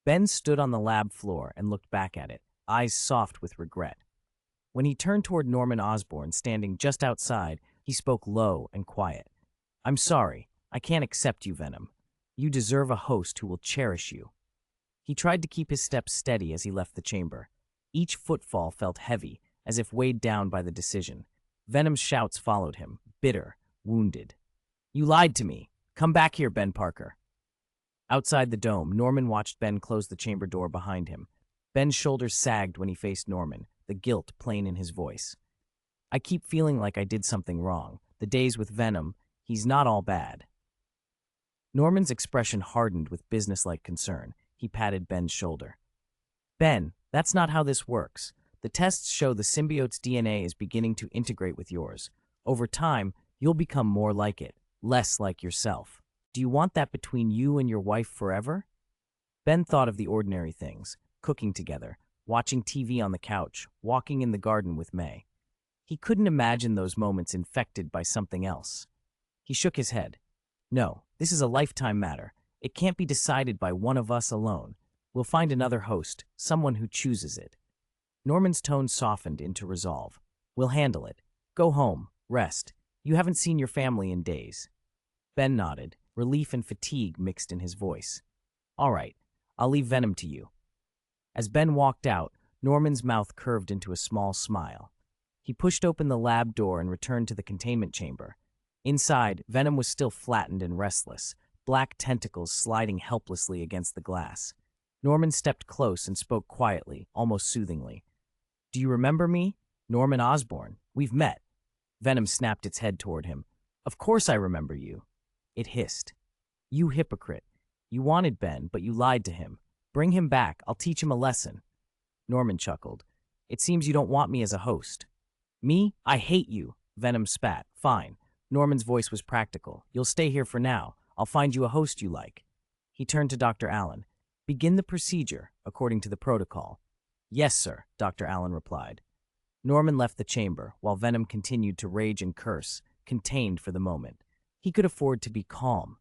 Ben stood on the lab floor and looked back at it, eyes soft with regret. When he turned toward Norman Osborn, standing just outside, he spoke low and quiet. "I'm sorry. I can't accept you, Venom. You deserve a host who will cherish you." He tried to keep his steps steady as he left the chamber. Each footfall felt heavy, as if weighed down by the decision. Venom's shouts followed him, bitter, wounded. "You lied to me. Come back here, Ben Parker." Outside the dome, Norman watched Ben close the chamber door behind him. Ben's shoulders sagged when he faced Norman, the guilt plain in his voice. "I keep feeling like I did something wrong. The days with Venom, he's not all bad." Norman's expression hardened with businesslike concern. He patted Ben's shoulder. "Ben, that's not how this works. The tests show the symbiote's DNA is beginning to integrate with yours. Over time, you'll become more like it, less like yourself. Do you want that between you and your wife forever?" Ben thought of the ordinary things, cooking together, watching TV on the couch, walking in the garden with May. He couldn't imagine those moments infected by something else. He shook his head. "No, this is a lifetime matter. It can't be decided by one of us alone. We'll find another host, someone who chooses it." Norman's tone softened into resolve. "We'll handle it. Go home, rest. You haven't seen your family in days." Ben nodded, relief and fatigue mixed in his voice. "All right, I'll leave Venom to you." As Ben walked out, Norman's mouth curved into a small smile. He pushed open the lab door and returned to the containment chamber. Inside, Venom was still flattened and restless, black tentacles sliding helplessly against the glass. Norman stepped close and spoke quietly, almost soothingly. "Do you remember me? Norman Osborn. We've met." Venom snapped its head toward him. "Of course I remember you." It hissed. You hypocrite. You wanted Ben, but you lied to him. Bring him back. I'll teach him a lesson. Norman chuckled. It seems you don't want me as a host. Me? I hate you. Venom spat. Fine. Norman's voice was practical. You'll stay here for now. I'll find you a host you like. He turned to Dr. Allen. Begin the procedure, according to the protocol. Yes, sir, Dr. Allen replied. Norman left the chamber, while Venom continued to rage and curse, contained for the moment. He could afford to be calm.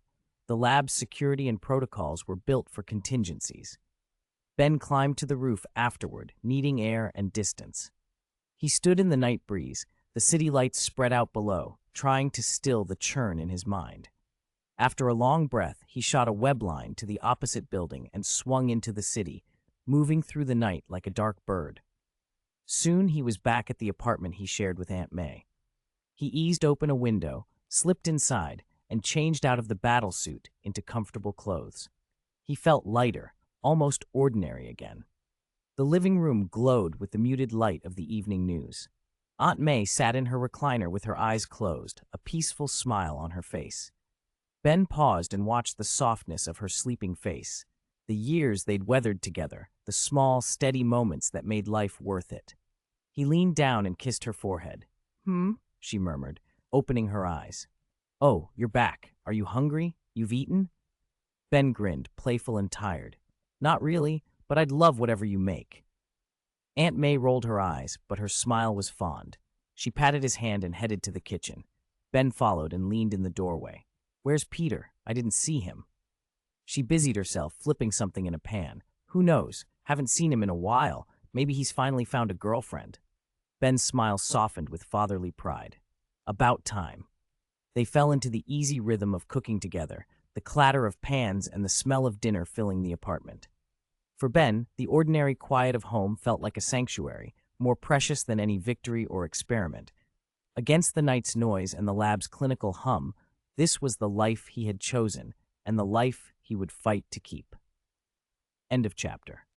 The lab's security and protocols were built for contingencies. Ben climbed to the roof afterward, needing air and distance. He stood in the night breeze, the city lights spread out below, trying to still the churn in his mind. After a long breath, he shot a web line to the opposite building and swung into the city, moving through the night like a dark bird. Soon he was back at the apartment he shared with Aunt May. He eased open a window, slipped inside, and changed out of the battlesuit into comfortable clothes. He felt lighter, almost ordinary again. The living room glowed with the muted light of the evening news. Aunt May sat in her recliner with her eyes closed, a peaceful smile on her face. Ben paused and watched the softness of her sleeping face, the years they'd weathered together, the small, steady moments that made life worth it. He leaned down and kissed her forehead. She murmured, opening her eyes. Oh, you're back. Are you hungry? You've eaten? Ben grinned, playful and tired. Not really, but I'd love whatever you make. Aunt May rolled her eyes, but her smile was fond. She patted his hand and headed to the kitchen. Ben followed and leaned in the doorway. Where's Peter? I didn't see him. She busied herself, flipping something in a pan. Who knows? Haven't seen him in a while. Maybe he's finally found a girlfriend. Ben's smile softened with fatherly pride. About time. They fell into the easy rhythm of cooking together, the clatter of pans and the smell of dinner filling the apartment. For Ben, the ordinary quiet of home felt like a sanctuary, more precious than any victory or experiment. Against the night's noise and the lab's clinical hum, this was the life he had chosen, and the life he would fight to keep. End of chapter.